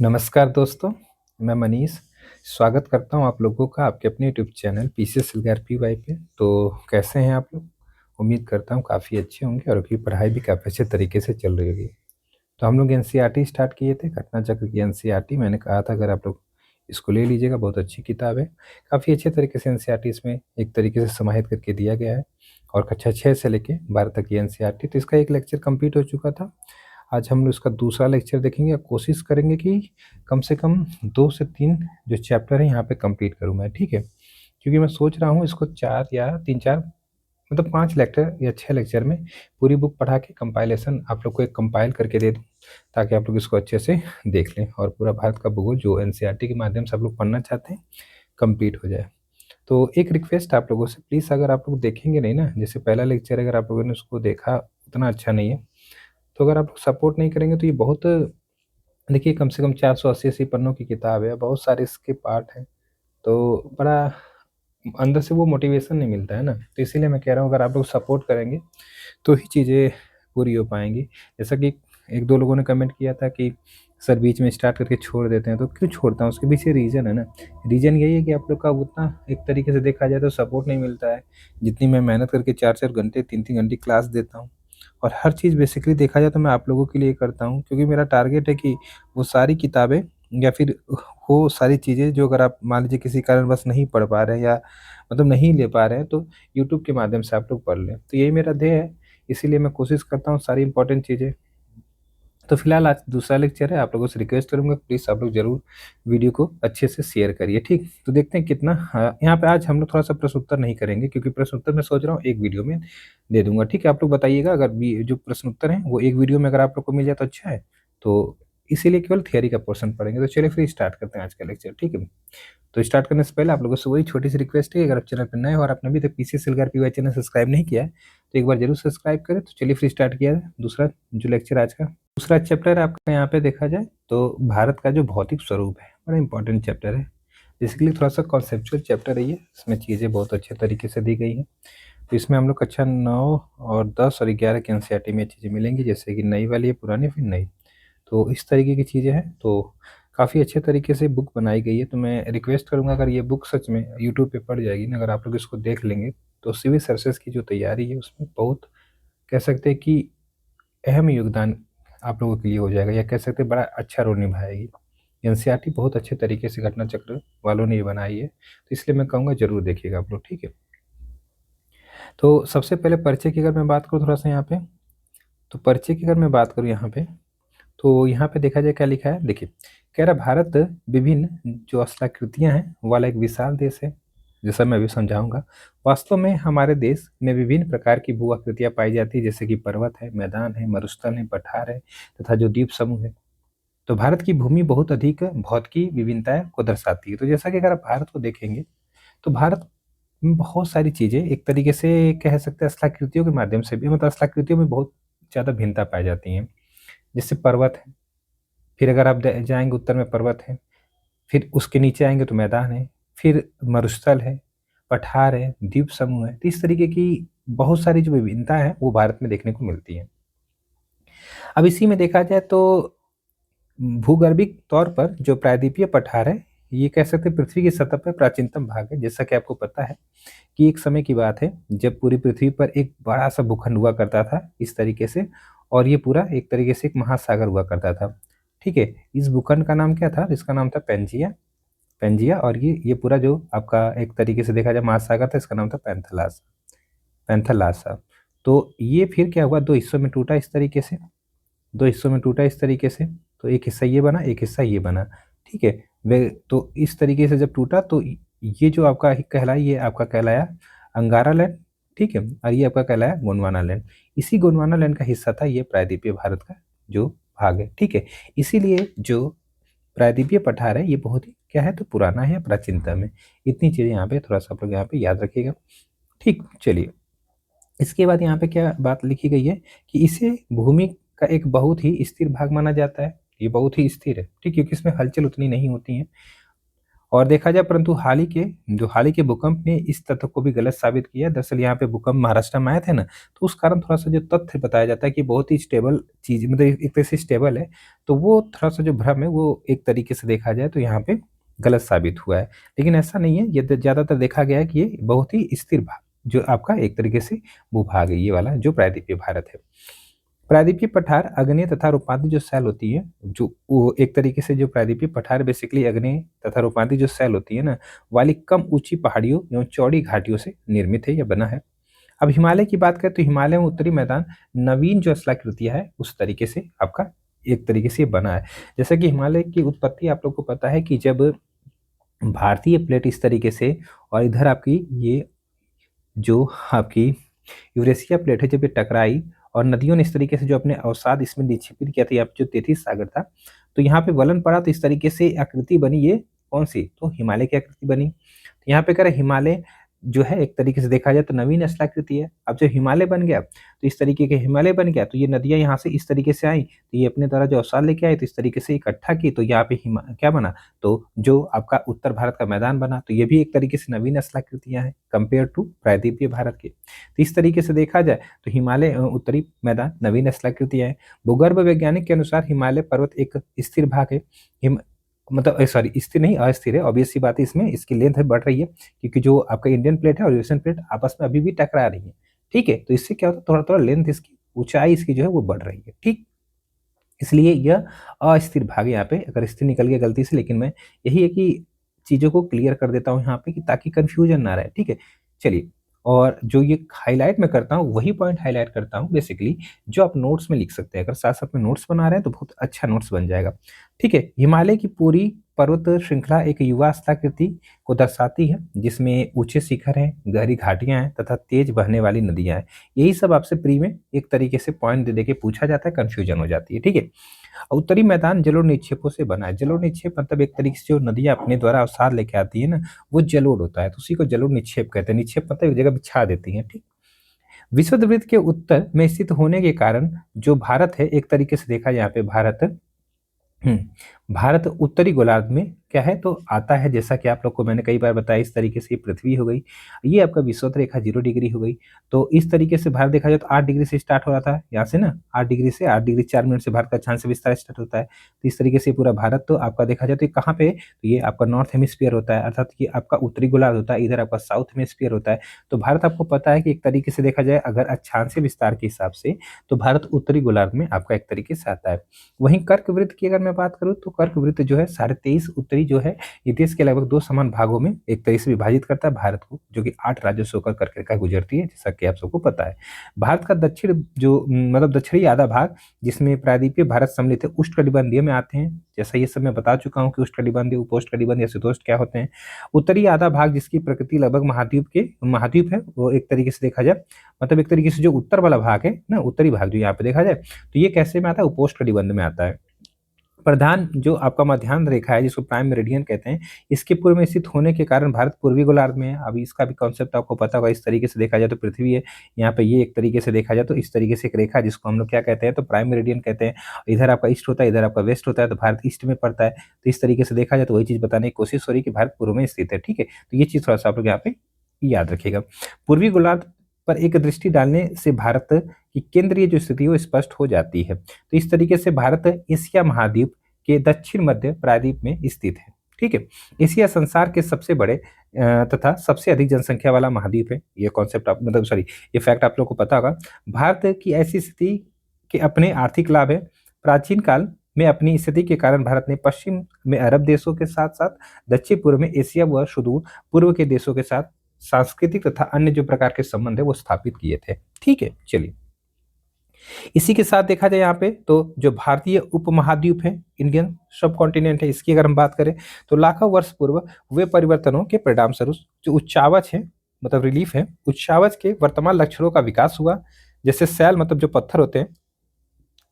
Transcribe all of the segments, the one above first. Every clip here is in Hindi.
नमस्कार दोस्तों, मैं मनीष स्वागत करता हूं आप लोगों का आपके अपने यूट्यूब चैनल पीसीएसएलआरपीवाई पे। तो कैसे हैं आप लोग? उम्मीद करता हूं काफ़ी अच्छे होंगे और आपकी पढ़ाई भी काफ़ी अच्छे तरीके से चल रही होगी। तो हम लोग एनसीईआरटी स्टार्ट किए थे, घटना चक्र की एनसीईआरटी। मैंने कहा था अगर आप लोग इसको ले लीजिएगा, बहुत अच्छी किताब है। काफ़ी अच्छे तरीके से एनसीईआरटी इसमें एक तरीके से समाहित करके दिया गया है और कक्षा 6 से लेके 12 तक की एनसीईआरटी। तो इसका एक लेक्चर कंप्लीट हो चुका था। आज हम लोग इसका दूसरा लेक्चर देखेंगे और कोशिश करेंगे कि कम से कम 2 से 3 जो चैप्टर हैं यहाँ पे कंप्लीट करूँ मैं, ठीक है? क्योंकि मैं सोच रहा हूँ इसको 4 या 3-4 मतलब 5 लेक्चर या 6 लेक्चर में पूरी बुक पढ़ा के कंपाइलेशन आप लोग को एक कंपाइल करके दे दूँ, ताकि आप लोग इसको अच्छे से देख लें और पूरा भारत का भूगोल जो एनसीईआरटी के माध्यम से आप लोग पढ़ना चाहते हैं, कंप्लीट हो जाए। तो एक रिक्वेस्ट आप लोगों से, प्लीज़ अगर आप लोग देखेंगे नहीं ना, जैसे पहला लेक्चर अगर आप लोगों ने उसको देखा उतना अच्छा नहीं है, तो अगर आप लोग सपोर्ट नहीं करेंगे तो ये बहुत, देखिए कम से कम 480-80 पन्नों की किताब है, बहुत सारे इसके पार्ट हैं, तो बड़ा अंदर से वो मोटिवेशन नहीं मिलता है ना। तो इसीलिए मैं कह रहा हूँ अगर आप लोग सपोर्ट करेंगे तो ही चीज़ें पूरी हो पाएँगी। जैसा कि 1-2 लोगों ने कमेंट किया था कि सर बीच में स्टार्ट करके छोड़ देते हैं, तो क्यों छोड़ता हूँ? उसके पीछे रीज़न है ना। रीज़न यही है कि आप लोग का उतना एक तरीके से देखा जाए तो सपोर्ट नहीं मिलता है। जितनी मैं मेहनत करके 4-4 घंटे, 3-3 घंटे क्लास देता हूँ और हर चीज़ बेसिकली देखा जाए तो मैं आप लोगों के लिए करता हूँ, क्योंकि मेरा टारगेट है कि वो सारी किताबें या फिर वो सारी चीज़ें जो अगर आप मान लीजिए किसी कारणवश नहीं पढ़ पा रहे हैं या मतलब नहीं ले पा रहे हैं, तो यूट्यूब के माध्यम से आप लोग पढ़ लें। तो यही मेरा ध्येय है, इसीलिए मैं कोशिश करता हूँ सारी इम्पोर्टेंट चीज़ें। तो फिलहाल आज दूसरा लेक्चर है, आप लोगों से रिक्वेस्ट करूँगा प्लीज़ आप लोग ज़रूर वीडियो को अच्छे से शेयर करिए, ठीक? तो देखते हैं कितना यहाँ पे आज हम लोग थोड़ा-सा प्रश्न उत्तर नहीं करेंगे, क्योंकि प्रश्न उत्तर मैं सोच रहा हूँ एक वीडियो में दे दूँगा, ठीक है? आप लोग बताइएगा अगर बी जो प्रश्न उत्तर हैं वो एक वीडियो में अगर आप लोग को मिल जाए तो अच्छा है। तो इसीलिए केवल थियरी का पोर्शन पढ़ेंगे। तो चलिए फिर स्टार्ट करते हैं आज का लेक्चर, ठीक है? तो स्टार्ट करने से पहले आप लोगों से वही छोटी-सी रिक्वेस्ट है, अगर आप चैनल पे नए हो और आपने अभी तक पीसीएसएलआरपीवाई चैनल सब्सक्राइब नहीं किया है, तो एक बार ज़रूर सब्सक्राइब करें। तो चलिए फिर स्टार्ट किया जाए दूसरा जो लेक्चर आज का। दूसरा चैप्टर आपका यहाँ पे देखा जाए तो भारत का जो भौतिक स्वरूप है, बड़ा इंपॉर्टेंट चैप्टर है। बेसिकली थोड़ा-सा कॉन्सेप्चुअल चैप्टर है ये, इसमें चीज़ें बहुत अच्छे तरीके से दी गई हैं। तो इसमें हम लोग कक्षा 9 और 10 और 11 की एनसीईआरटी में ये चीज़ें मिलेंगी, जैसे कि नई वाली है, पुरानी फिर नई। तो इस तरीके की चीज़ें हैं, तो काफ़ी अच्छे तरीके से बुक बनाई गई है। तो मैं रिक्वेस्ट करूँगा अगर ये बुक सच में यूट्यूब पे पड़ जाएगी ना, अगर आप लोग इसको देख लेंगे, तो सिविल सर्विसेज़ की जो तैयारी है उसमें बहुत कह सकते हैं कि अहम योगदान आप लोगों के लिए हो जाएगा, या कह सकते हैं बड़ा अच्छा रोल निभाएगी। एनसीईआरटी बहुत अच्छे तरीके से घटना चक्र वालों ने ये बनाई है, तो इसलिए मैं कहूँगा ज़रूर देखिएगा आप लोग, ठीक है? तो सबसे पहले परिचय की अगर मैं बात करूँ थोड़ा-सा यहाँ पे, तो परिचय की अगर मैं बात करूँ यहाँ पे, तो यहाँ पे देखा जाए क्या लिखा है, देखिए कह रहा भारत विभिन्न जो स्थलाकृतियाँ हैं वाला एक विशाल देश है, जैसा मैं अभी समझाऊंगा। वास्तव में हमारे देश में विभिन्न प्रकार की भू आकृतियाँ पाई जाती है, जैसे कि पर्वत है, मैदान है, मरुस्थल है, पठार है तथा जो द्वीप समूह है। तो भारत की भूमि बहुत अधिक भौतिकी विभिन्नताएं को दर्शाती है। तो जैसा कि अगर आप भारत को देखेंगे तो भारत में बहुत सारी चीज़ें एक तरीके से कह सकते हैं स्थलाकृतियों के माध्यम से भी, मतलब स्थलाकृतियों में बहुत ज़्यादा भिन्नता पाई जाती है। जैसे पर्वत है, फिर अगर आप द जाएँगे उत्तर में पर्वत है, फिर उसके नीचे आएँगे तो मैदान है, फिर मरुस्थल है, पठार है, द्वीप समूह है। तो इस तरीके की बहुत सारी जो विभिन्नता है वो भारत में देखने को मिलती है। अब इसी में देखा जाए तो भूगर्भिक तौर पर जो प्रायद्वीपीय पठार है, ये कह सकते हैं पृथ्वी की सतह पर प्राचीनतम भाग है। जैसा कि आपको पता है कि एक समय की बात है जब पूरी पृथ्वी पर एक बड़ा-सा भूखंड हुआ करता था इस तरीके से, और ये पूरा एक तरीके से एक महासागर हुआ करता था। ठीक है? इस भूखंड का नाम क्या था? इसका नाम था पैंजिया। पैंजिया, और ये पूरा जो आपका एक तरीके से देखा जाए महासागर था, इसका नाम था पैंथालास पैंथालासा। तो ये फिर क्या हुआ, 2 हिस्सों में टूटा इस तरीके से, 2 हिस्सों में टूटा इस तरीके से। तो एक हिस्सा ये बना, एक हिस्सा ये बना। ठीक है? वे तो इस तरीके से जब टूटा तो ये जो आपका कहलाया, ये आपका कहलाया अंगारा लैंड, ठीक है? और ये आपका कहलाया गोंडवाना लैंड। इसी गोंडवाना लैंड का हिस्सा था ये प्रायद्वीपीय भारत का जो भाग है, ठीक है? इसीलिए जो प्रायद्वीपीय पठार है ये बहुत ही क्या है, तो पुराना है, प्राचीनतम है। इतनी चीज़ें यहाँ पे थोड़ा-सा आप लोग यहाँ पे याद रखिएगा। ठीक, चलिए। इसके बाद यहाँ पे क्या बात लिखी गई है कि इसे भूमि का एक बहुत ही स्थिर भाग माना जाता है। ये बहुत ही स्थिर है, ठीक है? क्योंकि इसमें हलचल उतनी नहीं होती है और देखा जाए परंतु हाल ही के भूकंप ने इस तथ्य को भी गलत साबित किया। दरअसल यहाँ पे भूकंप महाराष्ट्र में आए थे ना, तो उस कारण थोड़ा सा जो तथ्य बताया जाता है कि बहुत ही स्टेबल चीज, मतलब एक तरह से स्टेबल है, तो वो थोड़ा सा जो भ्रम है वो एक तरीके से देखा जाए तो यहाँ पे गलत साबित हुआ है। लेकिन ऐसा नहीं है, ये ज्यादातर देखा गया है कि ये बहुत ही स्थिर भाग जो आपका एक तरीके से भूभाग है, ये वाला जो प्रायद्वीपीय भारत है। प्रायद्वीपीय पठार, आग्नेय तथा रूपांतीय जो शैल होती है, जो वो एक तरीके से जो प्रायद्वीपीय पठार बेसिकली आग्नेय तथा रूपांतीय जो शैल होती है ना, वाली कम ऊंची पहाड़ियों एवं चौड़ी घाटियों से निर्मित है या बना है। अब हिमालय की बात करें तो हिमालय में उत्तरी मैदान नवीन जो स्थलाकृतियां है उस तरीके से आपका एक तरीके से बना है। जैसे कि हिमालय की उत्पत्ति आप लोग को पता है कि जब भारतीय प्लेट इस तरीके से, और इधर आपकी ये जो आपकी यूरेशिया प्लेट है, जब ये टकराई और नदियों ने इस तरीके से जो अपने अवसाद इसमें निक्षेपित किया था, यहाँ पे जो तेथीस सागर था, तो यहाँ पे वलन पड़ा, तो इस तरीके से आकृति बनी, ये कौन सी, तो हिमालय की आकृति बनी। तो यहाँ पे कह रहे हिमालय जो है एक तरीके से देखा जाए तो नवीन स्थलाकृति है। अब जब हिमालय बन गया तो इस तरीके के हिमालय बन गया, तो ये नदियां यहाँ से इस तरीके से आई, तो ये अपने द्वारा जो अवसाद लेके आए तो इस तरीके से इकट्ठा की, तो यहाँ पे क्या बना, तो जो आपका उत्तर भारत का मैदान बना, तो ये भी एक तरीके से नवीन स्थलाकृतियां हैं कंपेयर टू प्रायद्वीपीय भारत के। तो इस तरीके से देखा जाए तो हिमालय उत्तरी मैदान नवीन स्थलाकृतियां हैं। भूगर्भ वैज्ञानिक के अनुसार हिमालय पर्वत एक स्थिर भाग है, मतलब सॉरी स्थिर नहीं, अस्थिर है। ऑब्वियस सी बात है, इसमें इसकी लेंथ है बढ़ रही है, क्योंकि जो आपका इंडियन प्लेट है और यूएसएन प्लेट आपस में अभी भी टकरा रही है। ठीक है, तो इससे क्या होता है, थोड़ा थोड़ा लेंथ इसकी, ऊंचाई इसकी जो है वो बढ़ रही है। ठीक, इसलिए यह अस्थिर भाग है यहाँ पे, अगर स्थिर निकल गया गलती से, लेकिन मैं यही है कि चीजों को क्लियर कर देता हूँ यहाँ पे कि ताकि कंफ्यूजन ना रहे। ठीक है, चलिए, और जो ये हाईलाइट मैं करता हूँ वही पॉइंट हाईलाइट करता हूँ बेसिकली, जो आप नोट्स में लिख सकते हैं। अगर साथ साथ में नोट्स बना रहे हैं तो बहुत अच्छा नोट्स बन जाएगा। ठीक है, हिमालय की पूरी पर्वत श्रृंखला एक युवा स्थलाकृति को दर्शाती है, जिसमें ऊंचे शिखर हैं, गहरी घाटियां हैं तथा तेज बहने वाली नदियां हैं। यही सब आपसे प्री में एक तरीके से पॉइंट दे के पूछा जाता है, कंफ्यूजन हो जाती है। ठीक है, उत्तरी मैदान जलोढ़ निक्षेपों से बना है। जलोढ़ निक्षेप मतलब एक तरीके से जो नदियां अपने द्वारा अवसाद लेके आती है ना, वो जलोढ़ होता है, तो उसी को जलोढ़ निक्षेप कहते हैं। निक्षेप मतलब एक जगह बिछा देती है। ठीक, विषुवत वृत्त के उत्तर में स्थित होने के कारण जो भारत है, एक तरीके से देखा यहाँ पे भारत उत्तरी गोलार्ध में क्या है, तो आता है। जैसा कि आप लोग को मैंने कई बार बताया, इस तरीके से पृथ्वी हो गई, ये आपका विषुवत रेखा 0 डिग्री हो गई। तो इस तरीके से भारत देखा जाए तो 8 डिग्री से स्टार्ट हो रहा था यहाँ से ना, 8 डिग्री से 8 डिग्री 4 मिनट से भारत का अक्षांश विस्तार स्टार्ट होता है। तो इस तरीके से पूरा भारत तो आपका देखा जाए तो ये कहाँ पे, तो ये आपका नॉर्थ हेमिस्फीयर होता है, अर्थात ये आपका उत्तरी गोलार्ध होता है, इधर आपका साउथ हेमिस्फीयर होता है। तो भारत आपको पता है कि एक तरीके से देखा जाए अगर अक्षांश विस्तार के हिसाब से, तो भारत उत्तरी गोलार्ध में आपका एक तरीके से आता है। वहीं कर्क वृत्त की अगर मैं बात करूं तो कर्क वृत्त जो है 23.5 उत्तरी जो है, ये देश के लगभग 2 समान भागों में एक तरह से विभाजित करता है भारत को, जो कि 8 राज्यों से होकर कर्क रेखा गुजरती है, जैसा कि आप सबको पता है। भारत का दक्षिण जो मतलब दक्षिणी आधा भाग, जिसमें प्रायद्वीपीय भारत सम्मिलित है, उष्णकटिबंधीय में आते हैं। जैसा ये सब मैं बता चुका हूँ कि उष्णकटिबंधीय, उपोष्णकटिबंधीय, शीतोष्ण क्या होते हैं। उत्तरी आधा भाग जिसकी प्रकृति लगभग महाद्वीप है, वो एक तरीके से देखा जाए, मतलब एक तरीके से जो उत्तर वाला भाग है ना, उत्तरी भाग जो यहाँ पे देखा जाए, तो ये कैसे में आता है, उपोष्णकटिबंध में आता है। प्रधान जो आपका मध्यांतर रेखा है, जिसको प्राइम मेरिडियन कहते हैं, इसके पूर्व में स्थित होने के कारण भारत पूर्वी गोलार्ध में है। अभी इसका भी कॉन्सेप्ट आपको पता होगा। इस तरीके से देखा जाए तो पृथ्वी है यहाँ पे, ये एक तरीके से देखा जाए तो इस तरीके से एक रेखा, जिसको हम लोग क्या कहते हैं, तो प्राइम मेरिडियन कहते हैं। इधर आपका ईस्ट होता है, इधर आपका वेस्ट होता है, तो भारत ईस्ट में पड़ता है। तो इस तरीके से देखा जाए तो वही चीज बताने की कोशिश हो रही है कि भारत पूर्व में स्थित है। ठीक है, तो ये चीज थोड़ा सा आप लोग यहाँ पे याद रखिएगा। पूर्वी गोलार्ध पर एक दृष्टि डालने से भारत की केंद्रीय जो स्थिति है वो स्पष्ट हो जाती है। तो इस तरीके से भारत एशिया महाद्वीप के दक्षिण मध्य प्रायद्वीप में स्थित है। ठीक है, एशिया संसार के सबसे बड़े तथा सबसे अधिक जनसंख्या वाला महाद्वीप है। ये कॉन्सेप्ट आप मतलब सॉरी ये फैक्ट आप लोग को पता होगा। भारत की ऐसी स्थिति के अपने आर्थिक लाभ है। प्राचीन काल में अपनी स्थिति के कारण भारत ने पश्चिम में अरब देशों के साथ साथ दक्षिण पूर्व में एशिया व सुदूर पूर्व के देशों के साथ सांस्कृतिक तथा अन्य जो प्रकार के संबंध है वो स्थापित किए थे। ठीक है, चलिए, इसी के साथ देखा जाए यहाँ पे तो जो भारतीय उपमहाद्वीप है, इंडियन सब कॉन्टिनेंट है, इसकी अगर हम बात करें तो लाखों वर्ष पूर्व हुए परिवर्तनों के परिणाम स्वरूप जो उच्चावच है, मतलब रिलीफ है, उच्चावच के वर्तमान लक्षणों का विकास हुआ। जैसे सैल मतलब जो पत्थर होते हैं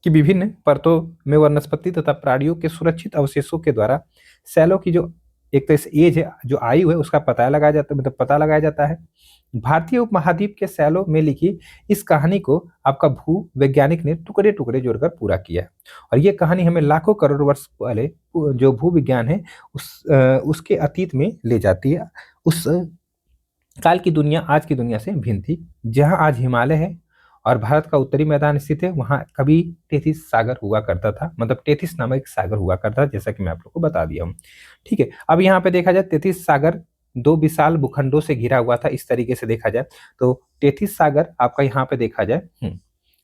कि विभिन्न परतों में वनस्पति तथा प्राणियों के सुरक्षित अवशेषों के द्वारा सैलों की जो एक तरह से एज है, जो आयु है उसका पता लगाया जाता है, मतलब पता लगाया जाता है। भारतीय उपमहाद्वीप के शैलों में लिखी इस कहानी को आपका भू वैज्ञानिक ने टुकड़े टुकड़े जोड़कर पूरा किया है। और ये कहानी हमें लाखों करोड़ वर्ष पहले जो भू विज्ञान है उसके अतीत में ले जाती है। उस काल की दुनिया आज की दुनिया से भिन्न थी। जहां आज हिमालय है और भारत का उत्तरी मैदान स्थित है, वहां कभी तेथिस सागर हुआ करता था, मतलब तेथिस नामक एक सागर हुआ करता था, जैसा कि मैं आप लोग को बता दिया हूँ। ठीक है, अब यहाँ पे देखा जाए तेथिस सागर दो विशाल भूखंडों से घिरा हुआ था। इस तरीके से देखा जाए तो तेथिस सागर आपका यहाँ पे देखा जाए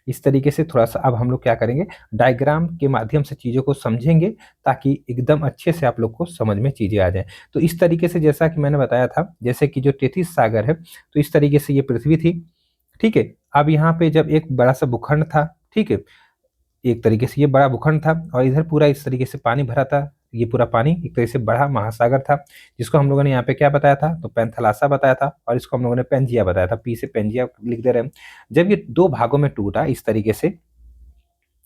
इस तरीके से थोड़ा सा अब हम लोग क्या करेंगे, डायग्राम के माध्यम से चीज़ों को समझेंगे ताकि एकदम अच्छे से आप लोग को समझ में चीज़ें आ जाए। तो इस तरीके से जैसा कि मैंने बताया था, जैसे कि जो तेथिस सागर है तो इस तरीके से ये पृथ्वी थी। ठीक है, अब यहाँ पे जब एक बड़ा सा भूखंड था, ठीक है, एक तरीके से ये बड़ा भूखंड था और इधर पूरा इस तरीके से पानी भरा था। ये पूरा पानी एक तरह से बड़ा महासागर था, जिसको हम लोगों ने यहाँ पे क्या बताया था, तो पैंथलासा बताया था, और इसको हम लोगों ने पेंजिया बताया था। पी से पेंजिया लिख दे रहे हैं। जब ये दो भागों में टूटा इस तरीके से,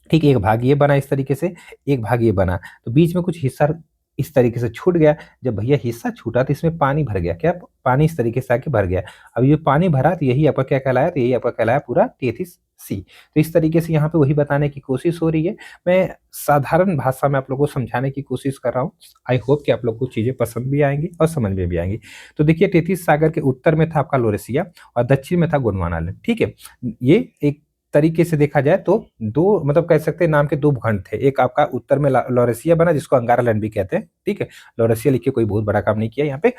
ठीक, एक भाग ये बना इस तरीके से, एक भाग ये बना, तो बीच में कुछ हिस्सा इस तरीके से छूट गया। जब भैया हिस्सा छूटा तो इसमें पानी भर गया, क्या पानी इस तरीके से आके भर गया। अब ये पानी भरा तो यही आपका क्या कहलाया, तो यही आपका कहलाया पूरा तेथिस सी। तो इस तरीके से यहाँ पे वही बताने की कोशिश हो रही है। मैं साधारण भाषा में आप लोगों को समझाने की कोशिश कर रहा हूँ। आई होप कि आप लोग को चीजें पसंद भी आएंगी और समझ में भी आएंगी। तो देखिए, तेथिस सागर के उत्तर में था आपका लोरेसिया और दक्षिण में था गोंडवाना लैंड। ठीक है, ये एक तरीके से देखा जाए तो दो, मतलब कह सकते हैं नाम के दो भूखंड थे। एक आपका उत्तर में लॉरेसिया बना, जिसको अंगारा लैंड भी कहते हैं। ठीक है, लॉरेसिया लिखिए, कोई बहुत बड़ा काम नहीं किया यहाँ पे,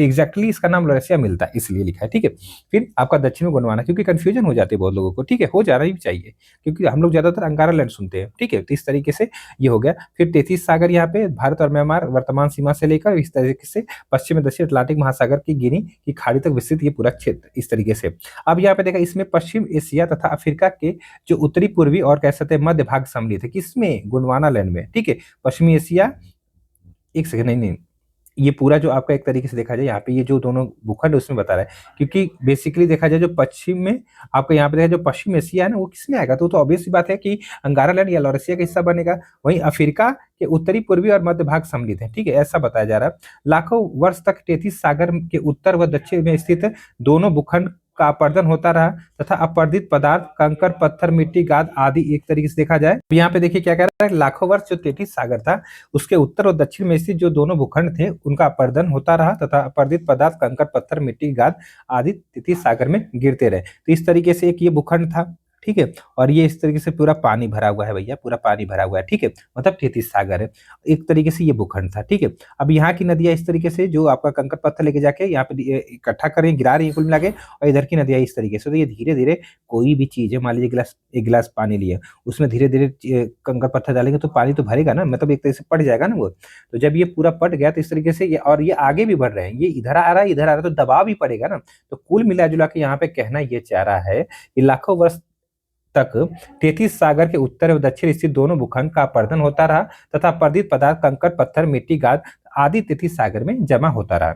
एग्जैक्टली इसका नाम लॉरेसिया मिलता है इसलिए लिखा है। ठीक है, फिर आपका दक्षिण में गोंडवाना, क्योंकि कंफ्यूजन हो जाती है बहुत लोगों को। ठीक है, हो जाना ही चाहिए क्योंकि हम लोग ज्यादातर अंगारा लैंड सुनते हैं। ठीक है, तो इस तरीके से ये हो गया। फिर तेथिस सागर यहाँ पे भारत और म्यांमार वर्तमान सीमा से लेकर इस तरीके से पश्चिम में दक्षिण अटलांटिक महासागर की गिनी की खाड़ी तक विस्तृत ये पूरा क्षेत्र इस तरीके से। अब यहाँ पे देखा, इसमें पश्चिम एशिया तथा अफ्रीका के जो उत्तरी पूर्वी और कह सकते हैं मध्य भाग सम्मिलित है। किसमें, गोंडवाना लैंड में। ठीक है, पश्चिमी एशिया, एक सेकंड, नहीं नहीं, ये पूरा जो आपका एक तरीके से देखा जाए यहाँ पे ये जो दोनों भूखंड उसमें बता रहा है, क्योंकि बेसिकली देखा जाए जो पश्चिम में आपका यहाँ पे देखा, जो पश्चिम एशिया है ना, वो किसमें आएगा, तो ऑब्वियस सी बात है कि अंगारा लैंड या लॉरेशिया का हिस्सा बनेगा। वहीं अफ्रीका के उत्तरी पूर्वी और मध्य भाग सम्मिलित है। ठीक है, ऐसा बताया जा रहा है। लाखों वर्ष तक तेथिस सागर के उत्तर व दक्षिण में स्थित दोनों भूखंड का अपर्दन होता रहा तथा अपरदित पदार्थ कंकर पत्थर मिट्टी गाद आदि एक तरीके से देखा जाए। यहाँ पे देखिए क्या कह रहा है, लाखों वर्ष जो तेथिस सागर था उसके उत्तर और दक्षिण में स्थित जो दोनों भूखंड थे उनका अपर्दन होता रहा तथा अपरदित पदार्थ कंकर पत्थर मिट्टी गाद आदि तेथिस सागर में गिरते रहे। तो इस तरीके से एक ये भूखंड था। ठीक है, और ये इस तरीके से पूरा पानी भरा हुआ है भैया, पूरा पानी भरा हुआ है। ठीक है, मतलब तेथिस सागर है, एक तरीके से ये भूखंड था। ठीक है, अब यहाँ की नदियां इस तरीके से जो आपका कंकर पत्थर लेके जाके यहाँ पे इकट्ठा करें, गिरा रही है कुल मिला के, और इधर की नदियां इस तरीके से। तो ये धीरे धीरे कोई भी चीज है, मान लीजिए गिलास, एक गिलास पानी लिया, उसमें धीरे धीरे कंकर पत्थर डालेंगे तो पानी तो भरेगा ना, मतलब एक तरह से पट जाएगा ना वो। तो जब ये पूरा पट गया तो इस तरीके से ये, और ये आगे भी बढ़ रहे हैं, ये इधर आ रहा है, इधर आ रहा है, तो दबाव भी पड़ेगा ना। तो कुल मिला जुला के यहाँ पे कहना ये चाह रहा है कि लाखों वर्ष तक तेथिस सागर के उत्तर और दक्षिण स्थित दोनों भूखंड का अपर्दन होता रहा तथा अपरदित पदार्थ कंकर पत्थर मिट्टी गाद आदि तेथिस सागर में जमा होता रहा।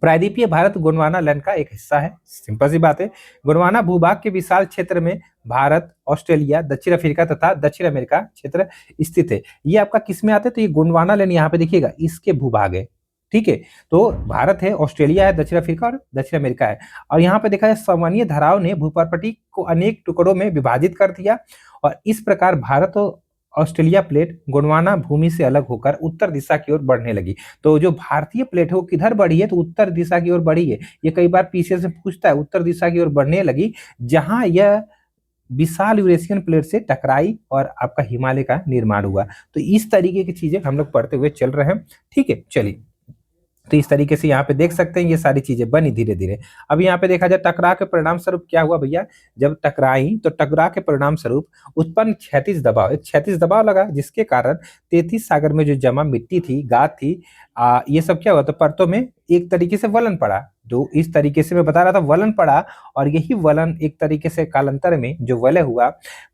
प्रायद्वीपीय भारत गोंडवाना लैंड का एक हिस्सा है, सिंपल सी बात है। गोंडवाना भूभाग के विशाल क्षेत्र में भारत, ऑस्ट्रेलिया, दक्षिण अफ्रीका तथा दक्षिण अमेरिका क्षेत्र स्थित है। ये आपका किस में आते हैं, तो ये गोंडवाना लैंड यहाँ पे देखिएगा इसके भूभाग है। ठीक है, तो भारत है, ऑस्ट्रेलिया है, दक्षिण अफ्रीका और दक्षिण अमेरिका है। और यहाँ पे देखा जाए सामान्य धाराओं ने भूप्रपटी को अनेक टुकड़ों में विभाजित कर दिया और इस प्रकार भारत और ऑस्ट्रेलिया प्लेट गोंडवाना भूमि से अलग होकर उत्तर दिशा की ओर बढ़ने लगी। तो जो भारतीय प्लेट है वो किधर बढ़ी है, तो उत्तर दिशा की ओर बढ़ी है। ये कई बार पीछे से पूछता है, उत्तर दिशा की ओर बढ़ने लगी जहां यह विशाल यूरेशियन प्लेट से टकराई और आपका हिमालय का निर्माण हुआ। तो इस तरीके की चीजें हम लोग पढ़ते हुए चल रहे हैं। ठीक है, चलिए, तो इस तरीके से यहाँ पे देख सकते हैं ये सारी चीजें बनी धीरे धीरे। अब यहाँ पे देखा जाए टकराव के परिणाम स्वरूप क्या हुआ भैया, जब टकराई तो टकराव के परिणाम स्वरूप उत्पन्न क्षैतिज दबाव, एक क्षैतिज दबाव लगा जिसके कारण तेथिस सागर में जो जमा मिट्टी थी, गाद थी, ये सब क्या हुआ, तो परतों में एक तरीके से वलन पड़ा। जो इस तरीके से मैं बता रहा था, वलन पड़ा, और यही वलन एक तरीके से कालांतर में जो वलय हुआ,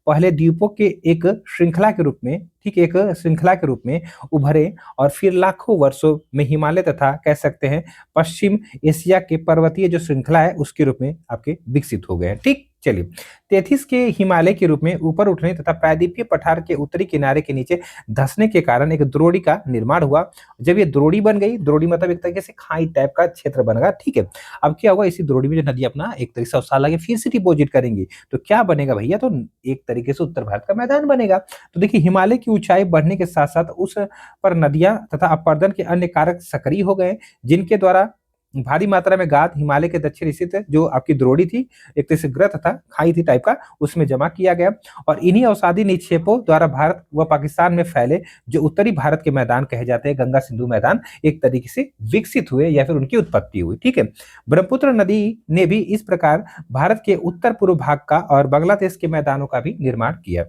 पहले द्वीपों के एक श्रृंखला के रूप में, ठीक, एक श्रृंखला के रूप में उभरे और फिर लाखों वर्षों में हिमालय तथा कह सकते हैं पश्चिम एशिया के पर्वतीय जो श्रृंखला है उसके रूप में आपके विकसित हो गए। ठीक, चलिए, तेथिस के हिमालय के रूप में ऊपर उठने तथा प्रायद्वीपीय पठार के उत्तरी किनारे के नीचे धंसने के कारण एक द्रोणी का निर्माण हुआ। जब ये द्रोणी बन गई, द्रोणी मतलब एक तरीके से खाई टाइप का क्षेत्र बन गया, ठीक है। अब क्या होगा, इसी द्रोणी में जो नदी अपना एक तरीके से साल आगे फिर से डिपोजिट करेंगी, तो क्या बनेगा भैया, तो एक तरीके से उत्तर भारत का मैदान बनेगा। तो देखिए, हिमालय की ऊंचाई बढ़ने के साथ साथ उस पर नदियां तथा अपरदन के अन्य कारक सक्रिय हो गए, जिनके द्वारा भारी मात्रा में गाद हिमालय के दक्षिण स्थित जो आपकी द्रोणी थी, एक तरह से ग्रह तथा खाई थी टाइप का, उसमें जमा किया गया। और इन्हीं अवसादी निक्षेपों द्वारा भारत व पाकिस्तान में फैले जो उत्तरी भारत के मैदान कहे जाते हैं, गंगा सिंधु मैदान, एक तरीके से विकसित हुए या फिर उनकी उत्पत्ति हुई, ठीक है। ब्रह्मपुत्र नदी ने भी इस प्रकार भारत के उत्तर पूर्व भाग का और बांग्लादेश के मैदानों का भी निर्माण किया,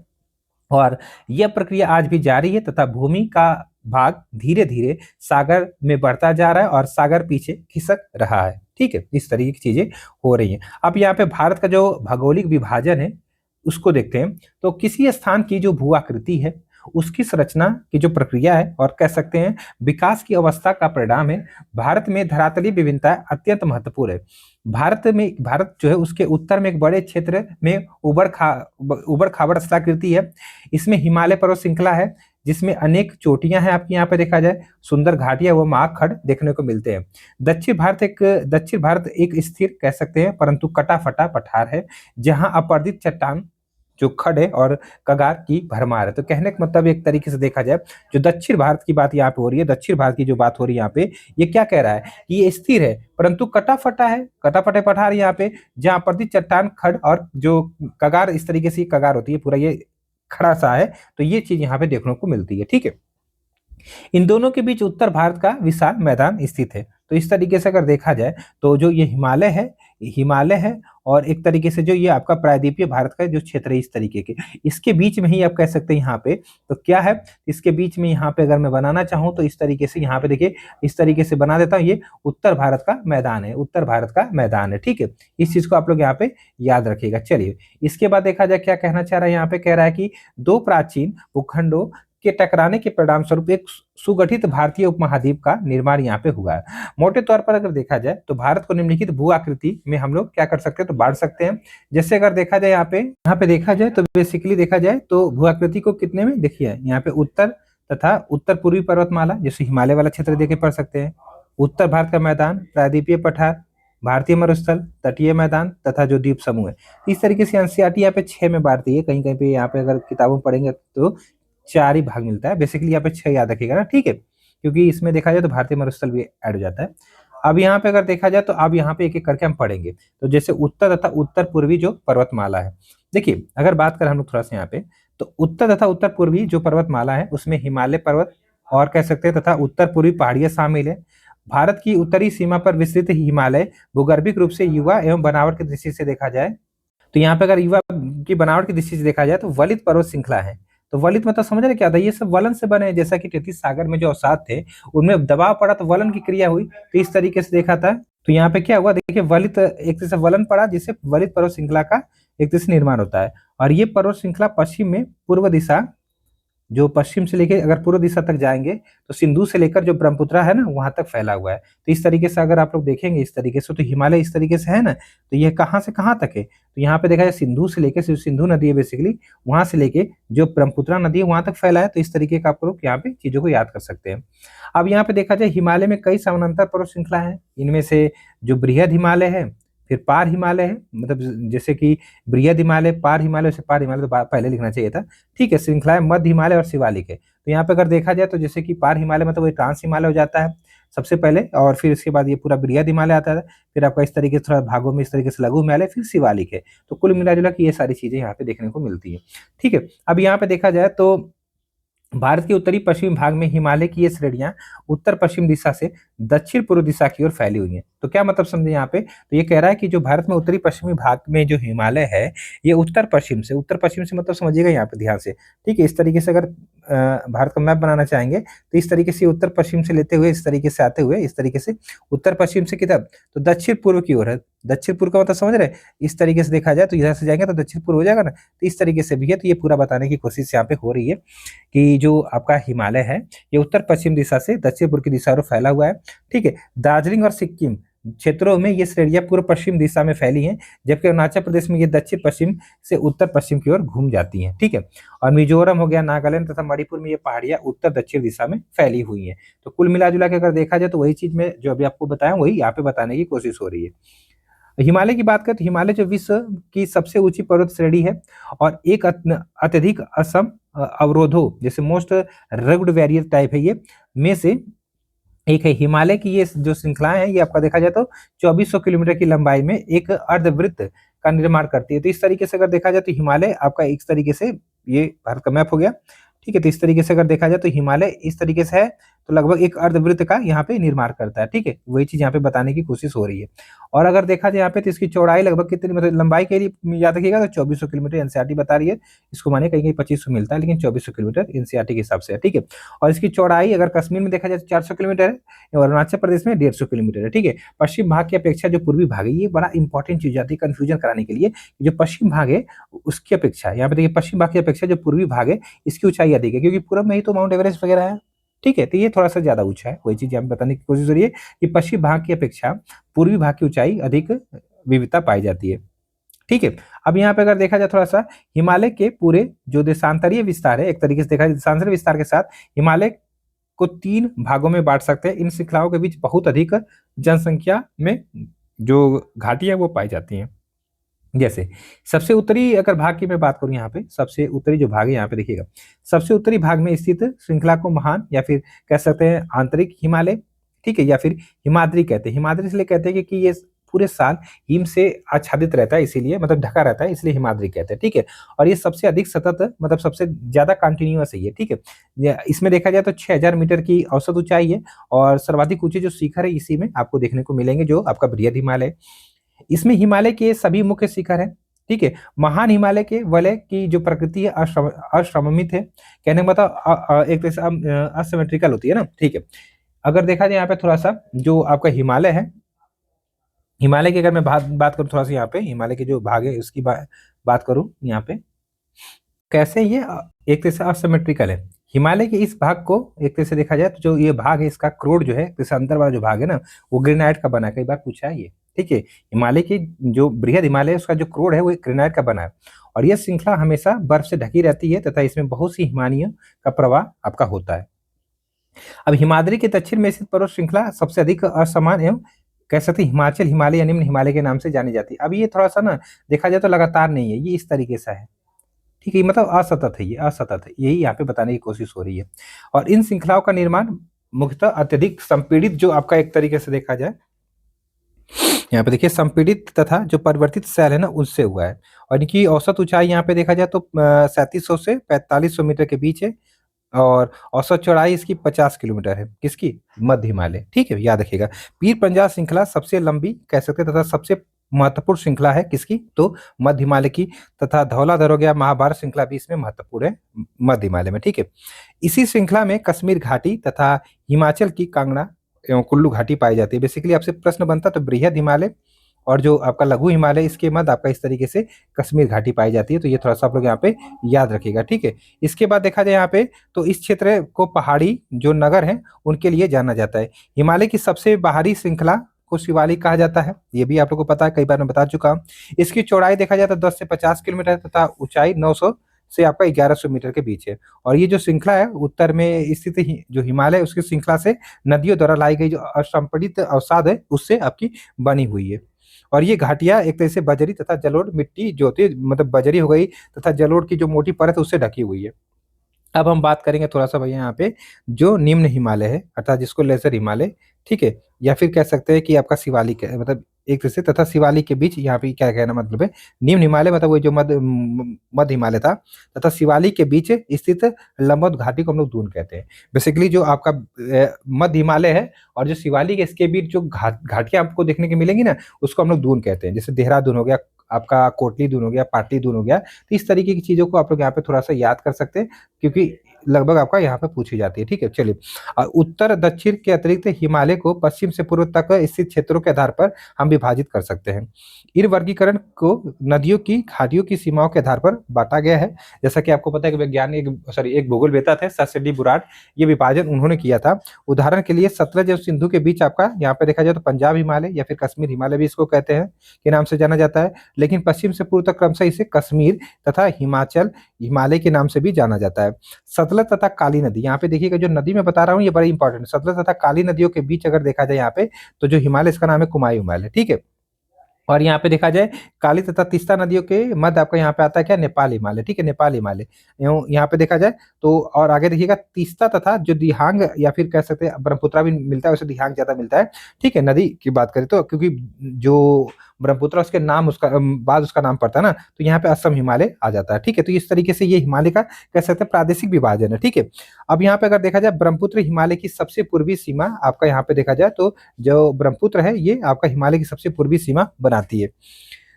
और यह प्रक्रिया आज भी जारी है तथा भूमि का भाग धीरे धीरे सागर में बढ़ता जा रहा है और सागर पीछे खिसक रहा है, ठीक है। इस तरीके की चीजें हो रही हैं। अब यहाँ पे भारत का जो भौगोलिक विभाजन है उसको देखते हैं, तो किसी स्थान की जो भू आकृति है, उसकी संरचना की जो प्रक्रिया है और कह सकते हैं विकास की अवस्था का परिणाम है। भारत में धरातलीय विभिन्नता अत्यंत महत्वपूर्ण है। भारत जो है उसके उत्तर में एक बड़े क्षेत्र में उबड़ खाबड़ स्थलाकृति है। इसमें हिमालय पर्वत श्रृंखला है, जिसमें अनेक चोटियां हैं, आपकी यहाँ पे देखा जाए सुंदर घाटियां व माखड़ देखने को मिलते हैं। दक्षिण भारत एक स्थिर कह सकते हैं परंतु कटा फटा पठार है, जहां अपर्दित चट्टान जो खड़े और कगार की भरमार है। तो कहने का मतलब एक तरीके से देखा जाए, जो दक्षिण भारत की बात यहाँ पे हो रही है, दक्षिण भारत की जो बात हो रही है यहाँ पे, ये क्या कह रहा है कि ये स्थिर है परंतु कटा फटा है, कटा फटे पठार यहाँ पे, जहाँ प्रति चट्टान खड़ और जो कगार, इस तरीके से कगार होती है, पूरा ये खड़ा सा है। तो ये चीज यहाँ पे देखने को मिलती है, ठीक है। इन दोनों के बीच उत्तर भारत का विशाल मैदान स्थित है। तो इस तरीके से अगर देखा जाए तो जो ये हिमालय है और एक तरीके से जो ये आपका प्रायद्वीपीय भारत का जो क्षेत्र है, इस तरीके के, इसके बीच में ही आप कह सकते हैं यहाँ पे, तो क्या है, इसके बीच में यहाँ पे अगर मैं बनाना चाहूँ तो इस तरीके से यहाँ पे देखिए, इस तरीके से बना देता हूँ, ये उत्तर भारत का मैदान है, उत्तर भारत का मैदान है, ठीक है। इस चीज को आप लोग यहाँ पे याद रखिएगा। चलिए, इसके बाद देखा जाए क्या कहना चाह रहा है, यहाँ पे कह रहा है कि दो प्राचीन भूखंडों के टकराने के परिणाम स्वरूप एक सुगठित भारतीय उपमहाद्वीप का निर्माण यहाँ पे हुआ है। मोटे तौर पर अगर देखा जाए तो भारत को निम्नलिखित भू आकृति में हम लोग क्या कर सकते हैं, तो बांट सकते हैं। जैसे अगर देखा जाए यहाँ पे देखा जाए तो बेसिकली देखा जाए तो भू आकृति को कितने में देखिए, यहाँ पे उत्तर तथा उत्तर पूर्वी पर्वतमाला, जैसे हिमालय वाला क्षेत्र देखे पढ़ सकते हैं, उत्तर भारत का मैदान, प्रायद्वीपीय पठार, भारतीय मरुस्थल, तटीय मैदान तथा जो द्वीप समूह है। इस तरीके से एनसीईआरटी यहाँ पे 6 में बांटती है, कहीं कहीं पे यहाँ पे अगर किताबों में पढ़ेंगे तो 4 ही भाग मिलता है, बेसिकली यहाँ पे 6 याद रखिएगा ना, ठीक है, क्योंकि इसमें देखा जाए तो भारतीय मरुस्थल भी ऐड हो जाता है। अब यहाँ पे अगर देखा जाए तो अब यहाँ पे एक एक करके हम पढ़ेंगे। तो जैसे उत्तर तथा उत्तर पूर्वी जो पर्वतमाला है, देखिए अगर बात करें हम लोग थोड़ा सा यहाँ पे, तो उत्तर तथा उत्तर पूर्वी जो पर्वतमाला है उसमें हिमालय पर्वत और कह सकते हैं तथा उत्तर पूर्वी पहाड़ियां शामिल है। भारत की उत्तरी सीमा पर विस्तृत हिमालय भूगर्भिक रूप से युवा एवं बनावट की दृष्टि से देखा जाए तो यहाँ पे अगर युवा की बनावट की दृष्टि से देखा जाए तो वलित पर्वत श्रृंखला है। तो वलित मतलब समझ रहे क्या था, ये सब वलन से बने हैं, जैसा कि तैतीस सागर में जो अवसाद थे उनमें दबाव पड़ा तो वलन की क्रिया हुई, तो इस तरीके से देखा था। तो यहाँ पे क्या हुआ, देखिए वलित एक तरह से वलन पड़ा जिससे वलित पर्वत श्रृंखला का एक तरह से निर्माण होता है। और ये पर्वत श्रृंखला पश्चिम में पूर्व दिशा, जो पश्चिम से लेकर अगर पूर्व दिशा तक जाएंगे तो सिंधु से लेकर जो ब्रह्मपुत्र है ना वहां तक फैला हुआ है। तो इस तरीके से अगर आप लोग देखेंगे इस तरीके से, तो हिमालय इस तरीके से है ना, तो यह कहाँ से कहाँ तक है, तो यहाँ पे देखा जाए सिंधु से लेकर, सिंधु नदी है बेसिकली, वहां से लेके जो ब्रह्मपुत्र नदी है वहां तक फैला है। तो इस तरीके का आप लोग यहाँ पे चीजों को याद कर सकते हैं। अब यहाँ पे देखा जाए हिमालय में कई समानांतर पर्वत श्रृंखला है, इनमें से जो बृहद हिमालय है, फिर पार हिमालय है, मतलब जैसे कि बृहद हिमालय, पार हिमालय से पार हिमालय तो पहले लिखना चाहिए था, ठीक है। श्रृंखलाएं मध्य हिमालय और शिवालिक है। तो यहाँ पे अगर देखा जाए तो जैसे कि पार हिमालय मतलब वही ट्रांस हिमालय हो जाता है सबसे पहले, और फिर इसके बाद ये पूरा बृहद हिमालय आता है, फिर आपका इस तरीके से थोड़ा भागों में इस तरीके से लघु हिमालय, फिर शिवालिक है। तो कुल मिलाजुला की ये सारी चीजें यहाँ पे देखने को मिलती है, ठीक है। अब यहाँ पे देखा जाए तो भारत के उत्तरी पश्चिमी भाग में हिमालय की ये श्रेणियां उत्तर पश्चिम दिशा से दक्षिण पूर्व दिशा की ओर फैली हुई हैं। तो क्या मतलब समझे यहाँ पे, तो ये कह रहा है कि जो भारत में उत्तरी पश्चिमी भाग में जो हिमालय है ये उत्तर पश्चिम से मतलब समझिएगा यहाँ पे ध्यान से, ठीक है। इस तरीके से अगर भारत का मैप बनाना चाहेंगे तो इस तरीके से उत्तर पश्चिम से लेते हुए इस तरीके से आते हुए इस तरीके से उत्तर पश्चिम से किधर, तो दक्षिण पूर्व की ओर है। दक्षिण पूर्व का मतलब समझ रहे, इस तरीके से देखा जाए तो इधर से जाएंगे तो दक्षिण पूर्व हो जाएगा ना, तो इस तरीके से भी है। तो ये पूरा बताने की कोशिश यहाँ पे हो रही है कि जो आपका हिमालय है ये उत्तर पश्चिम दिशा से दक्षिण पूर्व की दिशा में फैला हुआ है, ठीक है। दार्जिलिंग और सिक्किम क्षेत्रों में ये श्रेणियां पूर्व पश्चिम दिशा में फैली हैं, जबकि अरुणाचल प्रदेश में ये दक्षिण पश्चिम से उत्तर पश्चिम की ओर घूम जाती हैं। ठीक है, और मिजोरम हो गया, नागालैंड तथा मणिपुर में ये पहाड़ियां उत्तर दक्षिण दिशा में फैली हुई हैं। तो कुल मिला जुला के अगर देखा जाए तो वही चीज में जो अभी आपको बताया वही यहाँ पे बताने की कोशिश हो रही है। हिमालय की बात करें तो हिमालय जो विश्व की सबसे ऊंची पर्वत श्रेणी है और एक अत्यधिक असम अवरोधों जैसे मोस्ट रग्ड वैरियर टाइप है ये में से एक है। हिमालय की ये जो श्रृंखलाएं हैं ये आपका देखा जाए तो 2400 किलोमीटर की लंबाई में एक अर्धवृत्त का निर्माण करती है। तो इस तरीके से अगर देखा जाए तो हिमालय आपका इस तरीके से ये भारत का मैप हो गया। ठीक है, तो इस तरीके से अगर देखा जाए तो हिमालय इस तरीके से है, तो लगभग एक अर्धवृत्त का यहाँ पे निर्माण करता है। ठीक है, वही चीज यहाँ पे बताने की कोशिश हो रही है। और अगर देखा जाए यहाँ पे तो इसकी चौड़ाई लगभग कितनी, मतलब लंबाई के लिए याद रखिएगा तो 2400 किलोमीटर एनसीईआरटी बता रही है। इसको माने कहीं कहीं 2500 मिलता है, लेकिन 2400 किलोमीटर एनसीईआरटी के हिसाब से है। ठीक है, और इसकी चौड़ाई अगर कश्मीर में देखा जाए तो 400 किलोमीटर है और अरुणाचल प्रदेश में 150 किलोमीटर है। ठीक है, पश्चिम भाग की अपेक्षा जो पूर्वी भाग है ये बड़ा इंपॉर्टेंट चीज आती है कंफ्यूजन कराने के लिए। जो पश्चिम भाग है उसकी अपेक्षा यहाँ पे देखिए, पश्चिम भाग की अपेक्षा जो पूर्वी भाग है इसकी ऊंचाई अधिक है, क्योंकि पूरब में ही तो माउंट एवरेस्ट वगैरह है। ठीक है, तो ये थोड़ा सा ज्यादा ऊंचा है, वही चीज यहाँ पे बताने की कोशिश हो रही है कि पश्चिम भाग की अपेक्षा पूर्वी भाग की ऊंचाई अधिक विविधता पाई जाती है। ठीक है, अब यहाँ पे अगर देखा जाए थोड़ा सा हिमालय के पूरे जो देशांतरीय विस्तार है, एक तरीके से देखा जाए देशांतरीय विस्तार के साथ हिमालय को 3 भागों में बांट सकते हैं। इन श्रृंखलाओं के बीच बहुत अधिक जनसंख्या में जो घाटियां वो पाई जाती हैं। जैसे सबसे उत्तरी अगर भाग की मैं बात करूं, यहाँ पे सबसे उत्तरी जो भाग है यहाँ पे देखिएगा, सबसे उत्तरी भाग में स्थित श्रृंखला को महान या फिर कह सकते हैं आंतरिक हिमालय, ठीक है, या फिर हिमाद्री कहते हैं। हिमाद्री इसलिए कहते हैं कि ये पूरे साल हिम से आच्छादित रहता है, इसीलिए मतलब ढका रहता है, इसलिए हिमाद्री कहते हैं। ठीक है, और ये सबसे अधिक सतत मतलब सबसे ज्यादा कंटिन्यूअस है ये। ठीक है, इसमें देखा जाए तो 6000 मीटर की औसत ऊंचाई है और सर्वाधिक ऊंचे जो शिखर है इसी में आपको देखने को मिलेंगे, जो आपका बृहद हिमालय। इसमें हिमालय के सभी मुख्य शिखर हैं। ठीक है, महान हिमालय के वलय की जो प्रकृति है अश्रमित है, कहने का मतलब एक तरह से असिमेट्रिकल होती है ना। ठीक है, अगर देखा जाए यहाँ पे थोड़ा सा जो आपका हिमालय है, हिमालय की अगर मैं बात करूँ थोड़ा सा, यहाँ पे हिमालय के जो भाग है उसकी बात करूँ यहाँ पे कैसे ये एक तरह से असिमेट्रिकल है। हिमालय के इस भाग को एक तरह से देखा जाए तो जो ये भाग है इसका क्रोड जो है, जैसे अंदर वाला जो भाग है ना वो ग्रेनाइट का बना है, कई बार पूछा है ये। ठीक है, हिमालय की जो बृहद हिमालय है उसका जो क्रोड है वो ग्रेनाइट का बना है और यह श्रृंखला हमेशा बर्फ से ढकी रहती है तथा इसमें बहुत सी हिमानियों का प्रवाह आपका होता है। अब हिमाद्री के दक्षिण में स्थित पर्वत श्रृंखला सबसे अधिक असमान एवं कह सकते हिमाचल हिमालय या निम्न हिमालय के नाम से जानी जाती है। अब ये थोड़ा सा ना देखा जाए तो लगातार नहीं है, ये इस तरीके से है। ठीक है, मतलब असतत है, ये असतत है, यही यहाँ पे बताने की कोशिश हो रही है। और इन श्रृंखलाओं का निर्माण मुख्यतः अत्यधिक संपीड़ित जो आपका एक तरीके से देखा जाए यहाँ पे देखिए संपीड़ित तथा जो परिवर्तित शैल है ना उससे हुआ है। और इनकी औसत ऊंचाई यहाँ पे देखा जाए तो 3700 से 4500 मीटर के बीच है और औसत चौड़ाई इसकी 50 किलोमीटर है, किसकी, मध्य हिमालय। ठीक है, याद रखिएगा। पीर पंजाब श्रृंखला सबसे लंबी कह सकते हैं तथा सबसे महत्वपूर्ण श्रृंखला है किसकी, तो मध्य हिमालय की, तथा धौलाधर हो गया, महाभारत श्रृंखला भी इसमें महत्वपूर्ण है मध्य हिमालय में। ठीक है, इसी श्रृंखला में कश्मीर घाटी तथा हिमाचल की कांगड़ा एवं कुल्लू घाटी पाई जाती है। बेसिकली आपसे प्रश्न बनता तो बृहद हिमालय और जो आपका लघु हिमालय इसके मध्य आपका इस तरीके से कश्मीर घाटी पाई जाती है। तो ये थोड़ा सा आप लोग यहाँ पे याद रखिएगा। ठीक है, इसके बाद देखा जाए यहाँ पे तो इस क्षेत्र को पहाड़ी जो नगर है उनके लिए जाना जाता है। हिमालय की सबसे बाहरी श्रृंखला को शिवालिक कहा जाता है, ये भी आप लोग को पता है, कई बार मैं बता चुका हूँ। इसकी चौड़ाई देखा जाए तो 10 से 50 किलोमीटर तथा ऊंचाई 900 से आपका 1100 मीटर के बीच है। और ये जो श्रृंखला है उत्तर में स्थित जो हिमालय उसकी श्रृंखला से नदियों द्वारा लाई गई जो असंपीड़ित अवसाद है उससे आपकी बनी हुई है। और ये घाटियां एक तरह से बजरी तथा जलोढ़ मिट्टी जो होती है, मतलब बजरी हो गई तथा जलोढ़ की जो मोटी परत उससे ढकी हुई है। अब हम बात करेंगे थोड़ा सा भैया यहाँ पे जो निम्न हिमालय है अर्थात जिसको लेजर हिमालय, ठीक है, या फिर कह सकते हैं कि आपका शिवालिक है, मतलब एक तरह से, तथा शिवालिक के बीच यहाँ पे क्या कहना मतलब है, निम्न हिमालय मतलब वो जो मध्य हिमालय था तथा शिवालिक के बीच स्थित लंबोद घाटी को हम लोग दून कहते हैं। बेसिकली जो आपका मध्य हिमालय है और जो शिवालिक है इसके बीच जो घाटियां आपको देखने को मिलेंगी ना उसको हम लोग दून कहते हैं। जैसे देहरादून हो गया, आपका कोटली दून हो गया, पाटली दून हो गया। तो इस तरीके की चीजों को आप लोग यहाँ पे थोड़ा सा याद कर सकते हैं, क्योंकि लगभग आपका यहाँ पे पूछी जाती है। ठीक है, चलिए। उत्तर दक्षिण के अतिरिक्त हिमालय को पश्चिम से पूर्व तक स्थित क्षेत्रों के आधार पर हम विभाजित कर सकते हैं। इन वर्गीकरण को नदियों की घाटियों की सीमाओं के आधार पर बांटा गया है। जैसा कि आपको पता है कि वैज्ञानिक एक भूगोलवेता थे सर डी बुराड, ये विभाजन उन्होंने किया था। उदाहरण के लिए सतलज और सिंधु के बीच आपका यहाँ पे देखा जाए तो पंजाब हिमालय या फिर कश्मीर हिमालय भी इसको कहते हैं के नाम से जाना जाता है। लेकिन पश्चिम से पूर्व तक क्रमशः इसे कश्मीर तथा हिमाचल हिमालय के नाम से भी जाना जाता है। सतलज तथा काली नदी, यहाँ पे देखिएगा जो नदी मैं बता रहा हूँ ये बड़ी इंपॉर्टेंट है। सतलज तथा काली नदियों के बीच अगर देखा जाए यहाँ पे तो जो हिमालय इसका नाम है कुमायूं हिमालय। ठीक है, और यहाँ पे देखा जाए काली तथा तीस्ता नदियों के मध्य आपका यहाँ पे आता है क्या, नेपाल हिमालय। ठीक है, नेपाल हिमालय यहाँ पे देखा जाए तो। और आगे देखिएगा तीस्ता तथा जो दिहांग या फिर कह सकते हैं ब्रह्मपुत्रा भी मिलता है, वैसे दिहांग ज्यादा मिलता है। ठीक है, नदी की बात करें तो क्योंकि जो ब्रह्मपुत्रा उसके नाम उसका बाद उसका नाम पड़ता है ना, तो यहाँ पे असम हिमालय आ जाता है। ठीक है, तो इस तरीके से ये हिमालय का कह सकते हैं प्रादेशिक विभाजन है। ठीक है, अब यहाँ पे अगर देखा जाए ब्रह्मपुत्र हिमालय की सबसे पूर्वी सीमा आपका यहाँ पे देखा जाए तो जो ब्रह्मपुत्र है ये आपका हिमालय की सबसे पूर्वी सीमा बनाती है।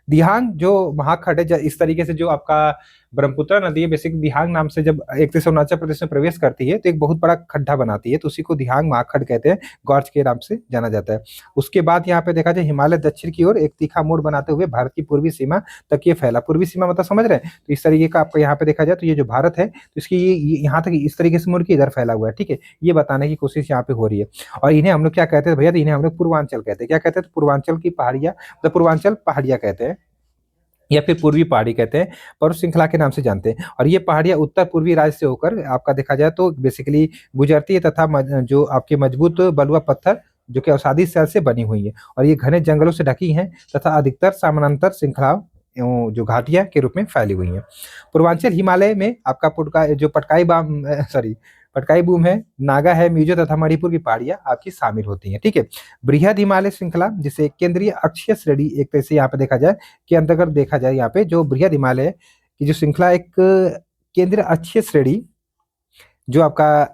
दिहांग जो महाखंड है इस तरीके से जो आपका ब्रह्मपुत्र नदी है बेसिक दिहांग नाम से जब एक तरह से अरुणाचल प्रदेश में प्रवेश करती है तो एक बहुत बड़ा खड्डा बनाती है, तो उसी को दिहांग महाखंड कहते हैं, गॉर्ज के नाम से जाना जाता है। उसके बाद यहाँ पे देखा जाए हिमालय दक्षिण की ओर एक तीखा मोड़ बनाते हुए भारत की पूर्वी सीमा तक ये फैला। पूर्वी सीमा मतलब समझ रहे हैं, तो इस तरीके का आपको यहाँ पे देखा जाए तो ये जो भारत है तो इसकी ये यहाँ तक इस तरीके से मुड़ के इधर फैला हुआ है। ठीक है, ये बताने की कोशिश यहाँ पे हो रही है। और इन्हें हम लोग क्या कहते हैं भैया, इन्हें हम लोग पूर्वांचल कहते हैं। क्या कहते हैं, पूर्वांचल की पहाड़ियां, मतलब पूर्वांचल पहाड़ियां कहते हैं या फिर पूर्वी पहाड़ी कहते हैं, पर्वत श्रृंखला के नाम से जानते हैं। और ये पहाड़ियां उत्तर पूर्वी राज्य से होकर आपका देखा जाए तो बेसिकली गुजरती है तथा जो आपके मजबूत बलुआ पत्थर जो कि अवसादी सेल से बनी हुई है और ये घने जंगलों से ढकी हैं तथा अधिकतर समानांतर श्रृंखलाओं जो घाटियां के रूप में फैली हुई हैं। पूर्वांचल हिमालय में आपका पुटका जो पटकाई बाम सॉरी पटकाई बूम है, नागा है, मिजो तथा मणिपुर की पहाड़ियां आपकी शामिल होती हैं। ठीक है, बृहद हिमालय श्रृंखला जिसे केंद्रीय अक्षीय श्रेणी एक तरह से यहाँ पे देखा जाए के अंतर्गत देखा जाए, यहाँ पे जो बृहद हिमालय की जो श्रृंखला एक केंद्रीय अक्षीय श्रेणी जो आपका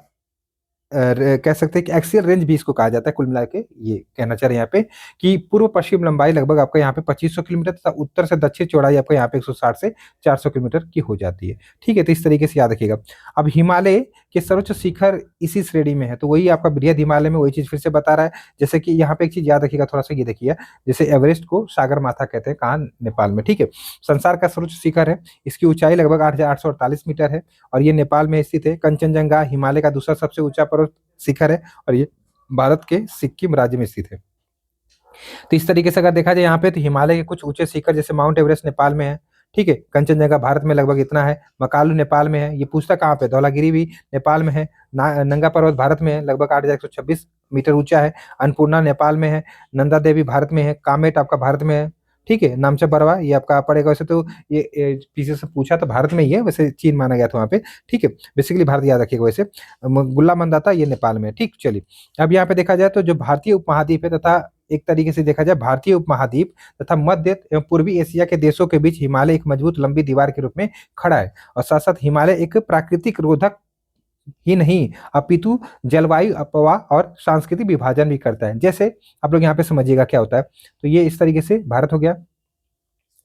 कह सकते हैं कि एक्सियल रेंज भी इसको कहा जाता है। कुल मिला के ये कहना चाह रहे हैं यहाँ पे कि पूर्व पश्चिम लंबाई लगभग आपका यहाँ पे 2500 किलोमीटर तथा उत्तर से दक्षिण चौड़ाई आपका यहाँ पे 160 से 400 किलोमीटर की हो जाती है। ठीक है, तो इस तरीके से याद रखिएगा। अब हिमालय के सर्वोच्च शिखर इसी श्रेणी में है, तो वही आपका बृहद हिमालय में वही चीज फिर से बता रहा है। जैसे कि यहाँ पे एक चीज याद रखिएगा थोड़ा सा, ये देखिए जैसे एवरेस्ट को सागर माथा कहते हैं, कहाँ, नेपाल में। ठीक है, संसार का सर्वोच्च शिखर है, इसकी ऊंचाई लगभग 8,848 मीटर है और ये नेपाल में स्थित है। कंचनजंगा हिमालय का दूसरा सबसे ऊंचा पर्वत शिखर है और ये भारत के सिक्किम राज्य में स्थित है। तो इस तरीके से अगर देखा जाए यहाँ पे तो हिमालय के कुछ ऊंचे शिखर जैसे माउंट एवरेस्ट नेपाल में है। ठीक है, कंचनजंगा भारत में लगभग इतना है, मकालू नेपाल में है, ये पूछता कहाँ पे, धौलागिरी भी नेपाल में है, नंगा पर्वत भारत में है, लगभग 8,126 मीटर ऊंचा है, अन्नपूर्णा नेपाल में है, नंदा देवी भारत में है, कामेट आपका भारत में है। ठीक है, नामचा बरवा ये आपका पड़ेगा। वैसे तो ये पीछे से पूछा तो भारत में ही है, वैसे चीन माना गया था वहाँ पे। ठीक है, बेसिकली भारत याद रखिएगा। वैसे गुल्ला मंदाता ये नेपाल में है। ठीक, चलिए। अब यहाँ पे देखा जाए तो जो भारतीय उपमहाद्वीप है तथा एक तरीके से देखा जाए भारतीय उपमहाद्वीप तथा मध्य एवं पूर्वी एशिया के देशों के बीच हिमालय एक मजबूत लंबी दीवार के रूप में खड़ा है और साथ साथ हिमालय एक प्राकृतिक रोधक ही नहीं अपितु जलवायु अपवाह और सांस्कृतिक विभाजन भी करता है। जैसे आप लोग यहाँ पे समझिएगा क्या होता है, तो ये इस तरीके से भारत हो गया।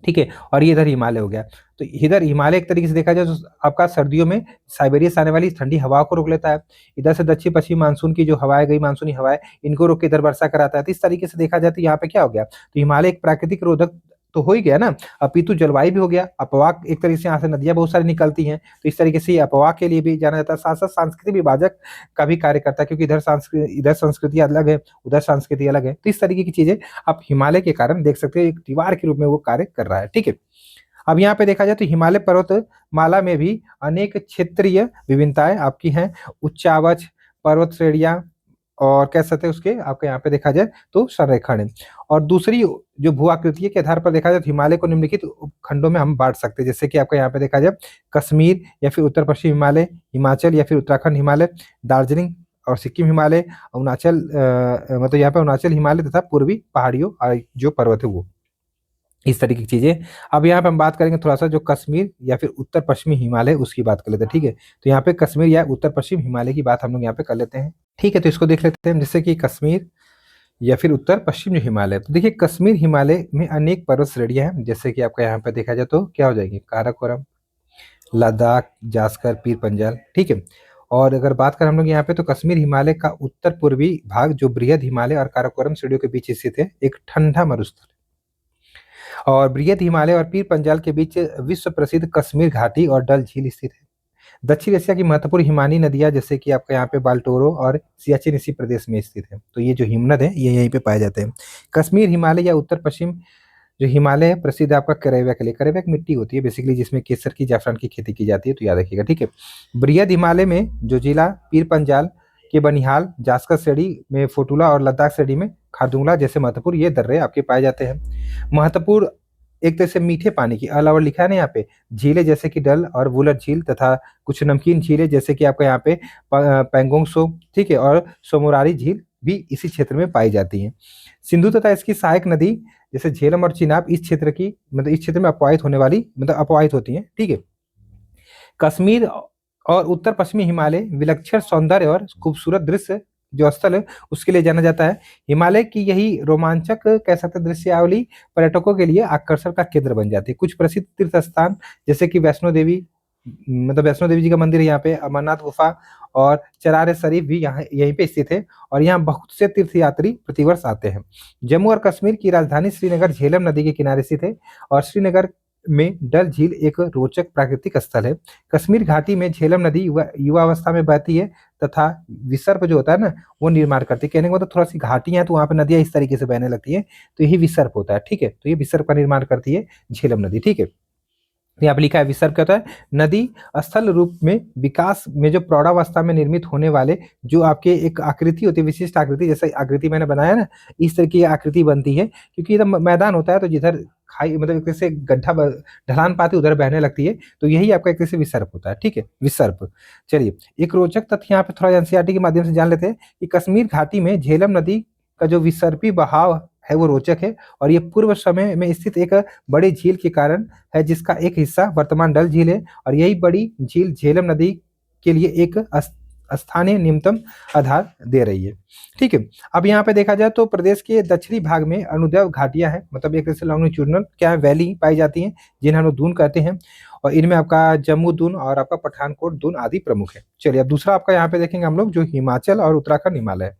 ठीक है, और ये इधर हिमालय हो गया। तो इधर हिमालय एक तरीके से देखा जाए तो आपका सर्दियों में साइबेरिया से आने वाली ठंडी हवाओं को रोक लेता है। इधर से दक्षिण पश्चिम मानसून की जो हवाएं गई, मानसूनी हवाएं, इनको रोक के इधर वर्षा कराता है। तो इस तरीके से देखा जाए तो यहाँ पे क्या हो गया, तो हिमालय एक प्राकृतिक रोधक तो हो ही गया ना, अपितु जलवायु भी हो गया, अपवाह एक तरीके से यहाँ से नदियां बहुत सारी निकलती हैं, तो इस तरीके से ये अपवाह के लिए भी जाना जाता है। साथ साथ सांस्कृतिक विभाजक का भी कार्य करता है, क्योंकि इधर संस्कृति अलग है, उधर संस्कृति अलग है। तो इस तरीके की चीजें आप हिमालय के कारण देख सकते हो, एक दीवार के रूप में वो कार्य कर रहा है। ठीक है, अब यहाँ पे देखा जाए तो हिमालय पर्वतमाला में भी अनेक क्षेत्रीय विभिन्नताएं आपकी हैं, उच्चावच पर्वत श्रेणियां और कह सकते हैं उसके आपके यहाँ पे देखा जाए तो संरेखण है। और दूसरी जो भू आकृति के आधार पर देखा जाए तो हिमालय को निम्नलिखित उपखंडों में हम बांट सकते हैं। जैसे कि आपका यहाँ पे देखा जाए कश्मीर या फिर उत्तर पश्चिम हिमालय, हिमाचल या फिर उत्तराखंड हिमालय, दार्जिलिंग और सिक्किम हिमालय, अरुणाचल मतलब यहाँ पे अरुणाचल हिमालय तथा पूर्वी पहाड़ियों जो पर्वत है वो, इस तरीके की चीजें। अब यहाँ पे हम बात करेंगे थोड़ा सा जो कश्मीर या फिर उत्तर पश्चिमी हिमालय उसकी बात कर लेते हैं। ठीक है, तो यहाँ पे कश्मीर या उत्तर पश्चिम हिमालय की बात हम लोग यहाँ पे कर लेते हैं। ठीक है, तो इसको देख लेते हैं, जैसे कि कश्मीर या फिर उत्तर पश्चिम जो हिमालय। तो देखिए कश्मीर हिमालय में अनेक पर्वत श्रेणियां हैं, जैसे कि आपका यहाँ पे देखा जाए तो क्या हो जाएगी, काराकोरम, लद्दाख, जास्कर, पीर पंजाल। ठीक है, और अगर बात करें हम लोग यहाँ पे, तो कश्मीर हिमालय का उत्तर पूर्वी भाग जो बृहद हिमालय और काराकोरम श्रेणियों के बीच स्थित है, एक ठंडा मरुस्थल है। और बृहद हिमालय और पीर पंजाल के बीच विश्व प्रसिद्ध कश्मीर घाटी और डल झील स्थित है। दक्षिण एशिया की महत्वपूर्ण हिमानी नदियां जैसे कि आपका यहाँ पे बाल्टोरो और सियाचिन इसी प्रदेश में स्थित है। तो ये जो हिमनद है ये यहीं पे पाए जाते हैं। कश्मीर हिमालय या उत्तर पश्चिम जो हिमालय है प्रसिद्ध आपका करेवा के लिए। करेवा एक मिट्टी होती है बेसिकली जिसमें केसर की जाफरान की खेती की जाती है, तो याद रखिएगा, ठीक है। बृहद हिमालय में जो जिला पीर पंजाल के बनिहाल, जास्कर श्रेणी में फोटुला और लद्दाख श्रेणी में खारदुंगला जैसे महत्वपूर्ण ये दर्रे आपके पाए जाते हैं। महत्वपूर्ण एक तरह से मीठे पानी की अलावा लिखा है ना यहाँ पे, झीलें जैसे कि डल और वुलर झील तथा कुछ नमकीन झीलें जैसे कि आपका यहाँ पे पेंगोंग सो, ठीक है, और सोमोरारी झील भी इसी क्षेत्र में पाई जाती हैं। सिंधु तथा इसकी सहायक नदी जैसे झेलम और चिनाब इस क्षेत्र की मतलब इस क्षेत्र में अपवाहित होने वाली मतलब अपवाहित होती हैं, ठीक है। कश्मीर और उत्तर पश्चिमी हिमालय विलक्षण सौंदर्य और खूबसूरत दृश्य जो स्थल है उसके लिए जाना जाता है। हिमालय की यही रोमांचक कह सकते हैं दृश्यावली पर्यटकों के लिए आकर्षण का केंद्र बन जाती है। कुछ प्रसिद्ध तीर्थ स्थान जैसे कि वैष्णो देवी, मतलब वैष्णो देवी जी का मंदिर है यहाँ पे, अमरनाथ गुफा और चरार शरीफ भी यहाँ यहीं पे स्थित है। और यहाँ बहुत से तीर्थयात्री प्रतिवर्ष आते हैं। जम्मू और कश्मीर की राजधानी श्रीनगर झेलम नदी के किनारे स्थित है और श्रीनगर में डल झील एक रोचक प्राकृतिक स्थल है। कश्मीर घाटी में झेलम नदी युवावस्था में बहती है तथा विसर्प जो होता है ना वो निर्माण करती है। कहने का मतलब थोड़ा सी घाटियां तो वहां पे नदियां इस तरीके से बहने लगती है, तो यही विसर्प होता है, ठीक है। तो ये विसर्प का निर्माण करती है झेलम नदी, ठीक है। यहाँ पे लिखा है विसर्प क्या होता है, नदी स्थल रूप में विकास में जो प्रौढ़ावस्था में निर्मित होने वाले जो आपके एक आकृति होती है, विशिष्ट आकृति, जैसे आकृति मैंने बनाया ना इस तरह की आकृति बनती है, क्योंकि इधर मैदान होता है तो जिधर खाई मतलब एक तरह से ढलान पाती उधर बहने लगती है, तो यही आपका एक तरह से विसर्प होता है, ठीक है, विसर्प। चलिए एक रोचक तथ्य यहाँ पे थोड़ा एनसीईआरटी के माध्यम से जान लेते हैं कि कश्मीर घाटी में झेलम नदी का जो विसर्पी बहाव है वो रोचक है और ये पूर्व समय में स्थित एक बड़ी झील के कारण है जिसका एक हिस्सा वर्तमान डल झील है और यही बड़ी झील झेलम नदी के लिए एक स्थानीय न्यूनतम आधार दे रही है, ठीक है। अब यहाँ पे देखा जाए तो प्रदेश के दक्षिणी भाग में अनुदैव घाटियां हैं, मतलब एक तरह से लॉन्गिट्यूडनल क्या है वैली पाई जाती हैं जिन्हें हम लोग दून कहते हैं। और इनमें आपका जम्मू दून और आपका पठानकोट दून आदि प्रमुख है। चलिए अब दूसरा आपका यहाँ पे देखेंगे हम लोग जो हिमाचल और उत्तराखंड हिमालय।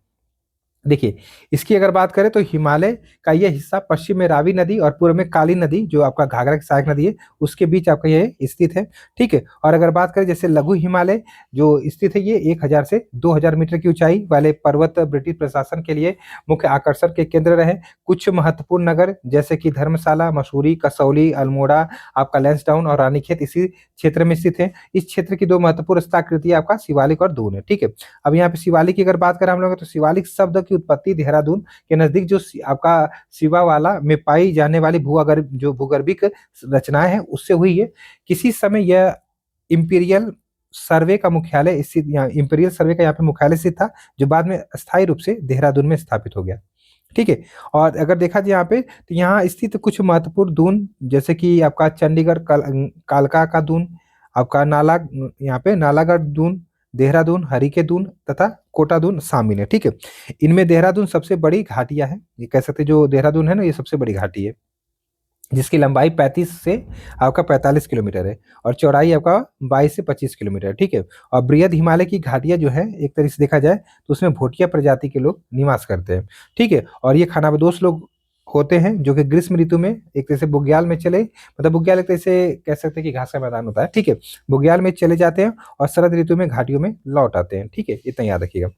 देखिए इसकी अगर बात करें तो हिमालय का ये हिस्सा पश्चिम में रावी नदी और पूर्व में काली नदी जो आपका घाघरा की सहायक नदी है उसके बीच आपका ये स्थित है, ठीक है। और अगर बात करें जैसे लघु हिमालय जो स्थित है ये 1000 से 2000 मीटर की ऊंचाई वाले पर्वत ब्रिटिश प्रशासन के लिए मुख्य आकर्षण के केंद्र रहे। कुछ महत्वपूर्ण नगर जैसे कि धर्मशाला, मसूरी, कसौली, अल्मोड़ा, आपका लैंसडाउन और रानीखेत इसी क्षेत्र में स्थित है। इस क्षेत्र की दो महत्वपूर्ण स्थलाकृतियां आपका शिवालिक और दून है, ठीक है। अब यहाँ पे शिवालिक की अगर बात करें हम लोग तो शिवालिक शब्द की उत्पत्ति देहरादून के नजदीक जो आपका शिवावाला में पाई जाने वाली भूगर्भिक रचनाएं हैं उससे हुई है। किसी समय यह इंपीरियल सर्वे का मुख्यालय स्थित यहाँ इंपीरियल सर्वे का यहाँ पे मुख्यालय स्थित था जो बाद में अस्थायी रूप से देहरादून में स्थापित हो गया, ठीक है। और अगर देखा जाए यहाँ पे तो यहाँ स्थित कुछ महत्वपूर्ण दून जैसे कि आपका चंडीगढ़ कालका का दून, आपका यहाँ पे नालागढ़ दून, देहरादून, हरिके दून तथा कोटा दून शामिल है, ठीक है। इनमें देहरादून सबसे बड़ी घाटिया है, ये कह सकते हैं जो देहरादून है ना ये सबसे बड़ी घाटी है जिसकी लंबाई 35 से आपका 45 किलोमीटर है और चौड़ाई आपका 22 से 25 किलोमीटर है, ठीक है। और बृहद हिमालय की घाटियां जो है एक तरह से देखा जाए तो उसमें भोटिया प्रजाति के लोग निवास करते हैं, ठीक है। और ये खानाबदोश लोग होते हैं जो कि ग्रीष्म ऋतु में एक तरह से बुग्याल में चले मतलब बुग्याल एक तरह से कह सकते हैं कि घास का मैदान होता है, ठीक है, बुग्याल में चले जाते हैं और शरद ऋतु में घाटियों में लौट आते हैं, ठीक है, इतना याद रखिएगा।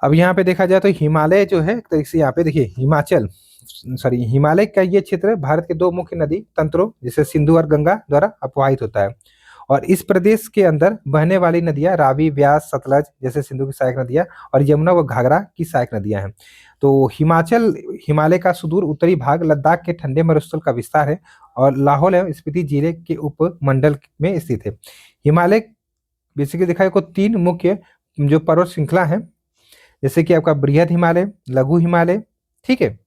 अब यहाँ पे देखा जाए तो हिमालय जो है एक तरीके से यहाँ पे देखिए हिमालय का ये क्षेत्र भारत के दो मुख्य नदी तंत्रों जैसे सिंधु और गंगा द्वारा अपवाहित होता है और इस प्रदेश के अंदर बहने वाली नदियां रावी, व्यास, सतलज जैसे सिंधु की सहायक नदियां और यमुना व घाघरा की सहायक नदियां हैं। तो हिमालय का सुदूर उत्तरी भाग लद्दाख के ठंडे मरुस्थल का विस्तार है और लाहौल एवं स्पीति जिले के उपमंडल में स्थित है। हिमालय बेसिकली देखा जाए तो तीन मुख्य जो पर्वत श्रृंखला है जैसे कि आपका बृहद हिमालय, लघु हिमालय, ठीक है,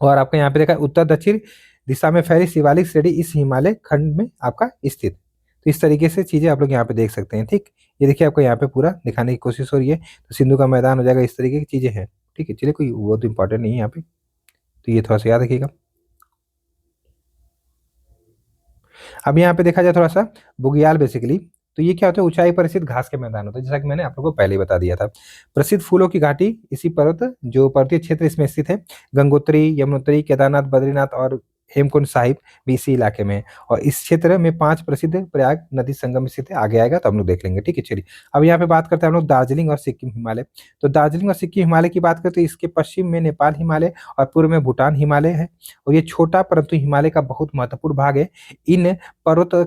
और आपका यहाँ पे देखा उत्तर दक्षिण दिशा में फैली शिवालिक श्रेणी इस हिमालय खंड में आपका स्थित। तो इस तरीके से चीजें आप लोग यहाँ पे देख सकते हैं, ठीक। ये देखिए आपको यहाँ पे पूरा दिखाने की कोशिश हो रही है, तो सिंधु का मैदान हो जाएगा, इस तरीके की चीजें हैं, ठीक है। चलिए कोई बहुत इंपॉर्टेंट नहीं है यहाँ पे, तो ये थोड़ा सा याद रखिएगा। अब यहाँ पे देखा जाए थोड़ा सा बुग्याल बेसिकली, तो ये क्या होता है, ऊंचाई पर स्थित घास के मैदान होता है, जैसा कि मैंने आप लोगों को पहले ही बता दिया था। प्रसिद्ध फूलों की घाटी इसी पर्वत जो पर्वतीय क्षेत्र इसमें स्थित है, गंगोत्री, यमुनोत्री, केदारनाथ, बद्रीनाथ और हेमकुंड साहिब भी इसी इलाके में है। और इस क्षेत्र में 5 प्रसिद्ध प्रयाग नदी संगम स्थित है, आगे आएगा तो हम लोग देख लेंगे, ठीक है। चलिए अब यहाँ पे बात करते हैं हम लोग दार्जिलिंग और सिक्किम हिमालय। तो दार्जिलिंग और सिक्किम हिमालय की बात करें तो इसके पश्चिम में नेपाल हिमालय और पूर्व में भूटान हिमालय है। और ये छोटा परंतु हिमालय का बहुत महत्वपूर्ण भाग है। इन पर्वतों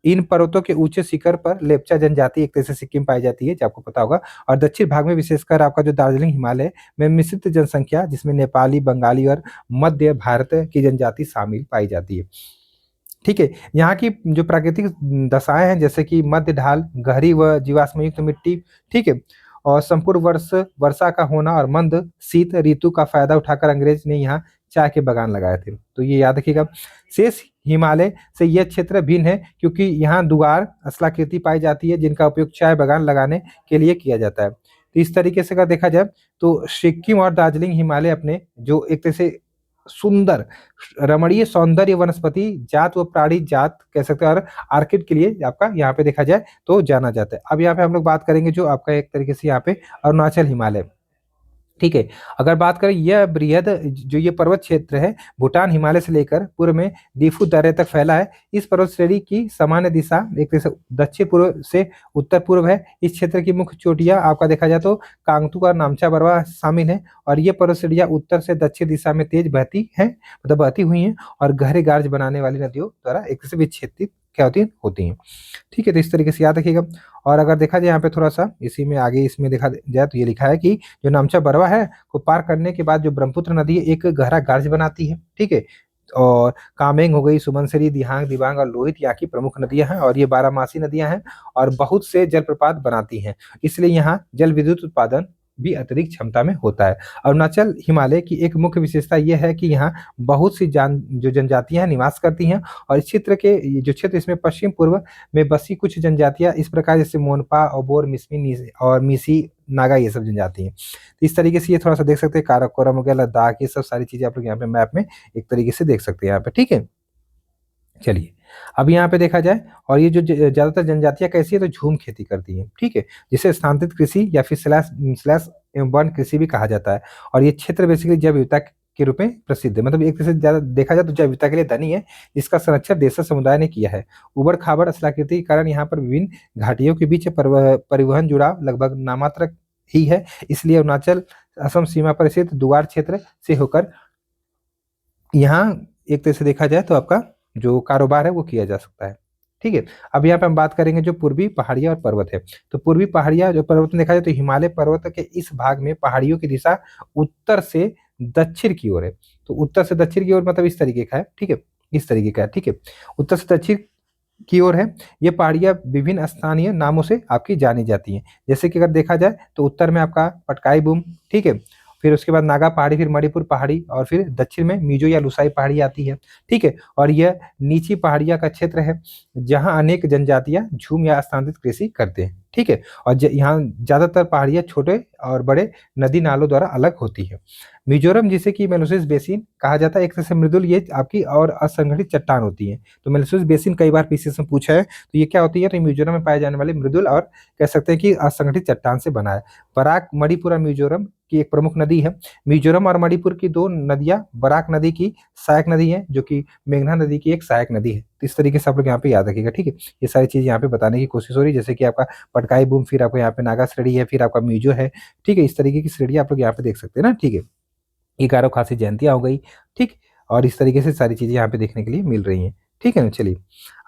इन पर्वतों के ऊंचे शिखर पर लेप्चा जनजाति एक तरह से सिक्किम पाई जाती है, जो आपको पता होगा। और दक्षिण भाग में विशेषकर आपका जो दार्जिलिंग हिमालय में मिश्रित जनसंख्या, जिसमें नेपाली, बंगाली और मध्य भारत की जनजाति शामिल पाई जाती है, ठीक है। यहाँ की जो प्राकृतिक दशाएं हैं, जैसे कि मध्य ढाल, गहरी व जीवाश्म युक्त मिट्टी, ठीक है, और संपूर्ण वर्षा का होना और मंद शीत ऋतु का फायदा उठाकर अंग्रेज ने यहाँ चाय के बागान लगाए थे, तो ये याद रखिएगा। शेष हिमालय से यह क्षेत्र भिन्न है क्योंकि यहाँ दुगार स्थलाकृति पाई जाती है, जिनका उपयोग चाय बागान लगाने के लिए किया जाता है। तो इस तरीके से अगर देखा जाए तो सिक्किम और दार्जिलिंग हिमालय अपने जो एक तरह से सुंदर रमणीय सौंदर्य वनस्पति जात व प्राणी जात कह सकते हैं, और आर्किड के लिए आपका यहाँ पे देखा जाए तो जाना जाता है। अब यहाँ पे हम लोग बात करेंगे जो आपका एक तरीके से यहाँ पे अरुणाचल हिमालय, ठीक है। अगर बात करें यह बृहद जो ये पर्वत क्षेत्र है, भूटान हिमालय से लेकर पूर्व में दीफू दर्रे तक फैला है। इस पर्वत श्रेणी की सामान्य दिशा एक तरह से दक्षिण पूर्व से उत्तर पूर्व है। इस क्षेत्र की मुख्य चोटियां आपका देखा जाए तो कांगतू और नामचा बरवा शामिल है। और ये पर्वत श्रेणियां उत्तर से दक्षिण दिशा में तेज बहती है, मतलब बहती हुई हैं, और गहरे गार्ज बनाने वाली नदियों द्वारा एक तरह से विक्षेपित क्या होती हैं, ठीक है। तो इस तरीके से याद रखिएगा। और अगर देखा जाए यहाँ पे थोड़ा सा इसी में आगे इसमें देखा जाए तो ये लिखा है कि जो नामचा बरवा है को पार करने के बाद जो ब्रह्मपुत्र नदी है एक गहरा गार्ज बनाती है, ठीक है। और कामेंग हो गई, सुबनसिरी, दिहांग, दिबांग और लोहित यहाँ की प्रमुख नदियां हैं, और ये बारहमासी नदियां हैं और बहुत से जलप्रपात बनाती हैं, इसलिए यहाँ जल विद्युत उत्पादन भी अतिरिक्त क्षमता में होता है। अरुणाचल हिमालय की एक मुख्य विशेषता यह है कि यहाँ बहुत सी जो जनजातियां निवास करती हैं, और इस क्षेत्र के जो क्षेत्र इसमें पश्चिम पूर्व में बसी कुछ जनजातियां इस प्रकार जैसे मोनपा, ओबोर, मिसमी और मिसी नागा, ये सब जनजाति हैं। तो इस तरीके से ये थोड़ा सा देख सकते हैं, काराकोरम हो गया, लद्दाख, ये सब सारी चीजें आप लोग यहाँ पे मैप में एक तरीके से देख सकते हैं यहाँ पे, ठीक है। चलिए अब यहाँ पे देखा जाए, और ये जो ज्यादातर जनजातियां कैसी है तो झूम खेती करती हैं, ठीक है, जिसे स्थानांतरित कृषि या फिर स्लैश स्लैश वन कृषि भी कहा जाता है। और ये क्षेत्र बेसिकली जैव विविधता के रूप में प्रसिद्ध है, मतलब एक तरह से ज्यादा देखा जाए तो जैव विविधता के लिए धनी है, जिसका संरक्षण देशज समुदाय ने किया है। उबड़ खाबड़ स्थलाकृति के कारण यहाँ पर विभिन्न घाटियों के बीच परिवहन जुड़ाव लगभग नामात्र ही है, इसलिए अरुणाचल असम सीमा पर स्थित दुआर क्षेत्र से होकर यहाँ एक तरह से देखा जाए तो आपका जो कारोबार है वो किया जा सकता है, ठीक है। अब यहाँ पे हम बात करेंगे जो पूर्वी पहाड़ियाँ और पर्वत है। तो पूर्वी पहाड़ियाँ जो पर्वत में देखा जाए तो हिमालय पर्वत के इस भाग में पहाड़ियों की दिशा उत्तर से दक्षिण की ओर है। तो उत्तर से दक्षिण की ओर मतलब इस तरीके का है, ठीक है, इस तरीके का है, ठीक है, उत्तर से दक्षिण की ओर है। ये पहाड़ियाँ विभिन्न स्थानीय नामों से आपकी जानी जाती हैं, जैसे कि अगर देखा जाए तो उत्तर में आपका पटकाई बूम, ठीक है, फिर उसके बाद नागा पहाड़ी, फिर मणिपुर पहाड़ी, और फिर दक्षिण में मिजो या लुसाई पहाड़ी आती है, ठीक है। और यह नीची पहाड़िया का क्षेत्र है जहां अनेक जनजातियां झूम या स्थानांतरित कृषि करते हैं, ठीक है। और यहाँ ज्यादातर पहाड़ियां छोटे और बड़े नदी नालों द्वारा अलग होती है। मिजोरम जिसे कि मेलोसिस बेसिन कहा जाता है, एक तरह से मृदुल ये आपकी और असंगठित चट्टान होती है। तो मेलोसिस बेसिन कई बार पीसीएस में पूछा है, तो ये क्या होती है, तो मिजोरम में पाए जाने वाली मृदुल और कह सकते हैं कि असंगठित चट्टान से बना है। बराक मणिपुर और मिजोरम की एक प्रमुख नदी है। मिजोरम और मणिपुर की दो नदियां बराक नदी की सहायक नदी है, जो कि मेघना नदी की एक सहायक नदी है। तो इस तरीके से आप लोग यहाँ पे याद रखिएगा, ठीक है। ये सारी चीज यहाँ पे बताने की कोशिश हो रही है, जैसे कि आपका पटकाई बूम, फिर आपको यहाँ पे नागा श्रेणी है, फिर आपका मिजो है, ठीक है। इस तरीके की श्रेणी आप लोग यहाँ पे देख सकते हैं ना, ठीक है। ये गारो खासी जयंतियां हो गई, ठीक। और इस तरीके से सारी चीजें यहाँ पे देखने के लिए मिल रही हैं, ठीक है ना। चलिए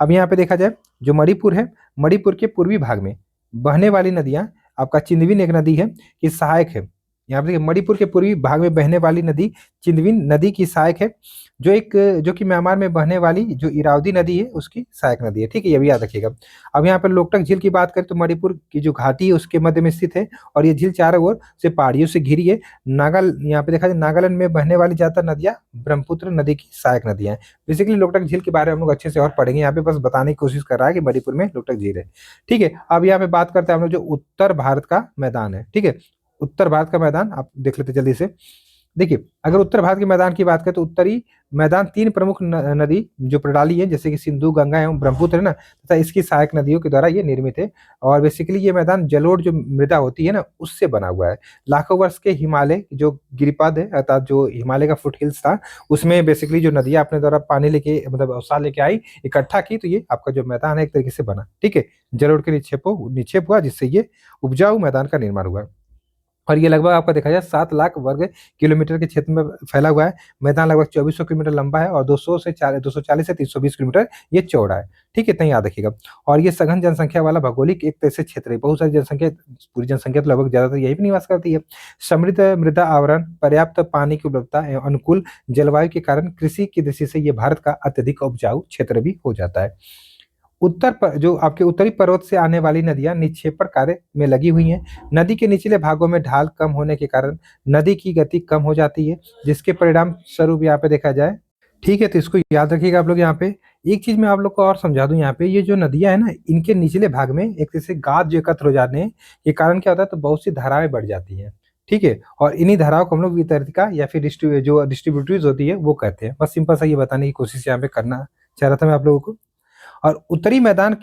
अब यहाँ पे देखा जाए जो मणिपुर है, मणिपुर के पूर्वी भाग में बहने वाली नदियां आपका चिंदविन एक नदी है कि सहायक है। यहाँ पे देखिए मणिपुर के पूर्वी भाग में बहने वाली नदी चिंदविन नदी की सहायक है, जो कि म्यांमार में बहने वाली जो इरावदी नदी है उसकी सहायक नदी है, ठीक है, ये भी याद रखिएगा। अब यहाँ पर लोकटक झील की बात करें तो मणिपुर की जो घाटी है उसके मध्य में स्थित है, और ये झील चारों ओर से पहाड़ियों से घिरी है। यहाँ पे देखा जाए नागालैंड में बहने वाली ज्यादातर नदियां ब्रह्मपुत्र नदी की सहायक नदियां हैं। बेसिकली लोकटक झील के बारे में हम लोग अच्छे से और पढ़ेंगे, यहाँ पे बस बताने की कोशिश कर रहा है कि मणिपुर में लोकटक झील है, ठीक है। अब यहाँ पे बात करते हैं हम लोग जो उत्तर भारत का मैदान है, ठीक है, उत्तर भारत का मैदान आप देख लेते जल्दी से। देखिए, अगर उत्तर भारत के मैदान की बात करें तो उत्तरी मैदान 3 प्रमुख नदी जो प्रणाली है, जैसे कि सिंधु, गंगा एवं ब्रह्मपुत्र है ना, तथा इसकी सहायक नदियों के द्वारा ये निर्मित है। और बेसिकली ये मैदान जलोढ़ जो मृदा होती है ना, उससे बना हुआ है। लाखों वर्ष के हिमालय जो गिरिपद है, अर्थात जो हिमालय का फुट हिल्स था, उसमें बेसिकली जो नदियाँ अपने द्वारा पानी लेके, मतलब अवसाद लेके आई, इकट्ठा की, तो ये आपका जो मैदान है एक तरीके से बना। ठीक है, जलोढ़ के निक्षेप हुआ, जिससे ये उपजाऊ मैदान का निर्माण हुआ। और ये लगभग आपका देखा जाए 7 लाख वर्ग किलोमीटर के क्षेत्र में फैला हुआ है। मैदान लगभग 2400 किलोमीटर लंबा है और 240 से 320 किलोमीटर ये चौड़ा है। ठीक है, इतना याद रखिएगा। और ये सघन जनसंख्या वाला भौगोलिक एक ऐसे क्षेत्र है, बहुत सारी जनसंख्या, पूरी जनसंख्या तो लगभग ज्यादातर यही पे निवास करती है। समृद्ध मृदा आवरण, पर्याप्त पानी की उपलब्धता एवं अनुकूल जलवायु के कारण कृषि की दृष्टि से ये भारत का अत्यधिक उपजाऊ क्षेत्र भी हो जाता है। जो आपके उत्तरी पर्वत से आने वाली नदियां निक्षेपण कार्य में लगी हुई हैं। नदी के निचले भागों में ढाल कम होने के कारण नदी की गति कम हो जाती है, जिसके परिणाम स्वरूप यहाँ पे देखा जाए। ठीक है, तो इसको याद रखिएगा आप लोग। यहाँ पे एक चीज मैं आप लोग को और समझा दूं, यहाँ पे ये जो नदियां है ना, इनके निचले भाग में एक जैसे गाद जो एकत्र हो जाने के कारण क्या होता है, तो बहुत सी धाराएं बढ़ जाती हैं। ठीक है, और इन्हीं धाराओं को हम लोग वितरिका या फिर जो डिस्ट्रीब्यूटरीज होती है वो कहते हैं। बस सिंपल सा ये बताने की कोशिश यहाँ पे करना चाह रहा था मैं आप लोगों को। और उत्तरी मैदान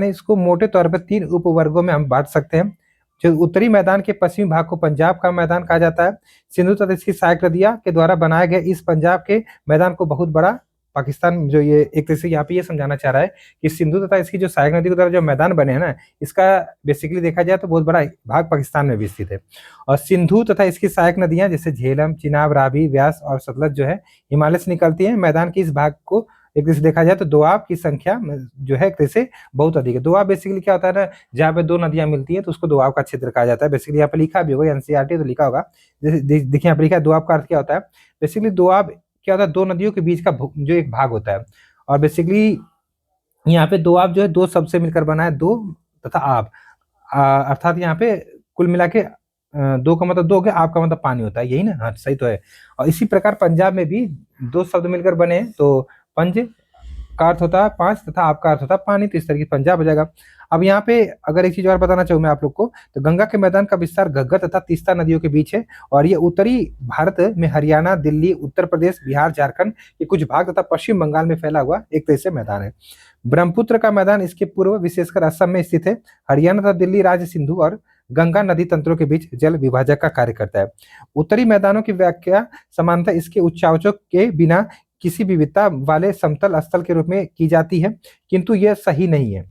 है, इसको मोटे तौर पर 3 उपवर्गों में हम बांट सकते हैं। जो उत्तरी मैदान के पश्चिमी भाग को पंजाब का मैदान कहा जाता है। सिंधु तथा इसकी सहायक नदियां के द्वारा बनाए गए इस पंजाब के मैदान को बहुत बड़ा पाकिस्तान, जो ये एक तरह से यहाँ पे ये समझाना चाह रहा है कि सिंधु तथा इसकी जो सहायक नदी के द्वारा जो मैदान बने हैं ना, इसका बेसिकली देखा जाए तो बहुत बड़ा भाग पाकिस्तान में भी स्थित है। और सिंधु तथा इसकी सहायक नदियां जैसे झेलम, चिनाब, रावी, व्यास और सतलज जो है हिमालय से निकलती है। मैदान के इस भाग को एक तरह से देखा जाए तो दोआब की संख्या जो है एक तरह से बहुत अधिक है। दोआब बेसिकली क्या होता है ना, जहाँ पे 2 नदियां मिलती हैं तो उसको दोआब का क्षेत्र कहा जाता है। बेसिकली यहाँ पे लिखा भी होगा, एनसीईआरटी तो लिखा होगा। जैसे देखिए यहाँ पे लिखा है दोआब का अर्थ क्या होता है। बेसिकली दोआब क्या होता है, 2 नदियों के बीच का जो एक भाग होता है। और बेसिकली यहाँ पे दोआब जो है 2 शब्द से मिलकर बना है, दो तथा आब। अर्थात यहाँ पे कुल मिला के दो का मतलब दो हो गया, आप का मतलब पानी होता है, यही ना। हाँ, सही तो है। और इसी प्रकार पंजाब में भी 2 शब्द मिलकर बने हैं, तो पंज का अर्थ होता है 5 तथा आपका अर्थ होता है पानी, तो इस तरह की पंजाब हो जाएगा। अब यहाँ पे अगर एक चीज और बताना चाहूँ मैं आप लोग को, तो गंगा के मैदान का विस्तार घग्गर तथा तीस्ता नदियों के बीच है। और ये उत्तरी भारत में हरियाणा, दिल्ली, उत्तर प्रदेश, बिहार, झारखंड के कुछ भाग तथा पश्चिम बंगाल में फैला हुआ एक तरह से मैदान है। ब्रह्मपुत्र का मैदान इसके पूर्व विशेषकर असम में स्थित है। हरियाणा तथा दिल्ली राज्य सिंधु और गंगा नदी तंत्रों के बीच जल विभाजक का कार्य करता है। उत्तरी मैदानों की व्याख्या समानता इसके उच्चावचों के बिना किसी विविधता वाले समतल स्थल के रूप में की जाती है, किंतु यह सही नहीं है।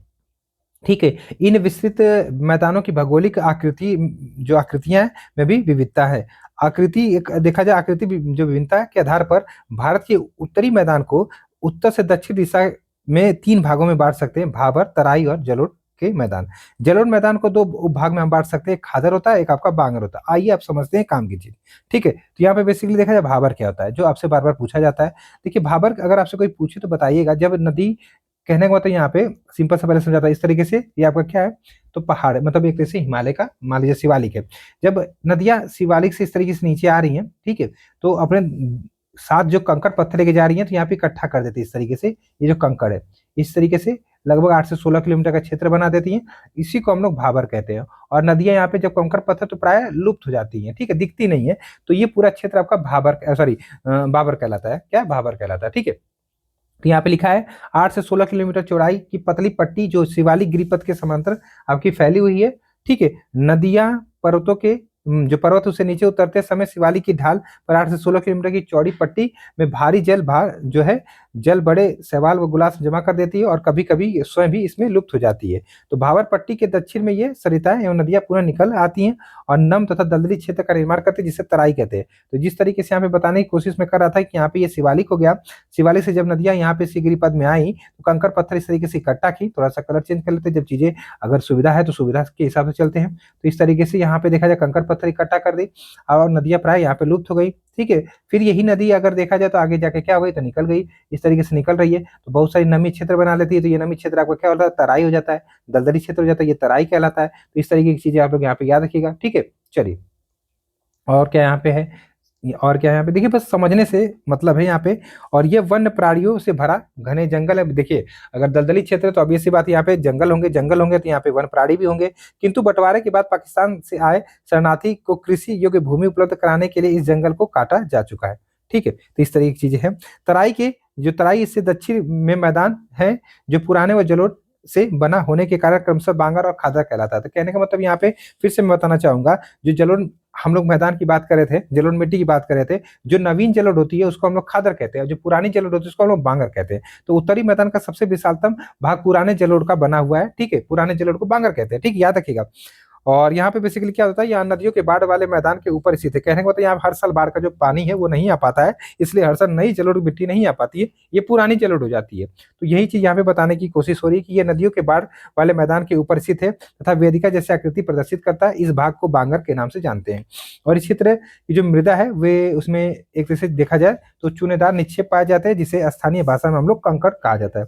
ठीक है, इन विस्तृत मैदानों की भौगोलिक आकृति, जो आकृतियां हैं, में भी विविधता है। देखा जाए आकृति जो विभिन्नता के आधार पर भारत के उत्तरी मैदान को उत्तर से दक्षिण दिशा में 3 भागों में बांट सकते हैं, भाबर, तराई और जलोढ़ के मैदान। जलोढ़ मैदान को 2 भाग में हम बांट सकते हैं, एक खादर होता है, एक आपका बांगर होता है। आइए आप समझते हैं काम की चीज। ठीक है, तो यहाँ पे बेसिकली देखा जाए भाबर क्या होता है, जो आपसे बार बार पूछा जाता है। देखिए, भाबर अगर आपसे कोई पूछे तो बताइएगा। जब नदी, कहने का मतलब यहाँ पे सिंपल सा पहले समझाता है इस तरीके से, ये आपका क्या है, तो पहाड़ है, मतलब एक तरह से हिमालय का, मान लीजिए शिवालिक है। जब नदियां शिवालिक से इस तरीके से नीचे आ रही हैं, ठीक है, तो अपने साथ जो कंकड़ पत्थर लेके जा रही हैं, तो यहाँ पे इकट्ठा कर देती है इस तरीके से। ये जो कंकड़ है, इस तरीके से लगभग 8 से 16 किलोमीटर का क्षेत्र बना देती हैं। इसी को हम लोग भाबर कहते हैं। और नदियां यहाँ पे जब कंकड़ पत्थर तो प्राय लुप्त हो जाती हैं, ठीक है, दिखती नहीं है। तो ये पूरा क्षेत्र आपका बाबर कहलाता है। क्या, भाबर कहलाता है। ठीक है, तो यहाँ पे लिखा है 8 से 16 किलोमीटर चौड़ाई की पतली पट्टी जो शिवालिक गिरिपथ के समांतर आपकी फैली हुई है। ठीक है, नदियां पर्वतों के जो पर्वत उससे नीचे उतरते समय शिवालिक की ढाल पर 8 से 16 किलोमीटर की चौड़ी पट्टी में भारी जल भार जो है, जल बड़े शैवाल व गुलास जमा कर देती है और कभी कभी स्वयं भी इसमें लुप्त हो जाती है। तो भाबर पट्टी के दक्षिण में ये सरिताएं एवं नदियां पुनः निकल आती हैं और नम तथा दलदली क्षेत्र का निर्माण करते हैं, जिसे तराई कहते हैं। तो जिस तरीके से यहाँ पे बताने की कोशिश में कर रहा था कि यहाँ पे ये शिवालिक हो गया, शिवालिक से जब नदियां यहाँ पे गिरिपद में आई तो कंकड़ पत्थर इस तरीके से इकट्ठा की। थोड़ा सा कलर चेंज कर लेते हैं, जब चीजें अगर सुविधा है तो सुविधा के हिसाब से चलते हैं। तो इस तरीके से यहाँ पे देखा जाए कंकड़ पत्थर इकट्ठा कर दी और नदियां प्राय यहाँ पे लुप्त हो गई। ठीक है, फिर यही नदी अगर देखा जाए तो आगे जाके क्या हो गई, तो निकल गई, इस तरीके से निकल रही है, तो बहुत सारी नमी क्षेत्र बना लेती है। तो ये नमी क्षेत्र आपका क्या होता है, तराई हो जाता है, दलदली क्षेत्र हो जाता है, ये तराई कहलाता है। तो इस तरीके की चीजें आप लोग यहाँ पे याद रखिएगा। ठीक है, चलिए, और क्या यहाँ पे है, और क्या है यहाँ पे देखिए, बस समझने से मतलब है यहाँ पे। और ये वन्य प्राणियों से भरा घने जंगल है। देखिए, अगर दलदली क्षेत्र है तो ऑब्वियस सी बात है यहाँ पे जंगल होंगे तो यहाँ पे वन प्राणी भी होंगे। किंतु बंटवारे के बाद पाकिस्तान से आए शरणार्थी को कृषि योग्य भूमि उपलब्ध कराने के लिए इस जंगल को काटा जा चुका है। ठीक है, तो इस तरीके की चीजें हैं। तराई इससे दक्षिण में मैदान है जो पुराने व जलोढ़ से बना होने के कारण क्रमशः बांगर और खादर कहलाता है। तो कहने का मतलब यहाँ पे फिर से मैं बताना चाहूंगा, जो जलोढ़ हम लोग मैदान की बात कर रहे थे, जलोढ़ मिट्टी की बात कर रहे थे, जो नवीन जलोढ़ होती है उसको हम लोग खादर कहते हैं, और जो पुरानी जलोढ़ होती है उसको हम लोग बांगर कहते हैं। तो उत्तरी मैदान का सबसे विशालतम भाग पुराने जलोढ़ का बना हुआ है। ठीक है, पुराने जलोढ़ को बांगर कहते हैं। ठीक, याद रखिएगा। और यहाँ पे बेसिकली क्या होता है, यहाँ नदियों के बाढ़ वाले मैदान के ऊपर स्थित है। कहने का मतलब यहाँ हर साल बाढ़ का जो पानी है वो नहीं आ पाता है, इसलिए हर साल नई जलोढ़ मिट्टी नहीं आ पाती है, ये पुरानी जलोढ़ हो जाती है। तो यही चीज यहाँ पे बताने की कोशिश हो रही है कि ये नदियों के बाढ़ वाले मैदान के ऊपर स्थित है तथा वेदिका जैसे आकृति प्रदर्शित करता है। इस भाग को बांगर के नाम से जानते हैं। और इस क्षेत्र की जो मृदा है वे उसमें एक तरह से देखा जाए तो चूनेदार निक्षेप पाए जाते हैं, जिसे स्थानीय भाषा में हम लोग कंकड़ कहा जाता है।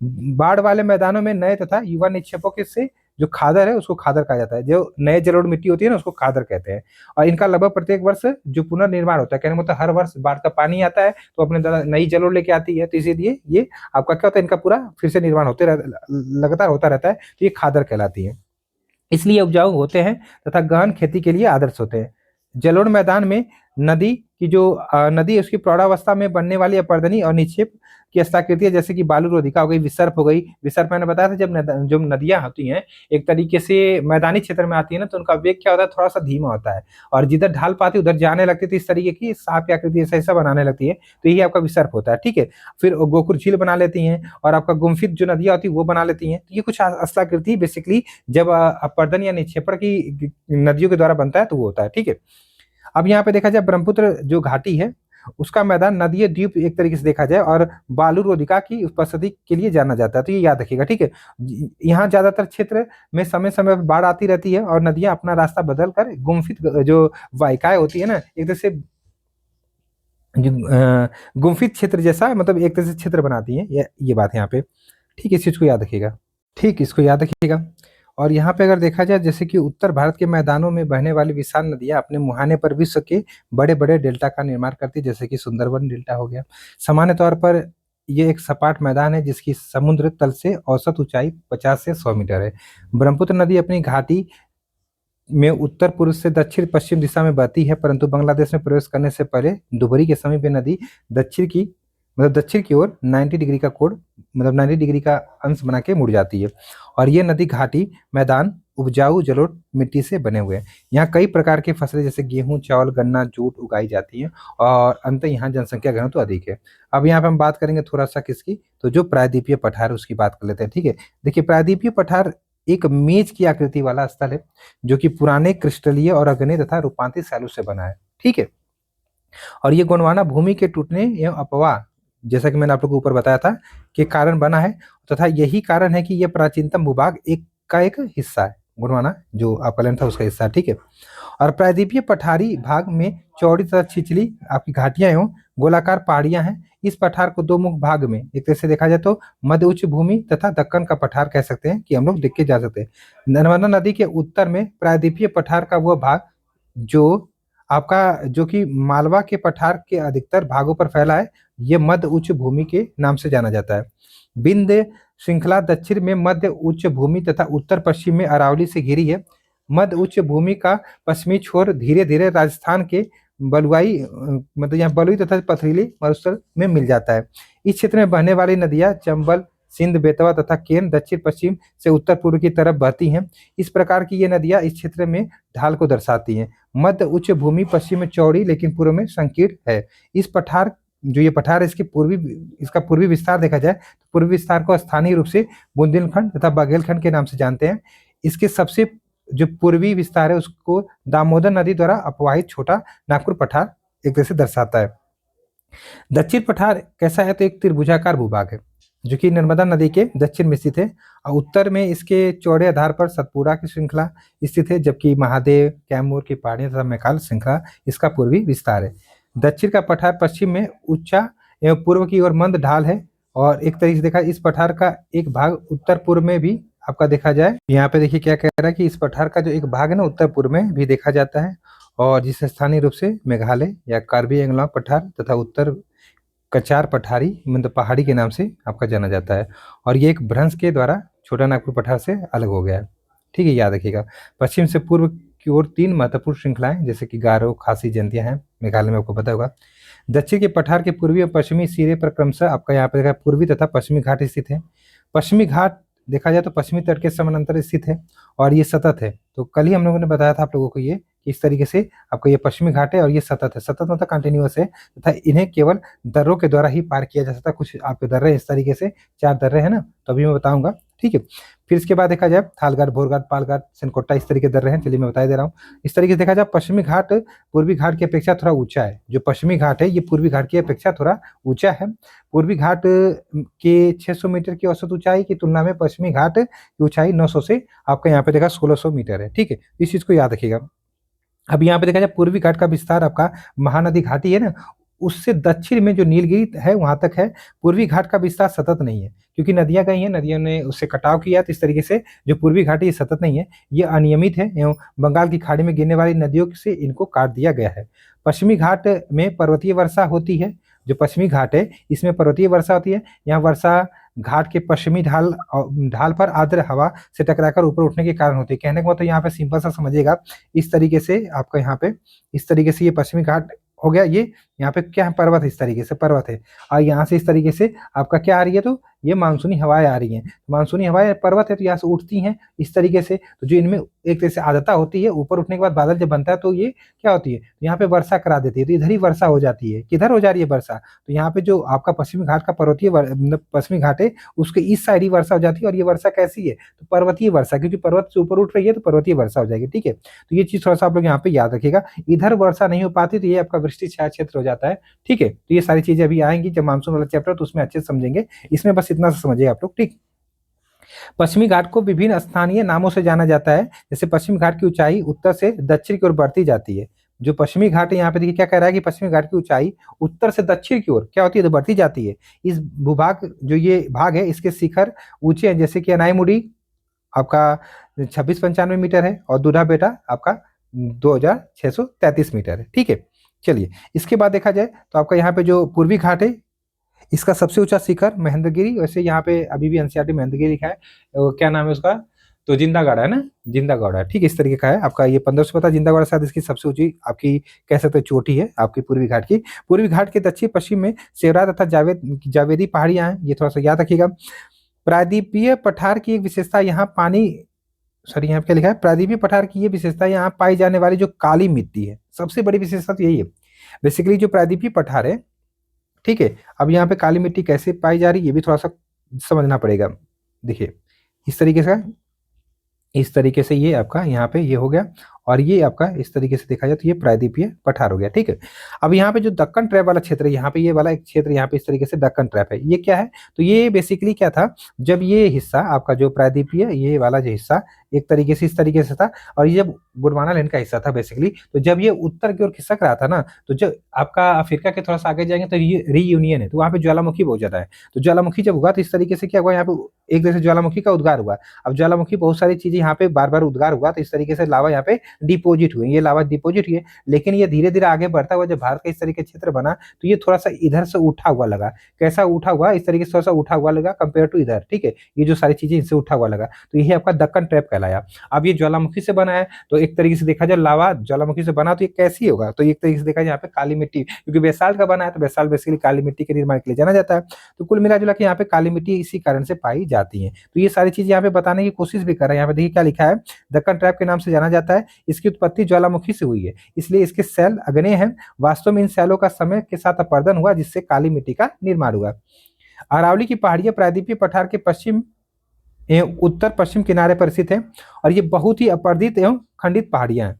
बाढ़ वाले मैदानों में नए तथा युवा निक्षेपों के से जो खादर है उसको खादर कहा जाता है। जो नए जलोढ़ मिट्टी होती है ना उसको खादर कहते हैं। और इनका लगभग प्रत्येक वर्ष जो पुनर्निर्माण होता है, कहने मतलब हर वर्ष बाढ़ का पानी आता है तो अपने नई जलोढ़ लेके आती है, तो इसीलिए ये आपका क्या होता है, इनका पूरा फिर से निर्माण लगातार होता रहता है, तो ये खादर कहलाती है। इसलिए उपजाऊ होते हैं तथा गहन खेती के लिए आदर्श होते हैं। जलोढ़ मैदान में नदी है उसकी प्रौढ़ावस्था में बनने वाली अपर्दनी और निक्षेप की स्थाकृति है, जैसे कि बालू रोधिका हो गई, विसर्प हो गई। विसर्प मैंने बताया था, जब नदियां होती हैं एक तरीके से मैदानी क्षेत्र में आती है ना, तो उनका वेग क्या होता है, थोड़ा सा धीमा होता है, और जिधर ढाल पाती है उधर जाने लगती है, तो इस तरीके की सांप की आकृति ऐसा ऐसा बनाने लगती है, तो यही आपका विसर्प होता है। ठीक है, फिर गोकुर झील बना लेती हैं, और आपका गुम्फित जो नदियां होती है वो बना लेती हैं। तो ये कुछ स्थलाकृति बेसिकली जब अपर्दन या निक्षेपण की नदियों के द्वारा बनता है तो वो होता है। ठीक है, अब यहाँ पे देखा जाए ब्रह्मपुत्र जो घाटी है उसका मैदान नदीय द्वीप एक तरीके से देखा जाए, और बालू रोधिका की उपस्थिति के लिए जाना जाता है, तो ये याद रखिएगा। ठीक है, यहाँ ज्यादातर क्षेत्र में समय समय पर बाढ़ आती रहती है और नदियां अपना रास्ता बदल कर गुम्फित जो वाहिकाएं होती है ना, एक तरह से गुम्फित क्षेत्र जैसा मतलब एक तरह से क्षेत्र बनाती है, ये बात है यहाँ पे। ठीक है, इस चीज को याद रखिएगा। ठीक, इसको याद रखिएगा। और यहाँ पे अगर देखा जाए, जैसे कि उत्तर भारत के मैदानों में बहने वाली विशाल नदियां अपने मुहाने पर विश्व के बड़े बड़े डेल्टा का निर्माण करती है, जैसे कि सुंदरबन डेल्टा हो गया। सामान्य तौर पर ये एक सपाट मैदान है जिसकी समुद्र तल से औसत ऊंचाई 50 से 100 मीटर है। ब्रह्मपुत्र नदी अपनी घाटी में उत्तर पूर्व से दक्षिण पश्चिम दिशा में बहती है, परंतु बांग्लादेश में प्रवेश करने से पहले दुबरी के समीप ये नदी दक्षिण की ओर 90 डिग्री का कोण मतलब 90 डिग्री का अंश बना के मुड़ जाती है। और ये नदी घाटी मैदान उपजाऊ जलोढ़ मिट्टी से बने हुए हैं। यहाँ कई प्रकार की फसलें जैसे गेहूं, चावल, गन्ना, जूट उगाई जाती हैं, और अंत यहाँ जनसंख्या घनत्व अधिक है। अब यहाँ पे हम बात करेंगे थोड़ा सा किसकी, तो जो प्रायद्वीपीय पठार उसकी बात कर लेते हैं। ठीक है, देखिए प्रायद्वीपीय पठार एक मेज की आकृति वाला स्थल है जो कि पुराने क्रिस्टलीय और अग्नि तथा रूपांतरित शैलों से बना है। ठीक है, और ये गोंडवाना भूमि के टूटने एवं अपवाह, जैसा कि मैंने आप लोगों को ऊपर बताया था, के कारण बना है, तथा यही कारण है कि यह प्राचीनतम भूभाग एक हिस्सा है। गोंडवाना जो आपका लैंड था उसका हिस्सा है। ठीक है, और प्रायद्वीपीय पठारी भाग में चौड़ी तथा छिछली आपकी घाटियां एवं गोलाकार पहाड़ियां हैं। इस पठार को दो मुख्य भाग में एक तरह से देखा जाए तो मध्य उच्च भूमि तथा दक्कन का पठार कह सकते हैं कि हम लोग देख के जा सकते हैं। नर्मदा नदी के उत्तर में प्रायद्वीपीय पठार का वह भाग जो कि मालवा के पठार के अधिकतर भागों पर फैला है, ये मध्य उच्च भूमि के नाम से जाना जाता है। विंध्य श्रृंखला दक्षिण में मध्य उच्च भूमि तथा उत्तर पश्चिम में अरावली से घिरी है। मध्य उच्च भूमि का पश्चिमी छोर धीरे धीरे राजस्थान के बलुई मतलब यहाँ बलुई तथा पथरीली मरुस्थल में मिल जाता है। इस क्षेत्र में बहने वाली नदियां चंबल, सिंध, बेतवा तथा केन दक्षिण पश्चिम से उत्तर पूर्व की तरफ बहती हैं। इस प्रकार की ये नदियां इस क्षेत्र में ढाल को दर्शाती हैं। मध्य उच्च भूमि पश्चिम में चौड़ी लेकिन पूर्व में संकीर्ण है। इस पठार जो ये पठार है इसका पूर्वी विस्तार देखा जाए तो पूर्वी विस्तार को स्थानीय रूप से बुंदेलखंड तथा बाघेलखंड के नाम से जानते हैं। इसके सबसे जो पूर्वी विस्तार है उसको दामोदर नदी द्वारा अपवाहित छोटा नागपुर पठार एक तरह से दर्शाता है। दक्षिण पठार कैसा है, तो एक त्रिभुजाकार भूभाग है जो कि नर्मदा नदी के दक्षिण में स्थित है, और उत्तर में इसके चौड़े आधार पर सतपुड़ा की श्रृंखला स्थित है, जबकि महादेव, कैमूर की पहाड़ियां तथा मैकाल श्रृंखला इसका पूर्वी विस्तार है। दक्षिण का पठार पश्चिम में ऊंचा एवं पूर्व की ओर मंद ढाल है, और एक तरीके से देखा इस पठार का एक भाग उत्तर पूर्व में भी आपका देखा जाए यहाँ पे देखिए क्या कह रहा है कि इस पठार का जो एक भाग है ना उत्तर पूर्व में भी देखा जाता है, और जिसे स्थानीय रूप से मेघालय या कार्बी एंगलॉन्ग पठार तथा उत्तर कचार पठारी मतलब पहाड़ी के नाम से आपका जाना जाता है। और ये एक भ्रंश के द्वारा छोटा नागपुर पठार से अलग हो गया है। ठीक है, याद रखिएगा। पश्चिम से पूर्व की ओर 3 महत्वपूर्ण श्रृंखलाएं जैसे कि गारो, खासी, जयंतियां हैं मेघालय में, आपको पता होगा। दक्षिण के पठार के पूर्वी और पश्चिमी सिरे पर क्रमशः आपका यहाँ पे देखा पूर्वी तथा पश्चिमी घाट स्थित है। पश्चिमी घाट देखा जाए तो पश्चिमी तट के समानांतर स्थित है और ये सतत है। तो कल ही हम लोगों ने बताया था आप लोगों को ये कि इस तरीके से आपका ये पश्चिमी घाट है और ये सतत है। सतत मतलब कंटिन्यूअस है तथा इन्हें केवल दर्रों के द्वारा ही पार किया जा सकता है। कुछ आपके दर्रे इस तरीके से 4 दर्रे हैं ना, तो अभी मैं बताऊंगा। ठीक है, फिर इसके बाद देखा जाए थालघाट, भोरघाट, पालघाट, सेनकोटा इस तरीके दर्रे हैं। चलिए मैं बता दे रहा हूँ। इस तरीके से देखा जाए पश्चिमी घाट पूर्वी घाट की अपेक्षा थोड़ा ऊंचा है। जो पश्चिमी घाट है ये पूर्वी घाट की अपेक्षा थोड़ा ऊंचा है। पूर्वी घाट के 600 मीटर की औसत ऊंचाई की तुलना में पश्चिमी घाट की ऊंचाई 900 से आपका यहाँ पे देखा 1600 मीटर है। ठीक है, इस चीज को याद रखिएगा। अब यहाँ पे देखा जाए पूर्वी घाट का विस्तार आपका महानदी घाटी है ना, उससे दक्षिण में जो नीलगिरी है वहां तक है। पूर्वी घाट का विस्तार सतत नहीं है क्योंकि नदियां गई हैं, नदियों ने उससे कटाव किया, तो इस तरीके से जो पूर्वी घाटी ये सतत नहीं है, ये अनियमित है एवं बंगाल की खाड़ी में गिरने वाली नदियों से इनको काट दिया गया है। पश्चिमी घाट में पर्वतीय वर्षा होती है। जो पश्चिमी घाट है इसमें पर्वतीय वर्षा होती है। यहाँ वर्षा घाट के पश्चिमी ढाल ढाल पर आर्द्र हवा से टकराकर ऊपर उठने के कारण होती है। कहने का मतलब यहाँ पे सिंपल सा समझिएगा, इस तरीके से आपका यहाँ पे इस तरीके से ये पश्चिमी घाट हो गया। ये यहाँ पे क्या है, पर्वत है, इस तरीके से पर्वत है, और यहाँ से इस तरीके से आपका क्या आ रही है, तो ये मानसूनी हवाएं आ रही हैं। मानसूनी हवाएं पर्वत है तो यहाँ से उठती हैं इस तरीके से। तो जो इनमें एक तरह से आर्द्रता होती है, ऊपर उठने के बाद बादल जब बनता है तो ये क्या होती है, तो यहाँ पे वर्षा करा देती है। तो इधर ही वर्षा हो जाती है। किधर हो जा रही है वर्षा, तो यहाँ पे जो आपका पश्चिमी घाट का पर्वतीय मतलब पश्चिमी घाट है उसके इस साइड ही वर्षा हो जाती है। और ये वर्षा कैसी है, तो पर्वतीय वर्षा, क्योंकि पर्वत से ऊपर उठ रही है तो पर्वतीय वर्षा हो जाएगी। ठीक है, तो ये चीज थोड़ा सा आप लोग यहाँ पे याद रखिएगा। इधर वर्षा नहीं हो पाती तो ये आपका वृष्टि छाया क्षेत्र हो जाता है। ठीक है, तो ये सारी चीजें अभी आएंगी जब मानसून वाला चैप्टर, तो उसमें अच्छे से समझेंगे। इसमें बस इतना सा समझिए आप लोग। ठीक, पश्चिमी घाट को विभिन्न स्थानीय नामों से जाना जाता है। जैसे पश्चिमी घाट की ऊंचाई उत्तर से दक्षिण की ओर बढ़ती जाती है। जो पश्चिमी घाट है यहाँ पे देखिए क्या कह रहा है कि पश्चिमी घाट की ऊंचाई उत्तर से दक्षिण की ओर क्या होती है, तो बढ़ती जाती है। इस भूभाग जो ये भाग है इसके शिखर ऊंचे हैं, जैसे कि अनाईमुड़ी आपका 2695 मीटर है और दूल्हा बेटा आपका 2633 मीटर है। ठीक है, चलिए इसके बाद देखा जाए तो आपका यहाँ पे जो पूर्वी घाट है इसका सबसे ऊंचा शिखर महेंद्रगिरी, वैसे यहाँ पे अभी भी एनसीईआरटी महेंद्रगिरी लिखा है, क्या नाम है उसका, तो जिंदागढ़ है ना, जिंदागढ़ है। ठीक है, इस तरीके का है आपका ये 1500 पता। जिंदागढ़ शायद इसकी सबसे ऊंची आपकी कह सकते हैं चोटी है आपकी पूर्वी घाट की। पूर्वी घाट के दक्षिण पश्चिम में सेवरा तथा जावेदी पहाड़ियां हैं, ये थोड़ा सा याद रखिएगा। प्रायद्वीपीय पठार की एक विशेषता यहाँ पानी, सॉरी यहाँ पे क्या लिखा है, प्रायद्वीपीय पठार की ये विशेषता यहाँ पाई जाने वाली जो काली मिट्टी है, सबसे बड़ी विशेषता तो यही है बेसिकली जो प्रायद्वीपीय पठार है। ठीक है, अब यहाँ पे काली मिट्टी कैसे पाई जा रही है ये भी थोड़ा सा समझना पड़ेगा। देखिए इस तरीके से ये आपका यहाँ पे ये हो गया, और ये आपका इस तरीके से देखा जाए तो ये प्रायद्वीपीय पठार हो गया। ठीक है, अब यहाँ पे जो दक्कन ट्रैप वाला क्षेत्र है, यहाँ पे ये वाला एक क्षेत्र यहाँ पे इस तरीके से दक्कन ट्रैप है, ये क्या है, तो ये बेसिकली क्या था, जब ये हिस्सा आपका जो प्रायद्वीपीय ये वाला जो हिस्सा एक तरीके से इस तरीके से था, और ये जब गोंडवाना लैंड का हिस्सा था बेसिकली, तो जब ये उत्तर की ओर खिसक रहा था ना, तो जब आपका अफ्रीका के थोड़ा सा आगे जाएंगे तो ये रीयूनियन है, तो वहाँ पे ज्वालामुखी बहुत ज्यादा है। तो ज्वालामुखी जब हुआ तो इस तरीके से क्या हुआ, यहाँ पे एक तरह से ज्वालामुखी का उद्गार हुआ। अब ज्वालामुखी बहुत सारी चीजें यहाँ पे बार बार उद्गार हुआ, तो इस तरीके से लावा यहाँ पे डिपोजिट हुए, ये लावा डिपोजिट हुए। लेकिन ये धीरे धीरे आगे बढ़ता हुआ जब भारत का इस तरीके क्षेत्र बना तो ये थोड़ा सा इधर से उठा हुआ लगा। कैसा उठा हुआ, इस तरीके से थोड़ा सा उठा हुआ लगा कंपेयर टू इधर। ठीक है, ये जो सारी चीजें इनसे उठा हुआ लगा, तो यही आपका दक्कन ट्रैप कहलाया। अब ये ज्वालामुखी से बना है, तो एक तरीके से देखा जाए लावा ज्वालामुखी से बना तो ये कैसी होगा, तो एक तरीके से देखा जाए यहाँ पे काली मिट्टी, क्योंकि बेसाल्ट का बना है तो बेसाल्ट बेसिकली काली मिट्टी के निर्माण के लिए जाना जाता है। तो कुल मिलाजुला के यहाँ पे काली मिट्टी इसी कारण से पाई जाती है। तो ये सारी चीजें यहाँ पे बताने की कोशिश भी कर रहे हैं। यहाँ पे देखिए क्या लिखा है, दक्कन ट्रैप के नाम से जाना जाता है, इसकी उत्पत्ति ज्वालामुखी से हुई है, इसलिए इसके सेल अग्नेय हैं। वास्तव में इन सेलों का समय के साथ अपर्दन हुआ जिससे काली मिट्टी का निर्माण हुआ। अरावली की पहाड़ियां प्रायद्वीपीय पठार के पश्चिम एवं उत्तर पश्चिम किनारे पर स्थित है, और ये बहुत ही अपर्दित एवं खंडित पहाड़ियां हैं।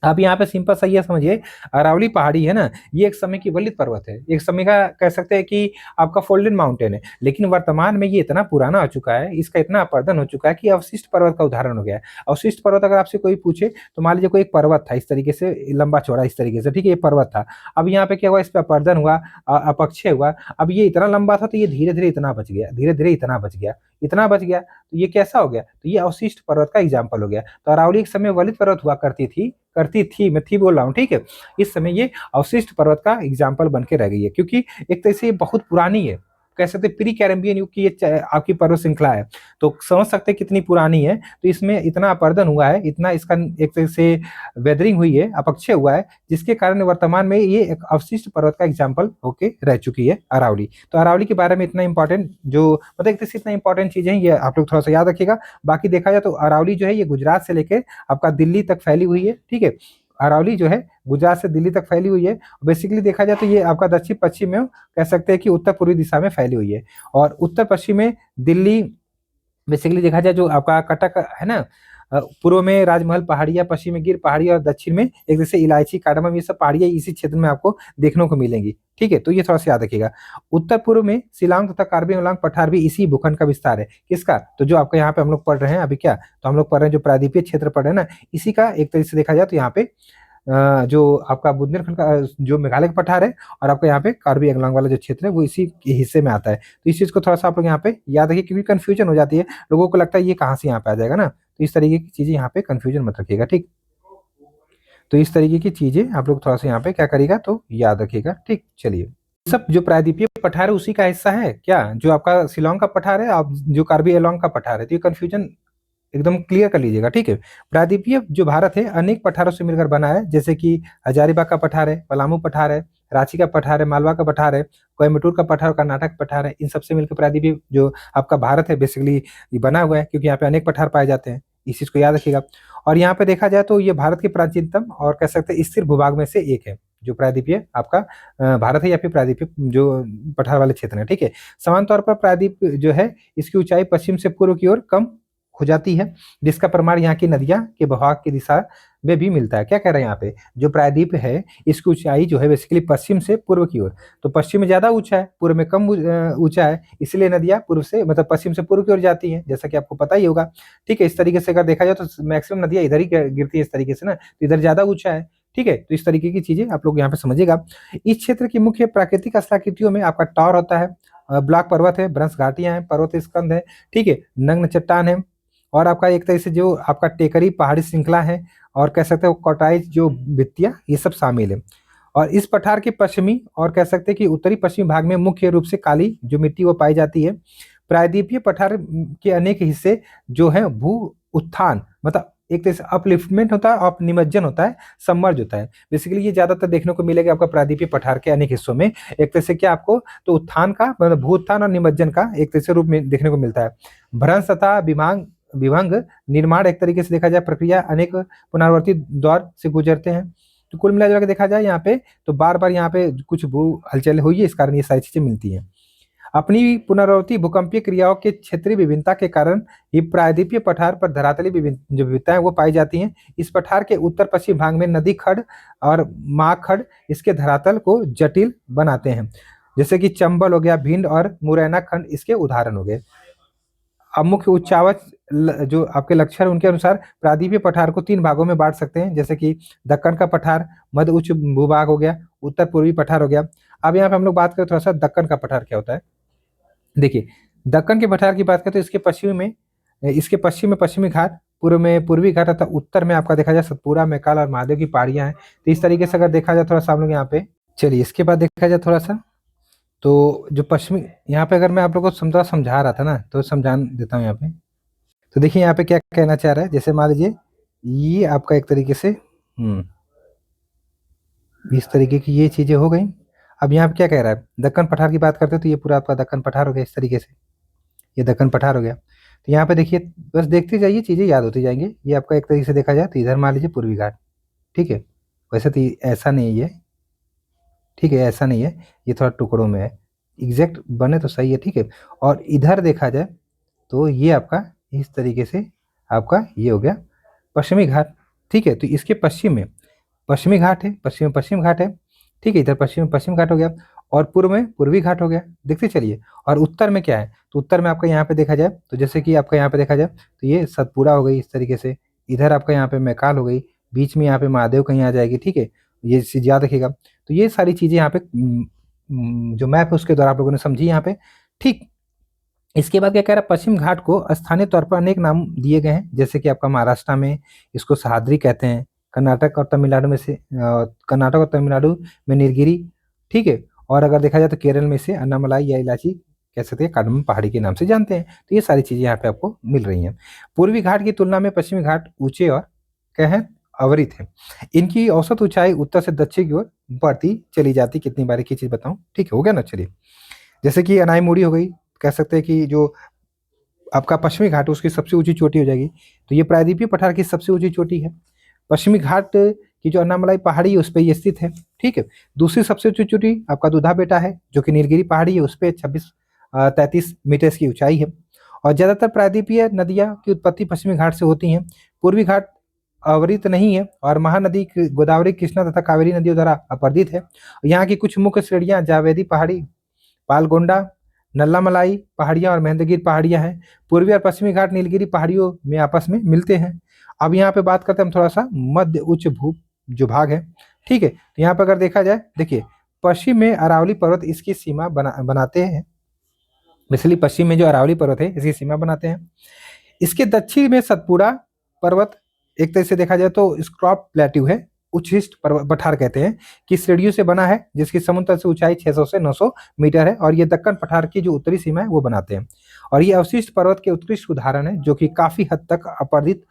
अब यहाँ पे सिंपल सा ये समझिए, अरावली पहाड़ी है ना, ये एक समय की वलित पर्वत है, एक समय का कह सकते हैं कि आपका फोल्डेन माउंटेन है, लेकिन वर्तमान में ये इतना पुराना हो चुका है, इसका इतना अपरदन हो चुका है कि अवशिष्ट पर्वत का उदाहरण हो गया है। अवशिष्ट पर्वत अगर आपसे कोई पूछे तो मान लीजिए कोई एक पर्वत था इस तरीके से, लंबा चौड़ा इस तरीके से, ठीक है, ये पर्वत था। अब यहाँ पे क्या हुआ, इस पे अपरदन हुआ, अपक्षय हुआ। अब ये इतना लंबा था तो ये धीरे धीरे इतना बच गया, धीरे धीरे इतना बच गया, इतना बच गया, तो ये कैसा हो गया, तो ये अवशिष्ट पर्वत का एग्जाम्पल हो गया। तो अरावली एक समय वलित पर्वत हुआ करती थी, मैं थी बोल रहा हूँ, ठीक है। इस समय ये अवशिष्ट पर्वत का एग्जाम्पल बन के रह गई है, क्योंकि एक तरह से ये बहुत पुरानी है, कह सकते प्री कैरेबियन युग की ये आपकी पर्वत श्रृंखला है। तो समझ सकते हैं कितनी पुरानी है। तो इसमें इतना अपरदन हुआ है, इतना इसका एक तरह से वेदरिंग हुई है, अपक्षय हुआ है, जिसके कारण वर्तमान में ये एक अवशिष्ट पर्वत का एग्जाम्पल होके रह चुकी है अरावली। तो अरावली के बारे में इतना इंपॉर्टेंट जो मतलब एक तरह से इतना इंपॉर्टेंट चीजें हैं, ये आप लोग थोड़ा सा याद रखिएगा। बाकी देखा जाए तो अरावली जो है ये गुजरात से लेकर आपका दिल्ली तक फैली हुई है, ठीक है। अरावली जो है गुजरात से दिल्ली तक फैली हुई है। बेसिकली देखा जाए तो ये आपका दक्षिण पश्चिम में कह सकते हैं कि उत्तर पूर्वी दिशा में फैली हुई है। और उत्तर पश्चिम में दिल्ली, बेसिकली देखा जाए जो आपका कटक है ना, पूर्व में राजमहल पहाड़ियां, पश्चिम में गिर पहाड़ी, और दक्षिण में एक जैसे इलायची, कार्डमम, ये सब पहाड़ियां इसी क्षेत्र में आपको देखने को मिलेंगी, ठीक है। तो ये थोड़ा सा याद रखिएगा। उत्तर पूर्व में शिलांग तथा कार्बी अंगलांग पठार भी इसी भूखंड का विस्तार है। किसका, तो जो आपका यहाँ पे हम लोग पढ़ रहे हैं अभी, क्या तो हम लोग पढ़ रहे हैं जो प्रायद्वीपीय क्षेत्र पढ़ रहे हैं ना, इसी का एक तरीके से देखा जाए तो यहाँ पे जो आपका बुंदेलखंड का जो मेघालय का पठार है, और आपका यहाँ पे कार्बी अंगलांग वाला जो क्षेत्र है वो इसी के हिस्से में आता है। तो इस चीज को थोड़ा सा आप लोग यहाँ पे याद रखिए, क्योंकि कंफ्यूजन हो जाती है, लोगों को लगता है ये कहाँ से यहाँ पे आ जाएगा ना, तो इस तरीके की चीजें यहाँ पे कंफ्यूजन मत रखिएगा, ठीक। तो इस तरीके की चीजें आप लोग थोड़ा सा यहाँ पे क्या करिएगा तो याद रखिएगा, ठीक। चलिए, सब जो प्रायद्वीपीय पठार है उसी का हिस्सा है क्या, जो आपका शिलोंग का पठार है, आप जो कार्बी एलोंग का पठार है, तो ये कंफ्यूजन एकदम क्लियर कर लीजिएगा, ठीक है। प्रायद्वीपीय जो भारत है अनेक पठारों से मिलकर बना है, जैसे कि हजारीबाग का पठार है, पलामू पठार है, रांची का पठार है, मालवा का पठार है, कोयम्बटूर का पठार, कर्नाटक पठार है। इन सबसे मिलकर प्रायद्वीपीय जो आपका भारत है बेसिकली ये बना हुआ है, क्योंकि यहाँ पे अनेक पठार पाए जाते हैं, इस चीज को याद रखिएगा। और यहाँ पे देखा जाए तो ये भारत के प्राचीनतम और कह सकते हैं स्थिर भूभाग में से एक है, जो प्रायद्वीपीय आपका भारत है, या फिर प्रायद्वीपीय जो पठार वाले क्षेत्र है, ठीक है। समान तौर पर प्रायद्वीप जो है इसकी ऊंचाई पश्चिम से पूर्व की ओर कम हो जाती है, जिसका प्रमाण यहाँ की नदियां के बहाव की दिशा में भी मिलता है। क्या कह रहे हैं यहाँ पे, जो प्रायद्वीप है इसकी ऊंचाई जो है बेसिकली पश्चिम से पूर्व की ओर, तो पश्चिम में ज्यादा ऊंचा है, पूर्व में कम ऊंचा है, इसलिए नदियां पूर्व से मतलब पश्चिम से पूर्व की ओर जाती हैं, जैसा कि आपको पता ही होगा, ठीक है। इस तरीके से अगर देखा जाए तो मैक्सिमम नदियां इधर ही गिरती है इस तरीके से ना, तो इधर ज्यादा ऊंचा है, ठीक है। तो इस तरीके की चीजें आप लोग यहाँ पे समझिएगा। इस क्षेत्र की मुख्य प्राकृतिक स्थलाकृतियों में आपका टॉर होता है, ब्लॉक पर्वत है, भ्रंश घाटियां हैं, पर्वत स्कंद है, ठीक है, नग्न चट्टान है, और आपका एक तरह से जो आपका टेकरी पहाड़ी श्रृंखला है, और कह सकते हो कॉटाइज जो भित्तियां, ये सब शामिल है। और इस पठार के पश्चिमी और कह सकते हैं कि उत्तरी पश्चिमी भाग में मुख्य रूप से काली जो मिट्टी वो पाई जाती है। प्रायद्वीपीय पठार के अनेक हिस्से जो है भू उत्थान मतलब एक तरह से अपलिफ्टमेंट होता है, अप निमज्जन होता है, सबमर्ज होता है। बेसिकली ये ज्यादातर देखने को मिलेगा आपका प्रायद्वीपीय पठार के अनेक हिस्सों में, एक तरह से क्या आपको तो उत्थान का मतलब भू उत्थान और निमज्जन का एक तरह से रूप में देखने को मिलता है। भ्रंश तथा विभंग निर्माण एक तरीके से देखा जाए प्रक्रिया अनेक पुनरावर्ती दौर से गुजरते हैं। तो कुल मिला के देखा जाए यहाँ पे तो बार बार यहाँ पे कुछ भू हलचल हुई है, इस कारण ये सारी चीजें मिलती हैं। अपनी पुनरावृत्ति भूकंपीय क्रियाओं के क्षेत्रीय विभिन्नता के कारण ये प्रायद्वीपीय पठार पर धरातली जो विविधताएं वो पाई जाती हैं। इस पठार के उत्तर पश्चिम भाग में नदी खड़ और माँ खड़ इसके धरातल को जटिल बनाते हैं, जैसे कि चंबल हो गया, भिंड और मुरैना खंड इसके उदाहरण हो गए। अब मुख्य उच्चावच जो आपके लक्षण उनके अनुसार प्रायद्वीपीय पठार को तीन भागों में बांट सकते हैं, जैसे कि दक्कन का पठार, मध्य उच्च भूभाग हो गया, उत्तर पूर्वी पठार हो गया। अब यहाँ पे हम लोग बात करें थोड़ा सा दक्कन का पठार क्या होता है। देखिए, दक्कन के पठार की बात करें तो इसके पश्चिम में पश्चिमी घाट, पूर्व में पूर्वी घाट तथा उत्तर में आपका देखा जाए सतपुरा, मैकाल और महादेव की पहाड़ियां हैं। तो इस तरीके से अगर देखा जाए थोड़ा सा हम लोग यहाँ पे, चलिए इसके बाद देखा जाए थोड़ा सा तो जो पश्चिमी, यहाँ पे अगर मैं आप लोगों को समझा रहा था ना तो समझा देता हूँ यहाँ पे। तो देखिए यहाँ पे क्या कहना चाह रहा है, जैसे मान लीजिए ये आपका एक तरीके से इस तरीके की ये चीजें हो गई। अब यहाँ पे क्या कह रहा है, दक्कन पठार की बात करते हैं तो ये पूरा आपका दक्कन पठार हो गया इस तरीके से, ये दक्कन पठार हो गया। तो यहाँ पे देखिए बस देखते जाइए, चीजें याद होती जाएंगी। ये आपका एक तरीके से देखा जाए तो इधर मान लीजिए पूर्वी घाट, ठीक है। वैसे तो ऐसा नहीं है, ठीक है, ऐसा नहीं है, ये थोड़ा टुकड़ों में है, एग्जैक्ट बने तो सही है, ठीक है। और इधर देखा जाए तो ये आपका इस तरीके से आपका ये हो गया पश्चिमी घाट, ठीक है। तो इसके पश्चिम में पश्चिमी घाट है, पश्चिम पश्चिम घाट है, ठीक है, इधर पश्चिम पश्चिम घाट हो गया, और पूर्व में पूर्वी घाट हो गया, देखते चलिए। और उत्तर में क्या है, तो उत्तर में आपका यहाँ पे देखा जाए तो जैसे कि आपका यहाँ पे देखा जाए तो ये सतपुड़ा हो गई इस तरीके से, इधर आपका यहाँ पे मैकाल हो गई, बीच में यहाँ पे महादेव कहीं आ जाएगी, ठीक है, ये चीज याद रखिएगा। तो ये सारी चीजें यहाँ पे जो मैप है उसके द्वारा आप लोगों ने समझी यहाँ पे, ठीक। इसके बाद क्या कह रहा है, पश्चिम घाट को स्थानीय तौर पर अनेक नाम दिए गए हैं, जैसे कि आपका महाराष्ट्र में इसको सह्याद्री कहते हैं, कर्नाटक और तमिलनाडु में से कर्नाटक और तमिलनाडु में नीलगिरी, ठीक है। और अगर देखा जाए तो केरल में से अन्नामलाई या इलाची कह सकते हैं, कार्डमम पहाड़ी के नाम से जानते हैं। तो ये सारी चीजें यहाँ पे आपको मिल रही हैं। पूर्वी घाट की तुलना में पश्चिमी घाट ऊंचे और क्या है, अवरित है। इनकी औसत ऊंचाई उत्तर से दक्षिण की ओर बढ़ती चली जाती। कितनी बारीकी चीज बताऊं, ठीक है, हो गया ना। चलिए, जैसे कि अनाईमुड़ी हो गई, कह सकते हैं कि जो आपका पश्चिमी घाट है उसकी सबसे ऊंची चोटी हो जाएगी। तो ये प्रायद्वीपीय पठार की सबसे ऊंची चोटी है। पश्चिमी घाट की जो अन्नामलाई पहाड़ी है उस पर ये स्थित है, ठीक है। दूसरी सबसे ऊंची चोटी आपका दूधा बेटा है, जो कि नीलगिरी पहाड़ी है, उस पर 33 मीटर की ऊंचाई है। और ज्यादातर प्रायद्वीपीय नदियां की उत्पत्ति पश्चिमी घाट से होती हैं। पूर्वी घाट अवरित नहीं है और महानदी गोदावरी, कृष्णा तथा कावेरी नदियों द्वारा अपर्दित है। यहाँ की कुछ मुख्य श्रेणियां जावेदी पहाड़ी, पालगोंडा, नल्लामलाई पहाड़ियां और महेंद्रगिरी पहाड़ियां हैं। पूर्वी और पश्चिमी घाट नीलगिरी पहाड़ियों में आपस में मिलते हैं। अब यहाँ पे बात करते हैं हम थोड़ा सा मध्य उच्च भू जो भाग है, ठीक है। तो यहाँ पे अगर देखा जाए, देखिए, पश्चिम में अरावली पर्वत इसकी सीमा बनाते हैं। इसलिए पश्चिम में जो अरावली पर्वत है इसकी सीमा बनाते हैं। इसके दक्षिण में सतपुड़ा पर्वत, एक तरह से देखा जाए तो स्क्रॉप प्लेट्यू है, उच्छिष्ट पठार कहते हैं, कि श्रेणियों से बना है, जिसकी समुद्र तल से ऊंचाई 600 से 900 मीटर है। और ये दक्कन पठार की जो उत्तरी सीमा है वो बनाते हैं। और ये अवशिष्ट पर्वत के उत्कृष्ट उदाहरण है, जो कि काफी हद तक अपरदित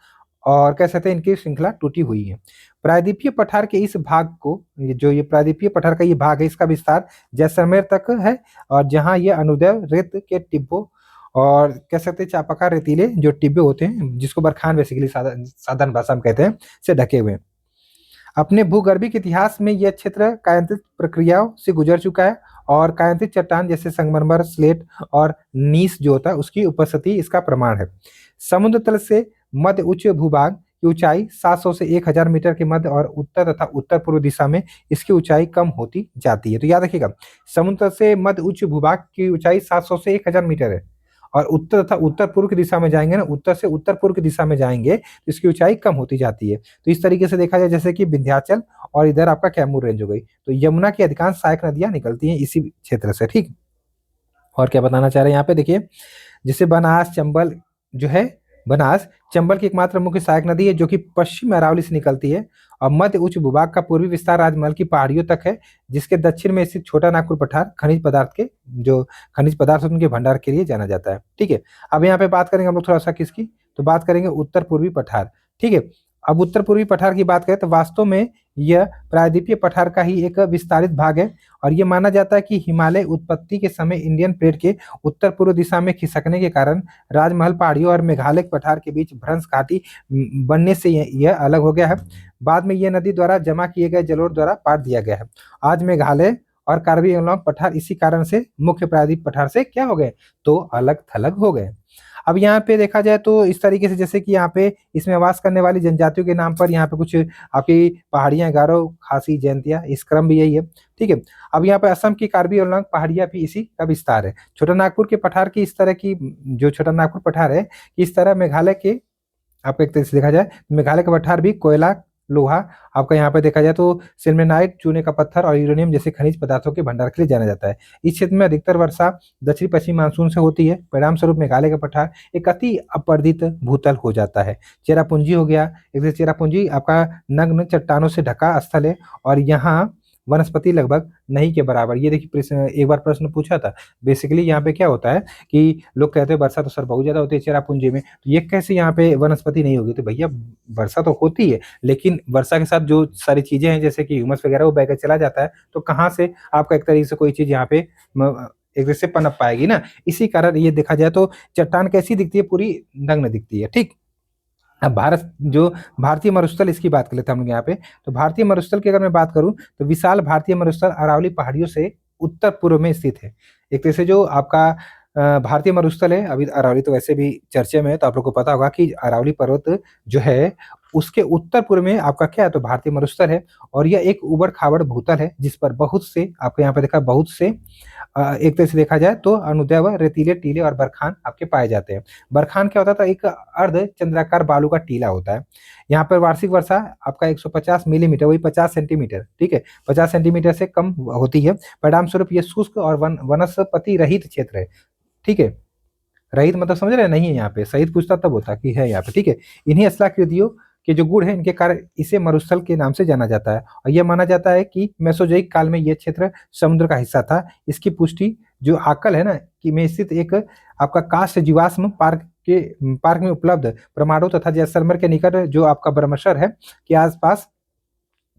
और कह सकते हैं इनकी श्रृंखला टूटी हुई है। प्रायद्वीपीय पठार के इस भाग को, ये प्रायद्वीपीय पठार का ये भाग है, इसका विस्तार जैसलमेर तक है। और जहाँ ये अनुदैव रेत के टिब्बों और कह सकते हैं चापाकार रेतीले जो टिब्बे होते हैं, जिसको बरखान बेसिकली साधारण भाषा में कहते हैं, से ढके हुए हैं। अपने भूगर्भिक इतिहास में यह क्षेत्र कायांतित प्रक्रियाओं से गुजर चुका है। और कायांतित चट्टान जैसे संगमरमर, स्लेट और नीस जो होता है उसकी उपस्थिति इसका प्रमाण है। समुद्र तल से मध्य उच्च भूभाग की ऊंचाई 700 से 1000 मीटर के मध्य और उत्तर तथा उत्तर पूर्व दिशा में इसकी ऊंचाई कम होती जाती है। तो याद रखिएगा, समुद्र तल से मध्य उच्च भूभाग की ऊंचाई 700 से 1000 मीटर है, और उत्तर तथा उत्तर पूर्व की दिशा में जाएंगे ना, उत्तर से उत्तर पूर्व की दिशा में जाएंगे तो इसकी ऊंचाई कम होती जाती है। तो इस तरीके से देखा जाए, जैसे कि विंध्याचल और इधर आपका कैमूर रेंज हो गई, तो यमुना की अधिकांश सहायक नदियां निकलती हैं इसी क्षेत्र से, ठीक। और क्या बताना चाह रहे हैं यहाँ पे, देखिए, जैसे बनास, चंबल जो है, बनास चंबल की एकमात्र मुख्य सहायक नदी है, जो कि पश्चिम अरावली से निकलती है। और मध्य उच्च भूभाग का पूर्वी विस्तार राजमहल की पहाड़ियों तक है, जिसके दक्षिण में स्थित छोटा नागपुर पठार खनिज पदार्थ उनके भंडार के लिए जाना जाता है, ठीक है। अब यहाँ पे बात करेंगे हम लोग थोड़ा सा किसकी, तो बात करेंगे उत्तर पूर्वी पठार, ठीक है। अब उत्तर पूर्वी पठार की बात करें तो वास्तव में यह प्रायद्वीपीय पठार का ही एक विस्तारित भाग है। और यह माना जाता है कि हिमालय उत्पत्ति के समय इंडियन प्लेट के उत्तर पूर्व दिशा में खिसकने के कारण राजमहल पहाड़ियों और मेघालय पठार के बीच भ्रंश घाटी बनने से यह अलग हो गया है। बाद में यह नदी द्वारा जमा किए गए जलोढ़ द्वारा पाट दिया गया है। आज मेघालय और कार्बी एंगलोंग पठार इसी कारण से मुख्य प्रायद्वीप पठार से क्या हो गए, तो अलग थलग हो गए। अब यहाँ पे देखा जाए तो इस तरीके से, जैसे कि यहाँ पे इसमें वास करने वाली जनजातियों के नाम पर यहाँ पे कुछ आपकी पहाड़ियां, गारो, खासी, जयंतिया, इस क्रम भी यही है, ठीक है। अब यहाँ पे असम की कार्बी एंगलोंग पहाड़ियां भी इसी का विस्तार है। छोटा नागपुर के पठार की इस तरह की, जो छोटा नागपुर पठार है, इस तरह मेघालय के, आपको एक तरह से देखा जाए मेघालय का पठार भी कोयला, लोहा, आपका यहाँ पे देखा जाए तो सिल्मेनाइट, चूने का पत्थर और यूरेनियम जैसे खनिज पदार्थों के भंडार के लिए जाना जाता है। इस क्षेत्र में अधिकतर वर्षा दक्षिण पश्चिम मानसून से होती है। परिणाम स्वरूप मेघालय का पठार एक अति अपरदित भूतल हो जाता है। चेरापूंजी हो गया, एक चेरापूंजी आपका नग्न चट्टानों से ढका स्थल है, और यहाँ वनस्पति लगभग नहीं के बराबर। ये देखिए, एक बार प्रश्न पूछा था, बेसिकली यहाँ पे क्या होता है कि लोग कहते हैं वर्षा तो सर बहुत ज्यादा होती है चेरापूंजी में, तो ये कैसे यहाँ पे वनस्पति नहीं होगी। तो भैया, वर्षा तो होती है, लेकिन वर्षा के साथ जो सारी चीजें हैं जैसे कि ह्यूमस वगैरह वो बहकर चला जाता है, तो कहाँ से आपका एक तरीके से कोई चीज यहाँ पे एक तरह से पनप पाएगी ना। इसी कारण ये देखा जाए तो चट्टान कैसी दिखती है, पूरी नग्न दिखती है, ठीक। अब भारतीय मरुस्थल, इसकी बात कर लेते हैं हम लोग यहाँ पे। तो भारतीय मरुस्थल की अगर मैं बात करूं तो विशाल भारतीय मरुस्थल अरावली पहाड़ियों से उत्तर पूर्व में स्थित है। एक तरह से जो आपका भारतीय मरुस्थल है, अभी अरावली तो वैसे भी चर्चे में है, तो आप लोग को पता होगा कि अरावली पर्वत जो है उसके उत्तर पूर्व में आपका क्या है, तो भारतीय मरुस्थल है। और यह एक उबड़ खाबड़ भूतल है जिस पर बहुत से, आपको यहाँ पे देखा, बहुत से एक तरह से देखा जाए तो अनुदैर्ध्य व रेतीले टीले और बरखान आपके पाए जाते हैं। बरखान क्या होता था, एक अर्ध चंद्राकार बालू का टीला होता है। यहाँ पर वार्षिक वर्षा आपका 150 मिलीमीटर, वही 50 सेंटीमीटर, ठीक है, 50 सेंटीमीटर से कम होती है। परिणाम स्वरूप ये शुष्क और वनस्पति रहित क्षेत्र है, ठीक है। रहित मतलब समझ रहे हैं, नहीं है यहाँ पे, सहित पूछता तब होता कि है यहाँ पे, ठीक है। इन्हीं अश्लाकृतियों के जो गुण है, इनके कारण इसे मरुस्थल के नाम से जाना जाता है। और यह माना जाता है कि मेसोजोइक काल में यह क्षेत्र समुद्र का हिस्सा था। इसकी पुष्टि जो आकल है ना कि में स्थित एक आपका काष्ठ जीवाश्म पार्क में उपलब्ध प्रमाणों तथा जैसलमेर के निकट जो आपका ब्रह्मसर है के आसपास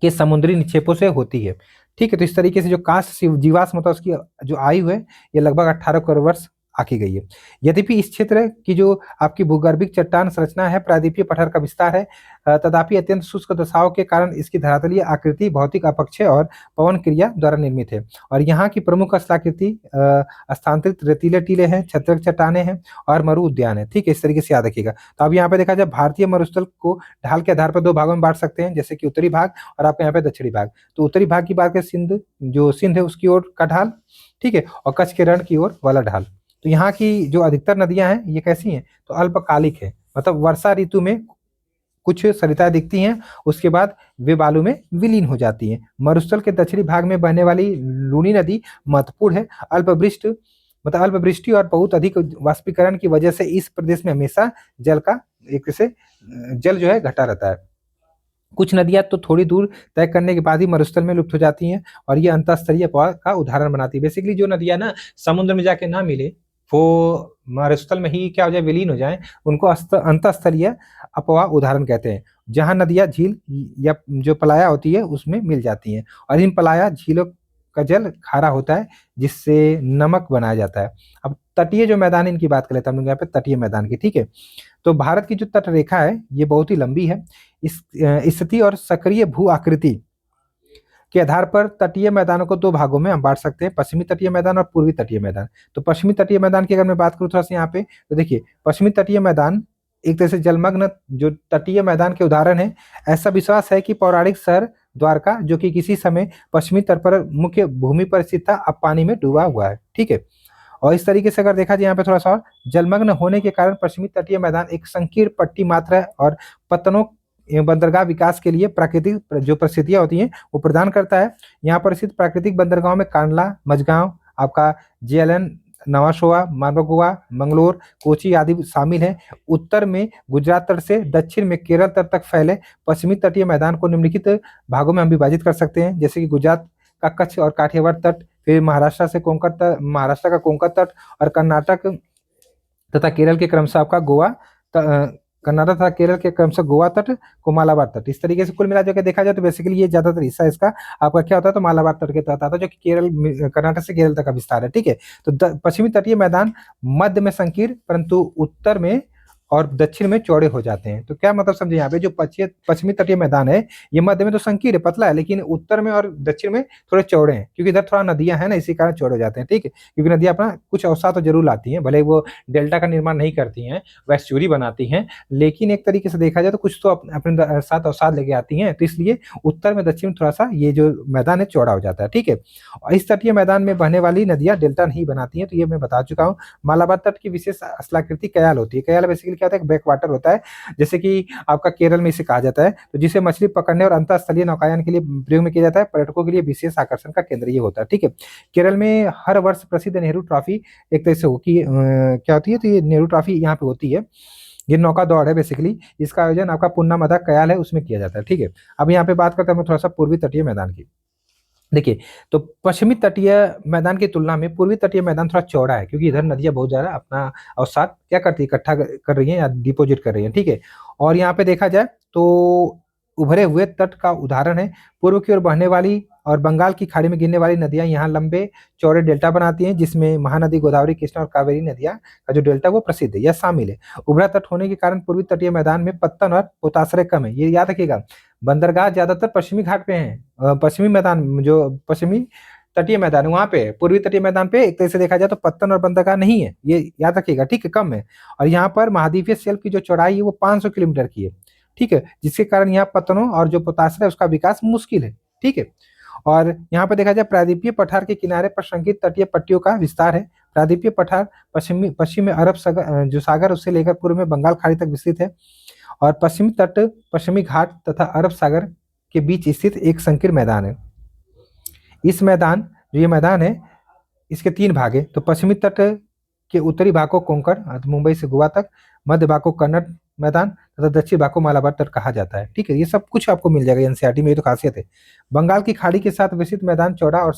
के समुद्री निक्षेपों से होती है, ठीक है। तो इस तरीके से जो काष्ठ जीवाश्म होता है उसकी जो आयु है ये लगभग 18 करोड़ वर्ष आकी गई है। यद्यपि इस क्षेत्र की जो आपकी भूगर्भिक चट्टान संरचना है प्रायद्वीपीय पठार का विस्तार है, तथापि अत्यंत शुष्क दशाओं के कारण इसकी धरातलीय आकृति भौतिक अपक्षय और पवन क्रिया द्वारा निर्मित है। और यहाँ की प्रमुख स्थलाकृति स्थानांतरित रेतीले टीले हैं, छत्रक चट्टाने हैं और मरु उद्यान है, ठीक है। इस तरीके से याद रखिएगा। तो अब यहाँ पे देखा जाए भारतीय मरुस्थल को ढाल के आधार पर दो भागों में बांट सकते हैं, जैसे कि उत्तरी भाग और आपके यहाँ पे दक्षिणी भाग। तो उत्तरी भाग की बात करें, सिंध है उसकी ओर का ढाल, ठीक है, और कच्छ के रण की ओर वाला ढाल। तो यहाँ की जो अधिकतर नदियां हैं ये कैसी हैं, तो अल्पकालिक है, मतलब वर्षा ऋतु में कुछ सरिताएं दिखती हैं, उसके बाद वे बालू में विलीन हो जाती हैं। मरुस्थल के दक्षिणी भाग में बहने वाली लूनी नदी महत्वपूर्ण है। अल्पवृष्टि और बहुत अधिक वाष्पीकरण की वजह से इस प्रदेश में हमेशा जल जो है घटा रहता है। कुछ नदियां तो थोड़ी दूर तय करने के बाद ही मरुस्थल में लुप्त हो जाती हैं और ये अंतःस्तरीय प्रवाह का उदाहरण बनाती है। बेसिकली जो नदियां ना समुद्र में जाके ना मिले, वो मरुस्थल में ही क्या हो जाए, विलीन हो जाए, उनको अंतःस्तरीय अपवाह उदाहरण कहते हैं। जहां नदियां झील या जो पलाया होती है उसमें मिल जाती हैं और इन पलाया झीलों का जल खारा होता है जिससे नमक बनाया जाता है। अब तटीय जो मैदान इनकी बात कर लेते हैं हम लोग यहाँ पे, तटीय मैदान की, ठीक है। तो भारत की जो तट रेखा है ये बहुत ही लंबी है। इस स्थिति और सक्रिय भू आकृति के आधार पर तटीय मैदानों को दो भागों में हम बांट सकते हैं, पश्चिमी तटीय मैदान और पूर्वी तटीय मैदान। तो पश्चिमी तटीय मैदान की अगर मैं बात करूँ थोड़ा सा यहाँ पे, तो देखिए पश्चिमी तटीय मैदान एक तरह से जलमग्न जो तटीय मैदान के उदाहरण है। ऐसा विश्वास है कि पौराणिक शहर द्वारका जो कि किसी समय पश्चिमी तट पर मुख्य भूमि पर स्थित था, अब पानी में डूबा हुआ है, ठीक है। और इस तरीके से अगर देखा जाए यहाँ पे थोड़ा सा और, जलमग्न होने के कारण पश्चिमी तटीय मैदान एक संकीर्ण पट्टी मात्र है और पत्तनों बंदरगाह विकास के लिए प्राकृतिक जो परिस्थितियां होती हैं वो प्रदान करता है। यहाँ पर स्थित प्राकृतिक बंदरगाहों में कांडला, मझगांव, आपका जेएलएन, नवाशोवा, मार्गोवा, मंगलोर, कोची आदि शामिल हैं। उत्तर में गुजरात तट से दक्षिण में केरल तट तक फैले पश्चिमी तटीय मैदान को निम्नलिखित भागों में हम विभाजित कर सकते हैं, जैसे कि गुजरात का कच्छ और काठियावाड़ तट, फिर महाराष्ट्र का कोंकण तट और कर्नाटक तथा केरल के क्रमशः आपका कर्नाटक तथा केरल के क्रमशः गोवा तट को मालाबार तट। इस तरीके से कुल मिला के देखा जाए तो बेसिकली ये ज्यादातर हिस्सा इसका आपका क्या होता है, तो मालाबार तट के तहत आता है, जो कि कर्नाटक से केरल तक का विस्तार है, ठीक है। तो पश्चिमी तटीय मैदान मध्य में संकीर्ण परंतु उत्तर में और दक्षिण में चौड़े हो जाते हैं। तो क्या मतलब समझे, यहाँ पे जो पश्चिमी तटीय मैदान है ये मध्य में तो संकीर्ण है, पतला है, लेकिन उत्तर में और दक्षिण में थोड़े चौड़े हैं, क्योंकि इधर थोड़ा नदियां हैं ना, इसी कारण चौड़े हो जाते हैं, ठीक है। क्योंकि नदियां अपना कुछ अवसाद तो जरूर लाती हैं, भले वो डेल्टा का निर्माण नहीं करती हैं, वैस्चुरी बनाती हैं, लेकिन एक तरीके से देखा जाए तो कुछ तो अपने साथ अवसाद लेके आती हैं। तो इसलिए उत्तर में दक्षिण में थोड़ा सा ये जो मैदान है चौड़ा हो जाता है, ठीक है। और इस तटीय मैदान में बहने वाली नदियां डेल्टा नहीं बनाती हैं, तो ये मैं बता चुका हूँ। मालाबार तट की विशेष स्थलाकृति कयाल होती है। कयाल बेसिकली क्या होता है, बैक वाटर होता है, जैसे कि आपका केरल में इसे कहा जाता है, तो जिसे मछली पकड़ने और अंतःस्थलीय नौकायन के लिए प्रयोग में किया जाता है। पर्यटकों के लिए विशेष आकर्षण का केंद्र ये होता है, ठीक है। केरल में हर वर्ष प्रसिद्ध नेहरू ट्रॉफी एक तरह से क्या होती है, तो ये नेहरू ट्रॉफी यहाँ पे होती है, ये नौका दौड़ है बेसिकली। इसका आयोजन आपका पुन्नामदा कयाल है उसमें किया जाता है, ठीक है। अब यहाँ पे बात करते हैं थोड़ा सा पूर्वी तटीय मैदान की। देखिए तो पश्चिमी तटीय मैदान की तुलना में पूर्वी तटीय मैदान थोड़ा चौड़ा है, क्योंकि इधर नदियां बहुत ज्यादा अपना अवसाद क्या करती है, इकट्ठा कर रही है या डिपोजिट कर रही है, ठीक है। और यहाँ पे देखा जाए तो उभरे हुए तट का उदाहरण है पूर्व की ओर बहने वाली और बंगाल की खाड़ी में गिरने वाली नदियां यहाँ लंबे चौड़े डेल्टा बनाती हैं, जिसमें महानदी, गोदावरी, कृष्णा और कावेरी नदियां का जो डेल्टा वो प्रसिद्ध है, यह शामिल है। उभरा तट होने के कारण पूर्वी तटीय मैदान में पत्तन और पोताश्रय कम है, ये याद रखिएगा। बंदरगाह ज्यादातर पश्चिमी घाट पे हैं, पश्चिमी मैदान जो पश्चिमी तटीय मैदान है वहां पे, पूर्वी तटीय मैदान पे एक तरह से देखा जाए तो पत्तन और बंदरगाह नहीं है, ये याद रखिएगा, ठीक है, कम है। और यहाँ पर महाद्वीपीय शेल्फ की जो चौड़ाई है वो 500 किलोमीटर की है, ठीक है, जिसके कारण यहाँ पत्तनों और जो पोताश्रय है उसका विकास मुश्किल है। ठीक है, और यहाँ पे देखा जाए प्रायद्वीपीय पठार के किनारे पर संकीर्ण तटीय पट्टियों का विस्तार है। प्रायद्वीपीय पठार पश्चिम में अरब सागर, जो सागर उससे लेकर पूर्व में बंगाल खाड़ी तक विस्तृत है, और पश्चिमी तट पश्चिमी घाट तथा अरब सागर के बीच स्थित एक संकीर्ण मैदान है। इस मैदान जो ये मैदान है इसके तीन भाग है। तो पश्चिमी तट के उत्तरी भाग को कोंकण मुंबई से गोवा तक, मध्य भाग को कन्नड़ मैदान तथा दक्षिण भाग को मालाबार तट कहा जाता है। ठीक है, ये सब कुछ आपको मिल जाएगा एनसीईआरटी में, ये तो खासियत है। बंगाल की खाड़ी के साथ विस्तृत मैदान चौड़ा और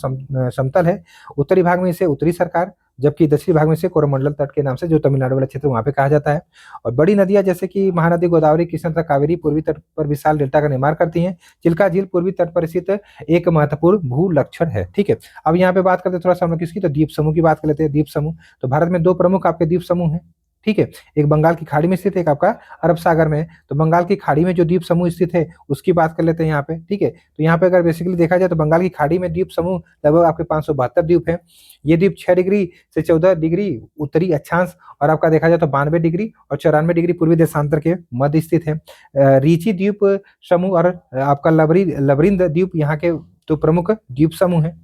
समतल है। उत्तरी भाग में इसे उत्तरी सरकार, जबकि दक्षिणी भाग में इसे कोरोमंडल तट के नाम से, जो तमिलनाडु वाला क्षेत्र वहां पे कहा जाता है। और बड़ी नदियां जैसे कि महानदी गोदावरी, कृष्ण तथा कावेरी पूर्वी तट पर विशाल डेल्टा का निर्माण करती हैं। चिल्का झील पूर्वी तट पर स्थित एक महत्वपूर्ण भू लक्षण है। ठीक है, अब यहाँ पे बात करते हैं थोड़ा सा हम लोग किसकी, तो द्वीप समूह की बात कर लेते हैं। द्वीप समूह, तो भारत में दो प्रमुख आपके द्वीप समूह हैं। ठीक है, एक बंगाल की खाड़ी में स्थित है, एक आपका अरब सागर में है। तो बंगाल की खाड़ी में जो द्वीप समूह स्थित है उसकी बात कर लेते हैं यहाँ पे। ठीक है, तो यहाँ पे अगर बेसिकली देखा जाए तो बंगाल की खाड़ी में द्वीप समूह लगभग आपके 572 द्वीप है। ये द्वीप 6 डिग्री से 14 डिग्री उत्तरी अक्षांश और आपका देखा जाए तो 92 डिग्री और 94 डिग्री पूर्वी देशांतर के मध्य स्थित है। रीची द्वीप समूह और आपका लबरिंद द्वीप यहाँ के तो प्रमुख द्वीप समूह है।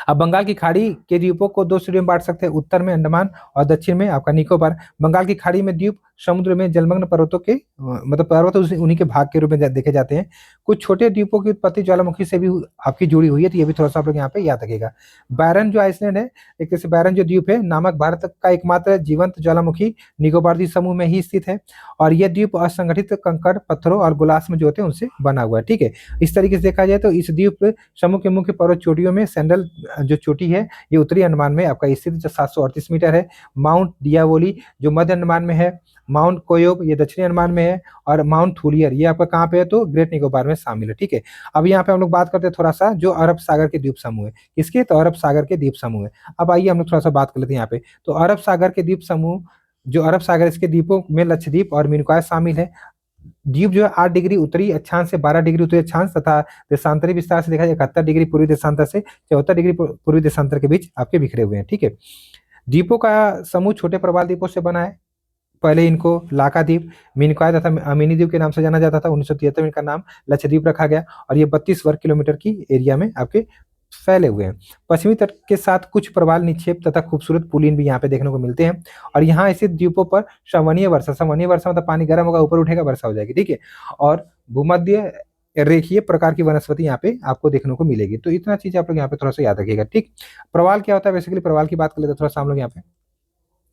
अब बंगाल की खाड़ी के द्वीपों को दो श्रेणियों में बांट सकते हैं, उत्तर में अंडमान और दक्षिण में आपका निकोबार। बंगाल की खाड़ी में द्वीप समुद्र में जलमग्न पर्वतों के मतलब पर्वत उन्हीं के भाग के रूप में देखे जाते हैं। कुछ छोटे द्वीपों की उत्पत्ति ज्वालामुखी से भी आपकी जुड़ी हुई है, तो ये भी थोड़ा सा आप लोग यहाँ पे याद रखिएगा। बैरन जो आइसलैंड है, एक तरह से बैरन जो द्वीप है नामक भारत का एकमात्र जीवंत ज्वालामुखी निकोबार द्वीप समूह में ही स्थित है, और यह द्वीप असंगठित कंकड़ पत्थरों और गुलास्म जो होते हैं उनसे बना हुआ है। ठीक है, इस तरीके से देखा जाए तो इस द्वीप समूह के मुख्य पर्वत चोटियों में सैंडल जो चोटी है ये उत्तरी अंडमान में आपका स्थित, जो 738 मीटर है। माउंट डियावोली जो मध्य अंडमान में है, माउंट कोयोब ये दक्षिणी अंडमान में है, और माउंट थूलियर ये आपका कहाँ पे है, तो ग्रेट निकोबार में शामिल है। ठीक है, अब यहाँ पे हम लोग बात करते हैं थोड़ा सा जो अरब सागर के द्वीप समूह है। किसके, तो अरब सागर के द्वीप समूह है। अब आइए हम लोग थोड़ा सा बात कर लेते हैं यहाँ पे। तो अरब सागर के द्वीप समूह, जो अरब सागर इसके द्वीपों में लक्षद्वीप और मिनिकॉय शामिल है। द्वीप जो है 8 डिग्री उत्तरी अक्षांश से 12 डिग्री उत्तरी अक्षांश तथा देशांतरी विस्तार से देखा जाए 71 डिग्री पूर्वी देशांतर से 74 डिग्री पूर्वी देशांतर के बीच आपके बिखरे हुए हैं। ठीक है, द्वीपों का समूह छोटे प्रवाल द्वीपों से बना है। पहले इनको लाका द्वीप, मिनिकॉय तथा अमीनी द्वीप के नाम से जाना जाता था। 1973 में इनका नाम लक्षद्वीप रखा गया, और ये 32 वर्ग किलोमीटर की एरिया में आपके फैले हुए हैं। पश्चिमी तट के साथ कुछ प्रवाल निक्षेप तथा खूबसूरत पुलिन भी यहाँ पे देखने को मिलते हैं, और यहाँ स्थित द्वीपों पर संवहनीय वर्षा मतलब पानी गर्म होगा, ऊपर उठेगा, वर्षा हो जाएगी। ठीक है, और भूमध्य रेखीय प्रकार की वनस्पति यहाँ पे आपको देखने को मिलेगी। तो इतना चीज आप लोग यहाँ पे थोड़ा सा याद रखिएगा। ठीक, प्रवाल क्या होता है, बेसिकली प्रवाल की बात कर लेते हैं थोड़ा सा हम लोग यहाँ पे।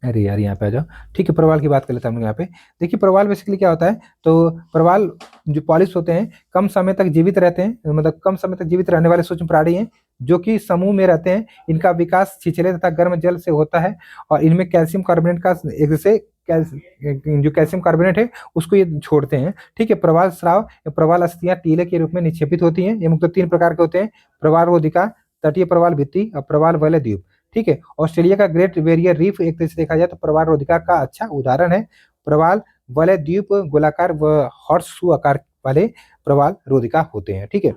अरे यार यहाँ पे आ जाओ। ठीक है, प्रवाल की बात कर लेते हैं हम लोग यहाँ पे। देखिए प्रवाल बेसिकली क्या होता है, तो प्रवाल जो पॉलिश होते हैं कम समय तक जीवित रहते हैं, मतलब कम समय तक जीवित रहने वाले सूक्ष्म प्राणी हैं जो कि समूह में रहते हैं। इनका विकास छिछले तथा गर्म जल से होता है, और इनमें कैल्शियम कार्बोनेट का एक जैसे जो कैल्शियम कार्बोनेट है उसको ये छोड़ते हैं। ठीक है, प्रवाल स्राव प्रवाल अस्थियां टीले के रूप में निक्षेपित होती हैं। ये मुख्यतः 3 प्रकार के होते हैं, प्रवाल रोधिका, तटीय प्रवाल भित्ति और प्रवाल वलय द्वीप। ठीक है, ऑस्ट्रेलिया का ग्रेट बैरियर रीफ एक तरह से देखा जाए तो प्रवाल रोधिका का अच्छा उदाहरण है। प्रवाल वलय द्वीप गोलाकार व हॉर्स शू आकार वाले प्रवाल रोधिका होते हैं। ठीक है,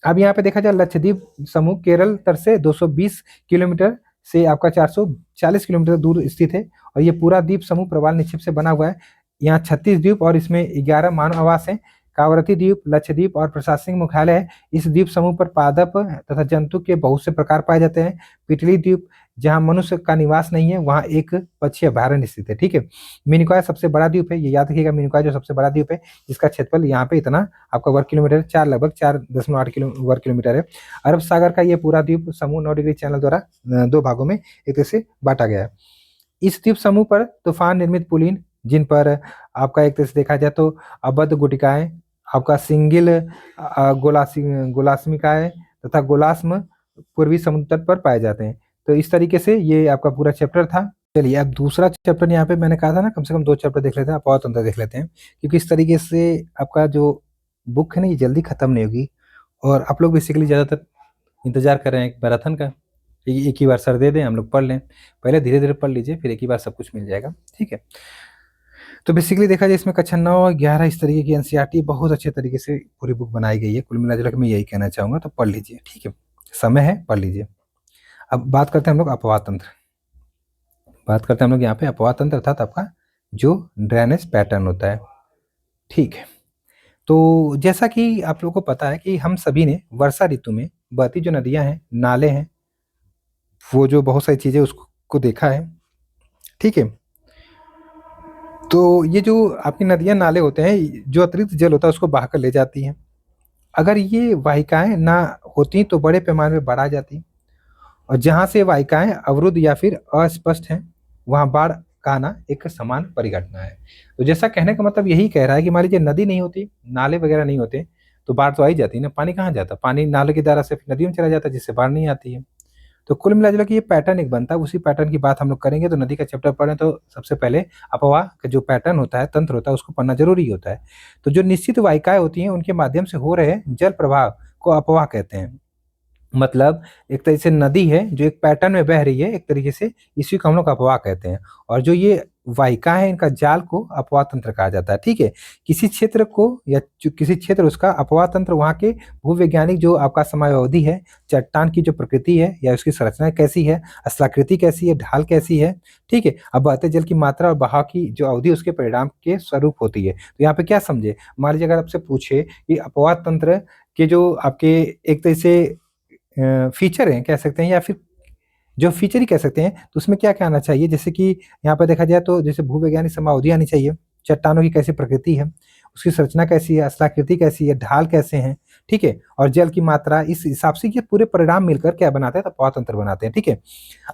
अब यहाँ पे देखा जाए लक्षद्वीप समूह केरल तट से 220 किलोमीटर से आपका 440 किलोमीटर दूर स्थित है, और ये पूरा द्वीप समूह प्रवाल निक्षेप से बना हुआ है। यहाँ 36 द्वीप और इसमें 11 मानव आवास है। कावरती द्वीप लक्षद्वीप और प्रशासनिक मुख्यालय है। इस द्वीप समूह पर पादप तथा जंतु के बहुत से प्रकार पाए जाते हैं। पिटली द्वीप जहां मनुष्य का निवास नहीं है वहां एक पक्षी अभयारण्य स्थित है। ठीक है, मिनिकॉय सबसे बड़ा द्वीप है, ये याद रखिएगा। मिनिकॉय जो सबसे बड़ा द्वीप है जिसका क्षेत्रफल यहाँ पे इतना आपका वर्ग किलोमीटर लगभग 4.8 वर्ग किलोमीटर है। अरब सागर का ये पूरा द्वीप समूह 9 डिग्री चैनल द्वारा 2 भागों में एक तरह से बांटा गया है। इस द्वीप समूह पर तूफान निर्मित पुलिन, जिन पर आपका एक तरह से देखा जाए तो अबद्ध गुटिकाएं, आपका सिंगिल गोलास्मिकाएं तथा गोलास्म पूर्वी समुद्र तट पर पाए जाते हैं। तो इस तरीके से ये आपका पूरा चैप्टर था। चलिए अब दूसरा चैप्टर, यहाँ पे मैंने कहा था ना कम से कम 2 चैप्टर देख लेते हैं, अपोह तंत्र देख लेते हैं, क्योंकि इस तरीके से आपका जो बुक है ना ये जल्दी खत्म नहीं होगी, और आप लोग बेसिकली ज़्यादातर इंतजार कर रहे हैं एक मैराथन का, एक ही बार सर दे दें हम लोग पढ़ लें। पहले धीरे धीरे पढ़ लीजिए, फिर एक ही बार सब कुछ मिल जाएगा। ठीक है, तो बेसिकली देखा जाए इसमें कक्षा 9 और 11 इस तरीके की एनसीईआरटी बहुत अच्छे तरीके से पूरी बुक बनाई गई है। कुल मिलाकर मैं यही कहना चाहूँगा, तो पढ़ लीजिए। ठीक है, समय है, पढ़ लीजिए। अब बात करते हैं हम लोग अपवाह तंत्र। बात करते हैं हम लोग यहाँ पे अपवाह तंत्र अर्थात आपका जो ड्रेनेज पैटर्न होता है। ठीक है। तो जैसा कि आप लोगों को पता है कि हम सभी ने वर्षा ऋतु में बहती जो नदियाँ हैं, नाले हैं, वो जो बहुत सारी चीज़ें उसको देखा है, ठीक है? तो ये जो आपकी नदियाँ, नाले होते हैं, जो अतिरिक्त जल होता है उसको बहाकर ले जाती हैं। अगर ये वाहिकाएँ ना होती तो बड़े पैमाने पे बाढ़ आ जाती और जहाँ से वाहिकाएँ अवरुद्ध या फिर अस्पष्ट हैं, वहाँ बाढ़ का आना एक सामान्य परिघटना है। तो जैसा कहने का मतलब यही कह रहा है कि मान लीजिए नदी नहीं होती, नाले वगैरह नहीं होते, तो बाढ़ तो आ ही जाती ना, पानी कहाँ जाता? पानी नाले के द्वारा से नदियों में चला जाता है जिससे बाढ़ नहीं आती है। तो कुल मिला-जुला के ये पैटर्न एक बनता है, उसी पैटर्न की बात हम लोग करेंगे। तो नदी का चैप्टर पढ़ें तो सबसे पहले अपवाह का जो पैटर्न होता है, तंत्र होता है, उसको पढ़ना ज़रूरी होता है। तो जो निश्चित वाहिकाएँ होती हैं, उनके माध्यम से हो रहे जल प्रवाह को अपवाह कहते हैं। मतलब एक तरीके से नदी है जो एक पैटर्न में बह रही है, एक तरीके से इसी को हम लोग अपवाह कहते हैं। और जो ये वाहिका है, इनका जाल को अपवाह तंत्र कहा जाता है, ठीक है? किसी क्षेत्र को या जो किसी क्षेत्र, उसका अपवाह तंत्र वहाँ के भूवैज्ञानिक जो आपका समयावधि है, चट्टान की जो प्रकृति है या उसकी संरचना कैसी है, स्थलाकृति कैसी है, ढाल कैसी है, ठीक है? अब बहते जल की मात्रा और बहाव की जो अवधि उसके परिणाम के स्वरूप होती है। तो यहाँ पे क्या समझे? मान लीजिए अगर आपसे पूछे कि अपवाह तंत्र के जो आपके एक तरह से फीचर हैं कह सकते हैं, या फिर जो फीचर ही कह सकते हैं, तो उसमें क्या-क्या आना चाहिए? जैसे कि यहाँ पे देखा जाए तो जैसे भूवैज्ञानिक समयावधि आनी चाहिए, चट्टानों की कैसी प्रकृति है, उसकी संरचना कैसी है, स्थलाकृति कैसी है, ढाल कैसे हैं, ठीक है? और जल की मात्रा, इस हिसाब से ये पूरे परिणाम मिलकर क्या बनाते हैं? तो अपवाह तंत्र बनाते हैं, ठीक है?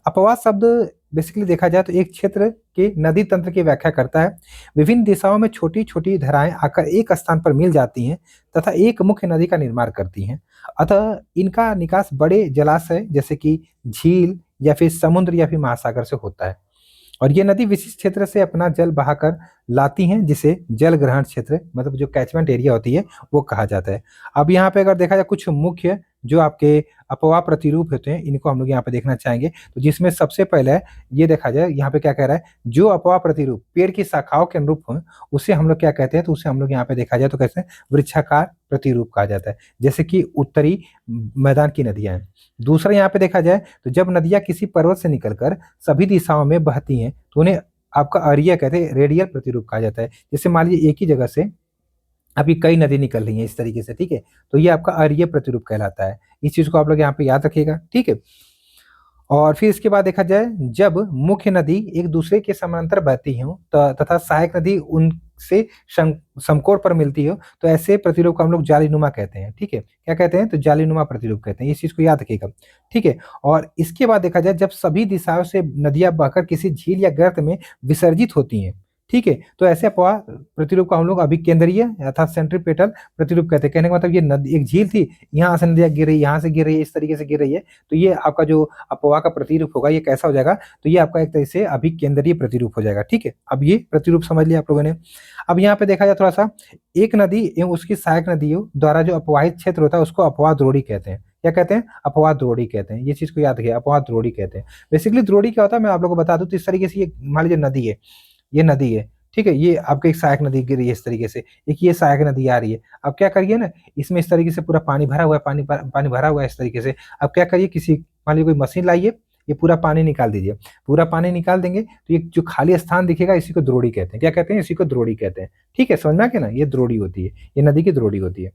अपवाह शब्द बेसिकली देखा जाए तो एक क्षेत्र के नदी तंत्र की व्याख्या करता है। विभिन्न दिशाओं में छोटी-छोटी धाराएँ आकर एक स्थान पर मिल जाती हैं तथा एक मुख्य नदी का निर्माण करती हैं। अतः इनका निकास बड़े जलाशय जैसे कि झील या फिर समुद्र या फिर महासागर से होता है। और ये नदी विशिष्ट क्षेत्र से अपना जल बहाकर लाती हैं, जिसे जल ग्रहण क्षेत्र मतलब जो कैचमेंट एरिया होती है वो कहा जाता है। अब यहाँ पे अगर देखा जाए कुछ मुख्य जो आपके अपवाह प्रतिरूप होते हैं, इनको हम लोग यहाँ पे देखना चाहेंगे। तो जिसमें सबसे पहले ये देखा जाए, यहाँ पे क्या कह रहा है, जो अपवाह प्रतिरूप पेड़ की शाखाओं के अनुरूप हो, उसे हम लोग क्या कहते हैं? तो उसे हम लोग यहाँ पे देखा जाए तो कहते हैं वृक्षाकार प्रतिरूप कहा जाता है। जैसे कि उत्तरी मैदान की नदियाँ हैं। दूसरा यहाँ पे देखा जाए तो जब नदियाँ किसी पर्वत से निकलकर सभी दिशाओं में बहती हैं, तो उन्हें आपका अरीय कहते हैं, रेडियल प्रतिरूप कहा जाता है। जैसे मान लीजिए एक ही जगह से अभी कई नदी निकल रही हैं इस तरीके से, ठीक है? तो ये आपका अरीय प्रतिरूप कहलाता है। इस चीज़ को आप लोग यहाँ पे याद रखिएगा, ठीक है? और फिर इसके बाद देखा जाए, जब मुख्य नदी एक दूसरे के समानांतर बहती हो तथा सहायक नदी उनसे समकोण पर मिलती हो, तो ऐसे प्रतिरूप को हम लोग जालीनुमा कहते हैं, ठीक है? क्या कहते हैं? तो जालीनुमा प्रतिरूप कहते हैं। इस चीज़ को याद रखिएगा, ठीक है? और इसके बाद देखा जाए, जब सभी दिशाओं से नदियाँ बहकर किसी झील या गर्त में विसर्जित होती हैं, ठीक है? तो ऐसे अपवाह प्रतिरूप को हम लोग अभिकेंद्रीय अर्थात सेंट्रीपेटल प्रतिरूप कहते हैं। कहने का मतलब ये नदी एक झील थी, यहाँ से नदियाँ गिर रही है, यहाँ से गिर रही है, इस तरीके से गिर रही है, तो ये आपका जो अपवाह का प्रतिरूप होगा, ये कैसा हो जाएगा? तो ये आपका एक तरह से अभिकेंद्रीय प्रतिरूप हो जाएगा, ठीक है? अब ये प्रतिरूप समझ लिया आप लोगों ने। अब यहाँ पे देखा जाए थोड़ा-सा, एक नदी एवं उसकी सहायक नदियों द्वारा जो अपवाहित क्षेत्र होता है, उसको अपवाह द्रोणी कहते हैं। क्या कहते हैं? अपवाह द्रोणी कहते हैं। ये चीज़ को याद रखिए, अपवाह द्रोणी कहते हैं। बेसिकली द्रोणी क्या होता है, मैं आप लोगों को बता दूँ, तो इस तरीके से ये मान लीजिए नदी है, ये नदी है, ठीक है? ये आपकी एक सहायक नदी गिर रही है इस तरीके से, एक ये सहायक नदी आ रही है। अब क्या करिए ना, इसमें इस तरीके से पूरा पानी भरा हुआ है, पानी भरा हुआ है इस तरीके से। अब क्या करिए, किसी मान लीजिए कोई मशीन लाइए, ये पूरा पानी निकाल दीजिए। पूरा पानी निकाल देंगे तो ये जो खाली स्थान दिखेगा, इसी को द्रोणी कहते हैं। क्या कहते हैं? इसी को द्रोणी कहते हैं। ठीक है, समझ में आ गया ना? ये द्रोणी होती है, ये नदी की द्रोणी होती है।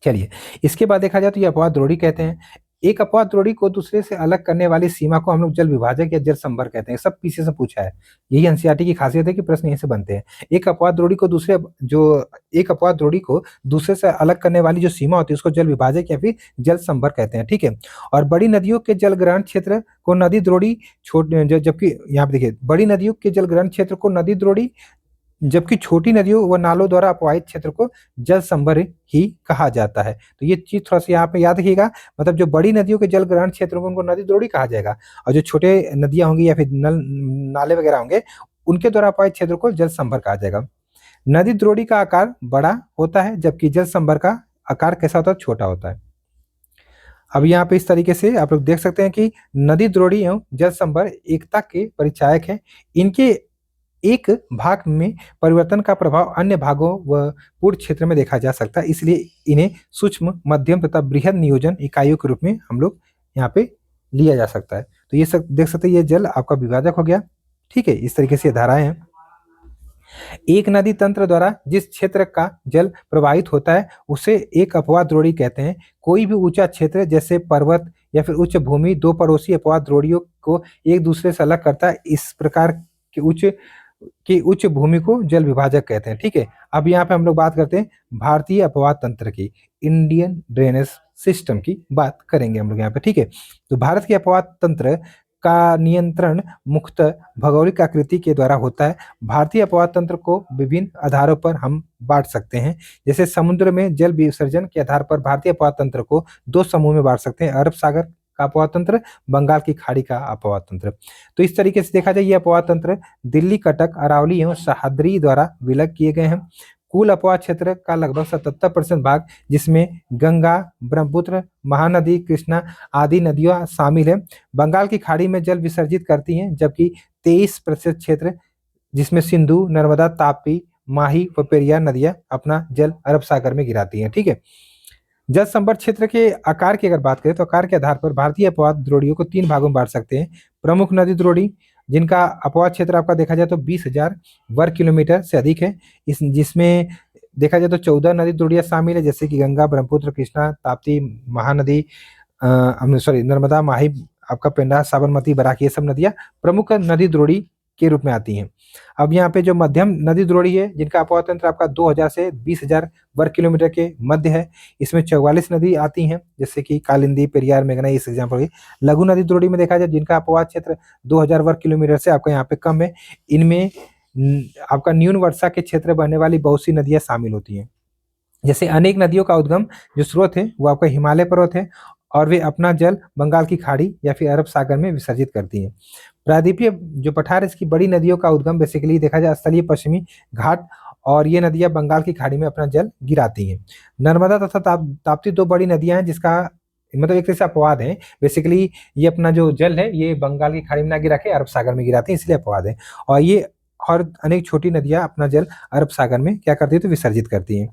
चलिए, इसके बाद देखा जाए तो ये अपवाद द्रोणी कहते हैं। एक अपवाद द्रोणी को दूसरे से अलग करने वाली सीमा को हम लोग जल विभाजक या जल संभर कहते हैं। सब पीछे से पूछा है। यही एनसीईआरटी की खासियत है कि प्रश्न यहीं से बनते हैं। एक अपवाद द्रोणी को दूसरे जो एक अपवाद द्रोणी को दूसरे से अलग करने वाली जो सीमा होती है, उसको जल विभाजक या फिर जल संभर कहते हैं, ठीक है? और बड़ी नदियों के जल ग्रहण क्षेत्र को नदी द्रोणी जबकि यहाँ पे देखिए, बड़ी नदियों के जल ग्रहण क्षेत्र को नदी द्रोणी, जबकि छोटी नदियों व नालों द्वारा अपवाहित क्षेत्र को जल संभर ही कहा जाता है। तो ये चीज़ थोड़ा-सा यहाँ पे याद रखिएगा, मतलब जो बड़ी नदियों के जल ग्रहण क्षेत्र को उनको नदी द्रोणी कहा जाएगा, और जो छोटे नदियाँ होंगी या फिर नाले वगैरह होंगे, उनके द्वारा अपवाहित क्षेत्र को जल संभर कहा जाएगा। नदी द्रोणी का आकार बड़ा होता है, जबकि जल संभर का आकार कैसा होता है? छोटा होता है। अब यहाँ पे इस तरीके से आप लोग देख सकते हैं कि नदी द्रोणी एवं जल संभर एकता के परिचायक हैं। इनके एक भाग में परिवर्तन का प्रभाव अन्य भागों व पूर्ण क्षेत्र में देखा जा सकता है, इसलिए इन्हें सूक्ष्म, मध्यम तथा बृहद नियोजन इकाइयों के रूप में हम लोग यहाँ पे लिया जा सकता है। तो ये सब देख सकते हैं, ये जल आपका विभाजक हो गया, ठीक है? इस तरीके से ये धाराएँ हैं। एक नदी तंत्र द्वारा जिस क्षेत्र का जल प्रवाहित होता है उसे एक अपवाद द्रोणी कहते हैं। कोई भी ऊंचा क्षेत्र जैसे पर्वत या फिर उच्च भूमि दो पड़ोसी अपवाद द्रोणियों को एक दूसरे से अलग करता है। इस प्रकार के उच्च भूमि को जल विभाजक कहते हैं। ठीक है, अब यहाँ पे हम लोग बात करते हैं भारतीय अपवाद तंत्र की, इंडियन ड्रेनेज सिस्टम की बात करेंगे हम लोग यहाँ पे। ठीक है, तो भारत के अपवाद तंत्र का नियंत्रण मुख्यतः भौगोलिक आकृति के द्वारा होता है। भारतीय अपवाद तंत्र को विभिन्न आधारों पर हम बांट सकते हैं। जैसे समुद्र में जल विसर्जन के आधार पर भारतीय अपवाद तंत्र को दो समूह में बांट सकते हैं, अरब सागर का अपवाद तंत्र, बंगाल की खाड़ी का अपवाद तंत्र। तो इस तरीके से देखा जाए ये अपवाद तंत्र दिल्ली, कटक, अरावली एवं सह्याद्री द्वारा विलग किए गए हैं। कुल अपवाद क्षेत्र का लगभग 77% भाग, जिसमें गंगा, ब्रह्मपुत्र, महानदी, कृष्णा आदि नदियां शामिल है, बंगाल की खाड़ी में जल विसर्जित करती हैं, जबकि 23% क्षेत्र जिसमें सिंधु, नर्मदा, तापी, माही व पेरियार नदियां अपना जल अरब सागर में गिराती हैं। ठीक है, जल संवर्ग क्षेत्र के आकार की अगर बात करें तो आकार के आधार पर भारतीय अपवाद द्रोणियों को 3 भागों में बांट सकते हैं। प्रमुख नदी द्रोणी जिनका अपवाद क्षेत्र आपका देखा जाए तो 20,000 वर्ग किलोमीटर से अधिक है, इस जिसमें देखा जाए तो 14 नदी द्रोणियां शामिल है, जैसे कि गंगा, ब्रह्मपुत्र, कृष्णा, ताप्ती, महानदी, सॉरी नर्मदा, माही, आपका पेंडा, साबरमती, बराक, ये सब नदियां प्रमुख नदी द्रोणी के रूप में आती हैं। अब यहाँ पे जो मध्यम नदी द्रोणी है जिनका अपवाद तंत्र आपका 2000 से 20,000 वर्ग किलोमीटर के मध्य है, इसमें 44 नदी आती हैं, जैसे कि कालिंदी, पेरियार, मेघना, इस एग्जाम्पल हुई। लघु नदी द्रोणी में देखा जाए जिनका अपवाद क्षेत्र 2000 वर्ग किलोमीटर से आपका यहाँ पे कम है, इनमें आपका न्यून वर्षा के क्षेत्र बहने वाली बहुत सी नदियां शामिल होती हैं। जैसे अनेक नदियों का उद्गम जो स्रोत है वो आपका हिमालय पर्वत है और वे अपना जल बंगाल की खाड़ी या फिर अरब सागर में विसर्जित करती हैं। प्रायद्वीपीय जो पठार है इसकी बड़ी नदियों का उद्गम बेसिकली देखा जाए स्थलीय पश्चिमी घाट, और ये नदियां बंगाल की खाड़ी में अपना जल गिराती हैं। नर्मदा तथा ताप्ती दो बड़ी नदियां हैं जिसका मतलब एक तरह से अपवाद है, बेसिकली ये अपना जो जल है ये बंगाल की खाड़ी में ना गिरा के अरब सागर में गिराती है, इसलिए अपवाद है। और ये और अनेक छोटी नदियां अपना जल अरब सागर में क्या करती है तो विसर्जित करती हैं।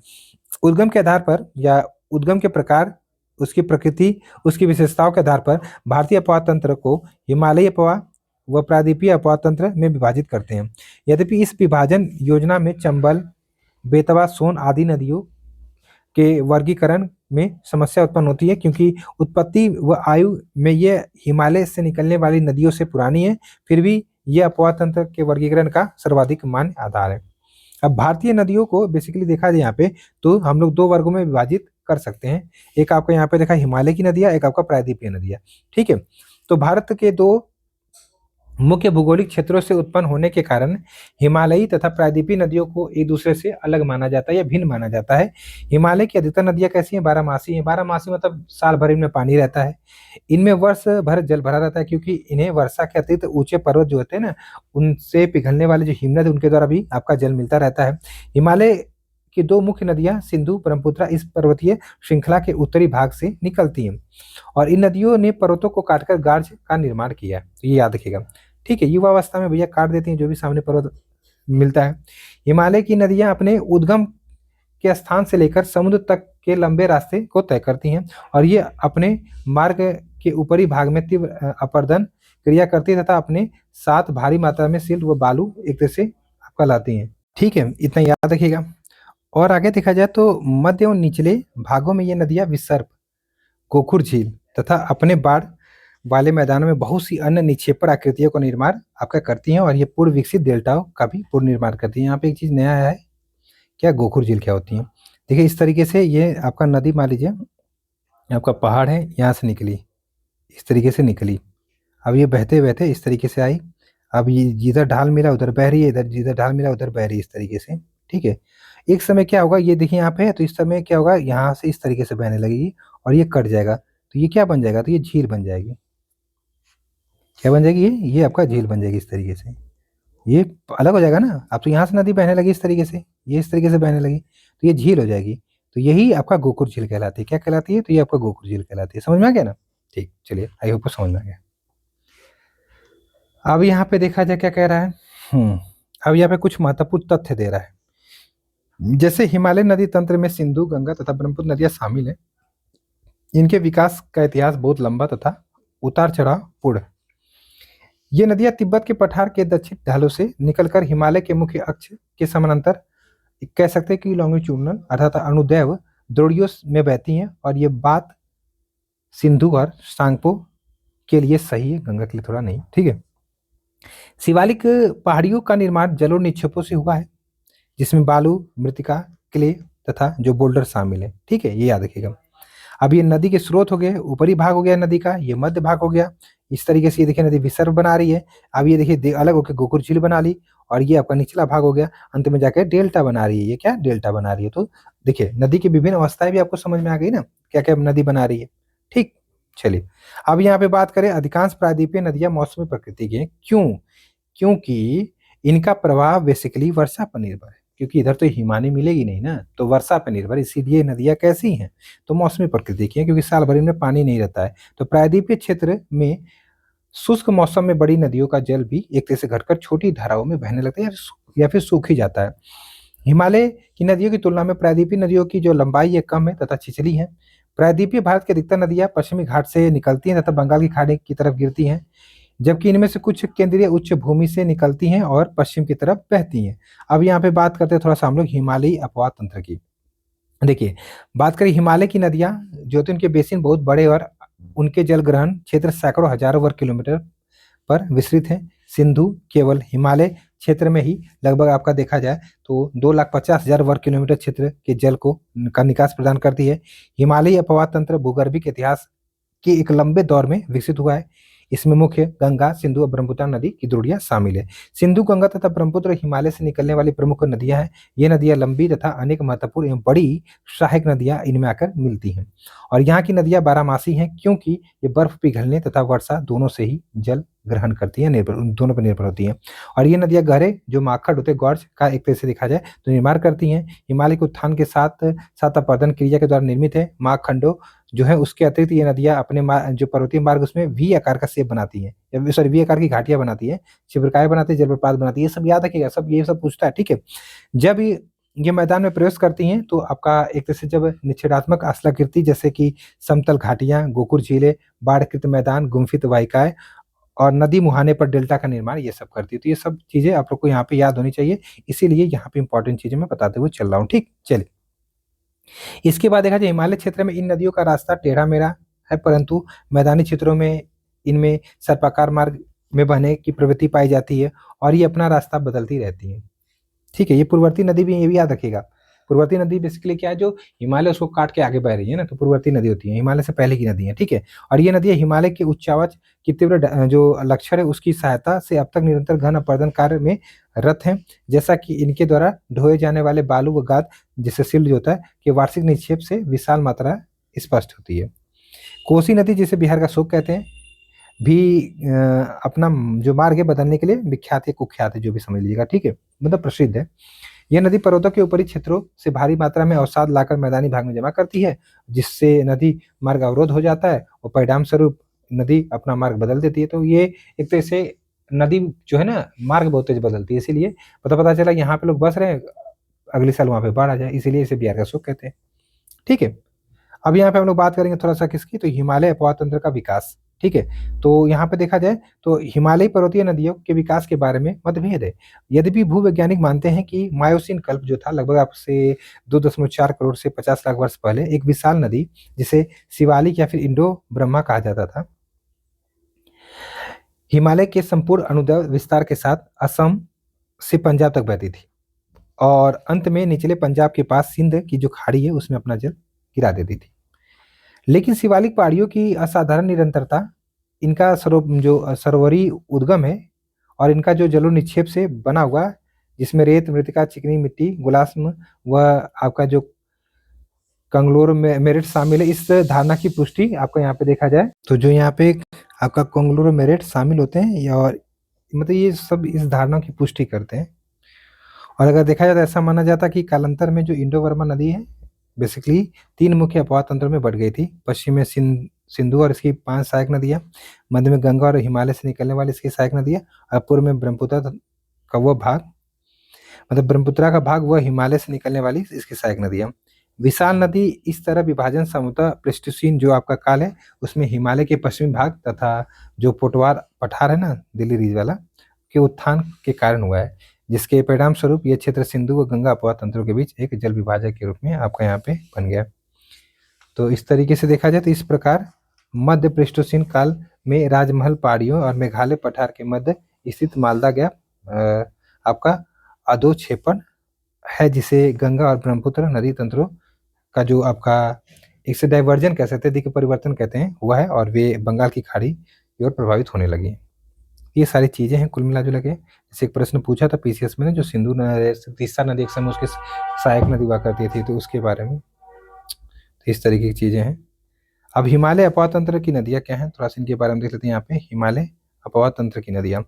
उद्गम के आधार पर या उद्गम के प्रकार, उसकी प्रकृति, उसकी विशेषताओं के आधार पर भारतीय अपवाद तंत्र को हिमालयी अपवाद व प्रायद्वीपीय अपवाद तंत्र में विभाजित करते हैं। यद्यपि इस विभाजन योजना में चंबल, बेतवा, सोन आदि नदियों के वर्गीकरण में समस्या उत्पन्न होती है, क्योंकि उत्पत्ति व आयु में ये हिमालय से निकलने वाली नदियों से पुरानी है, फिर भी यह अपवाद तंत्र के वर्गीकरण का सर्वाधिक मान्य आधार है। अब भारतीय नदियों को बेसिकली देखा जाए यहाँ पे तो हम लोग दो वर्गों में विभाजित कर सकते हैं। एक आपका यहाँ पे देखा हिमालय की नदियां, एक आपका प्रायद्वीपीय नदियां। ठीक है, तो भारत के दो मुख्य भौगोलिक क्षेत्रों से उत्पन्न होने के कारण हिमालयी तथा प्रायद्वीपीय नदियों को एक दूसरे से अलग माना जाता है या भिन्न माना जाता है। हिमालय की अधिकतर नदियां कैसी हैं, बारहमासी हैं। बारहमासी मतलब साल भर इनमें पानी रहता है, इनमें वर्ष भर जल भरा रहता है, क्योंकि इन्हें वर्षा के अतिरिक्त ऊंचे पर्वत जो होते हैं ना उनसे पिघलने वाले जो हिमनद उनके द्वारा भी आपका जल मिलता रहता है। हिमालय की दो मुख्य नदियां सिंधु, ब्रह्मपुत्र इस पर्वतीय श्रृंखला के उत्तरी भाग से निकलती हैं, और इन नदियों ने पर्वतों को काटकर गार्ज का निर्माण किया, तो ये याद रखिएगा। ठीक है, युवावस्था में भैया काट देती हैं जो भी सामने पर्वत मिलता है। हिमालय की नदियां अपने उद्गम के स्थान से लेकर समुद्र तक के लंबे रास्ते को तय करती हैं, और ये अपने मार्ग के ऊपरी भाग में तीव्र अपरदन क्रिया करती है तथा अपने साथ भारी मात्रा में सिल्ट व बालू एक तरह से आपका लाती हैं। ठीक है, इतना याद रखिएगा। और आगे देखा जाए तो मध्य और निचले भागों में ये नदियां विसर्प, गोखुर झील तथा अपने बाढ़ वाले मैदानों में बहुत सी अन्य निक्षेपण आकृतियों का निर्माण आपका करती हैं, और ये पूर्व विकसित डेल्टाओं का भी पूर्ण निर्माण करती हैं। यहाँ पे एक चीज नया आया है, क्या गोखुर झील क्या होती है। देखिए इस तरीके से ये आपका नदी मान लीजिए आपका पहाड़ है, यहाँ से निकली, इस तरीके से निकली, अब ये बहते बहते इस तरीके से आई, अब ये जिधर ढाल मिला उधर बह रही है, इधर जिधर ढाल मिला उधर बह रही है, इस तरीके से। ठीक है, एक समय क्या होगा, ये देखिए यहाँ पे है, तो इस समय क्या होगा, यहाँ से इस तरीके से बहने लगेगी और ये कट जाएगा, तो ये क्या बन जाएगा, तो ये झील बन जाएगी। क्या बन जाएगी, ये आपका झील बन जाएगी इस तरीके से, ये अलग हो जाएगा ना। अब तो यहाँ से नदी बहने लगी इस तरीके से, ये इस तरीके से बहने लगी, तो ये झील हो जाएगी, तो यही आपका गोकुर झील कहलाती है। क्या कहलाती है, तो ये आपका गोकुर झील कहलाती है। समझ में आ गया ना। ठीक, चलिए आई होप समझ में आ गया। अब यहाँ पे देखा जाए क्या कह रहा है। अब यहाँ पे कुछ महत्वपूर्ण तथ्य दे रहा है। जैसे हिमालय नदी तंत्र में सिंधु, गंगा तथा ब्रह्मपुत्र नदियां शामिल है। इनके विकास का इतिहास बहुत लंबा तथा उतार चढ़ाव पूर्ण। ये नदियां तिब्बत के पठार के दक्षिण ढालों से निकलकर हिमालय के मुख्य अक्ष के समानांतर, कह सकते हैं कि लॉन्गिट्यूडनल अर्थात अनुदैर्ध्य द्रोणियों में बहती हैं। और ये बात सिंधु और सांगपो के लिए सही है, गंगा के लिए थोड़ा नहीं। ठीक है। शिवालिक पहाड़ियों का निर्माण जलोढ़ निक्षेपों से हुआ है, जिसमें बालू, मृतिका, क्ले तथा जो बोल्डर शामिल है। ठीक है, ये याद रखिएगा। अब ये नदी के स्रोत हो गए, ऊपरी भाग हो गया नदी का, ये मध्य भाग हो गया। इस तरीके से ये देखिए नदी विसर्ग बना रही है। अब ये देखिए अलग होकर गोकुल झील बना ली, और ये आपका निचला भाग हो गया, अंत में जाकर डेल्टा बना रही है। ये क्या डेल्टा बना रही है? तो देखिए नदी की विभिन्न अवस्थाएं भी आपको समझ में आ गई ना, क्या क्या नदी बना रही है। ठीक, चलिए अब यहाँ पे बात करें, अधिकांश प्रायद्वीपीय नदियां मौसमी प्रकृति की हैं। क्यों? क्योंकि इनका प्रवाह बेसिकली वर्षा पर निर्भर है, क्योंकि इधर तो हिमानी मिलेगी नहीं ना, तो वर्षा पर निर्भर, इसीलिए नदियां कैसी हैं? तो मौसमी प्रकृति की हैं, क्योंकि साल भर इनमें पानी नहीं रहता है। तो प्रायद्वीपीय क्षेत्र में शुष्क मौसम में बड़ी नदियों का जल भी एक तरह से घटकर छोटी धाराओं में बहने लगता है, या फिर सूख ही जाता है। हिमालय की नदियों की तुलना में प्रायद्वीपीय नदियों की जो लंबाई है कम है तथा छिछली है। प्रायद्वीपीय भारत की अधिकतर नदियां पश्चिमी घाट से निकलती हैं तथा बंगाल की खाड़ी की तरफ गिरती हैं, जबकि इनमें से कुछ केंद्रीय उच्च भूमि से निकलती हैं और पश्चिम की तरफ बहती हैं। अब यहाँ पे बात करते हैं थोड़ा सा हम लोग हिमालयी अपवाह तंत्र की। देखिए, बात करें हिमालय की नदियां, जो तो इनके बेसिन बहुत बड़े और उनके जल ग्रहण क्षेत्र सैकड़ों हजारों वर्ग किलोमीटर पर विस्तृत है। सिंधु केवल हिमालय क्षेत्र में ही लगभग आपका देखा जाए तो 2,50,000 वर्ग किलोमीटर क्षेत्र के जल को का निकास प्रदान करती है। हिमालयी अपवाह तंत्र भूगर्भिक इतिहास के एक लंबे दौर में विकसित हुआ है। इसमें मुख्य गंगा, सिंधु और ब्रह्मपुत्र नदी की द्रोणियां शामिल है। सिंधु, गंगा तथा ब्रह्मपुत्र हिमालय से निकलने वाली प्रमुख नदियां हैं। ये नदियां लंबी तथा अनेक महत्वपूर्ण एवं बड़ी सहायक नदियां इनमें आकर मिलती हैं। और यहाँ की नदियां बारहमासी हैं, क्योंकि ये बर्फ पिघलने तथा वर्षा दोनों से ही जल ग्रहण करती हैं, निर्भर दोनों पर निर्भर होती हैं। और ये नदियां गहरे जो माखड़ होते गॉर्ज का एक तरह से देखा जाए तो निर्माण करती हैं। हिमालय के उत्थान के साथ साथ अपर्दन क्रिया के द्वारा निर्मित है। माखंडो जो है उसके अतिरिक्त ये नदियां अपने जो पर्वतीय मार्ग उसमें वी आकार का शेप बनाती है, सॉरी वी आकार की घाटियां बनाती है, शिवरकाय बनाती है, जलप्रपात बनाती है। ये सब याद रखिएगा, सब ये सब पूछता है। ठीक है। जब ये मैदान में प्रवेश करती हैं तो आपका एक तरह से जब निषेधात्मक आश्लाकृति जैसे कि समतल घाटियां, गोकुर झीलें, बाढ़कृत मैदान, गुम्फित वाहिकाएं और नदी मुहाने पर डेल्टा का निर्माण ये सब करती है। तो ये सब चीजें आप लोग को यहाँ पे याद होनी चाहिए, इसीलिए यहाँ पे इंपॉर्टेंट चीजें मैं बताते हुए चल रहा हूँ। ठीक, चलिए इसके बाद देखा जाए हिमालय क्षेत्र में इन नदियों का रास्ता टेढ़ा मेढ़ा है, परंतु मैदानी क्षेत्रों में इनमें सर्पाकार मार्ग में बहने की प्रवृत्ति पाई जाती है और ये अपना रास्ता बदलती रहती है। ठीक है। ये पूर्ववर्ती नदी भी, ये भी याद रखिएगा। पूर्ववर्ती नदी बेसिकली क्या है, जो हिमालय उसको काट के आगे बह रही है ना, तो पूर्ववर्ती नदी होती है, हिमालय से पहले की नदी है। ठीक है। और ये नदी हिमालय के उच्चावच की तीव्र जो लक्षण है उसकी सहायता से अब तक निरंतर घन अपर्दन कार्य में रत है, जैसा कि इनके द्वारा ढोए जाने वाले बालू व गाद जिससे सिल्ट जो होता है कि वार्षिक निक्षेप से विशाल मात्रा स्पष्ट होती है। कोसी नदी जिसे बिहार का शोक कहते हैं भी अपना जो मार्ग है बदलने के लिए विख्यात है, कुख्यात है, जो भी समझ लीजिएगा। ठीक है, मतलब प्रसिद्ध है। यह नदी पर्वतों के ऊपरी क्षेत्रों से भारी मात्रा में अवसाद लाकर मैदानी भाग में जमा करती है, जिससे नदी मार्ग अवरोध हो जाता है और परिणाम स्वरूप नदी अपना मार्ग बदल देती है। तो ये एक तरह से नदी जो है ना मार्ग बहुत तेज बदलती है, इसीलिए पता चला यहाँ पे लोग बस रहे हैं, अगले साल वहां पे बाढ़ आ जाए, इसीलिए इसे बिहार का शोक कहते हैं। ठीक है। अब यहाँ पे हम लोग बात करेंगे थोड़ा सा किसकी, तो हिमालय अपवाह तंत्र का विकास। ठीक है। तो यहाँ पे देखा जाए तो हिमालयी पर्वतीय नदियों के विकास के बारे में मतभेद है। यद्यपि भूवैज्ञानिक मानते हैं कि मायोसीन कल्प जो था लगभग आपसे 2.4 करोड़ से 50 लाख वर्ष पहले एक विशाल नदी जिसे शिवालिक या फिर इंडो ब्रह्मा कहा जाता था, हिमालय के संपूर्ण अनुदैर्ध्य विस्तार के साथ असम से पंजाब तक बहती थी और अंत में निचले पंजाब के पास सिंध की जो खाड़ी है उसमें अपना जल गिरा देती थी। लेकिन शिवालिक पहाड़ियों की असाधारण निरंतरता, इनका जो सरोवरी उद्गम है और इनका जो जलो निक्षेप से बना हुआ, जिसमें रेत, मृतिका, चिकनी मिट्टी, गुलास्म व आपका जो कंगलोमेरेट शामिल है, इस धारणा की पुष्टि आपको यहाँ पे देखा जाए तो जो यहाँ पे आपका कंगलोमेरेट शामिल होते हैं और मतलब ये सब इस धारणा की पुष्टि करते हैं। और अगर देखा जाए तो ऐसा माना जाता है कि कालांतर में जो इंडो बर्मा नदी है बेसिकली 3 मुख्य अपवाह तंत्रों में बढ़ गई थी। पश्चिम में सिंधु और इसकी 5 सहायक नदियां, मध्य में गंगा और हिमालय से निकलने वाली इसकी सहायक नदियां, और पूर्व में ब्रह्मपुत्र का वह भाग, मतलब ब्रह्मपुत्र का भाग वह हिमालय से निकलने वाली इसकी सहायक नदियां। विशाल नदी इस तरह विभाजन समतः प्लेस्टोसीन जो आपका काल है उसमें हिमालय के पश्चिमी भाग तथा जो पोटवार पठार है ना दिल्ली रीज वाला के उत्थान के कारण हुआ है, जिसके परिणाम स्वरूप यह क्षेत्र सिंधु व गंगा अपवाह तंत्रों के बीच एक जल विभाजक के रूप में आपका यहाँ पे बन गया। तो इस तरीके से देखा जाए तो इस प्रकार मध्य प्लेस्टोसीन काल में राजमहल पहाड़ियों और मेघालय पठार के मध्य स्थित मालदा गैप आपका अधोक्षेपण है, जिसे गंगा और ब्रह्मपुत्र नदी तंत्रों का जो आपका एक से डाइवर्जन कह सकते हैं, दिक् परिवर्तन कहते हैं, हुआ है और वे बंगाल की खाड़ी की ओर प्रभावित होने लगी। ये सारी चीजें हैं कुल मिला जुला के। जैसे एक प्रश्न पूछा था पीसीएस में जो सिंधु तीसरा नदी एक समय उसके सहायक नदी हुआ करती थी, तो उसके बारे में तो इस तरीके की चीजें हैं। अब हिमालय अपवाह तंत्र की नदियां क्या हैं, थोड़ा सा इनके बारे में देख लेते हैं। यहाँ पे हिमालय अपवाह तंत्र की नदियां,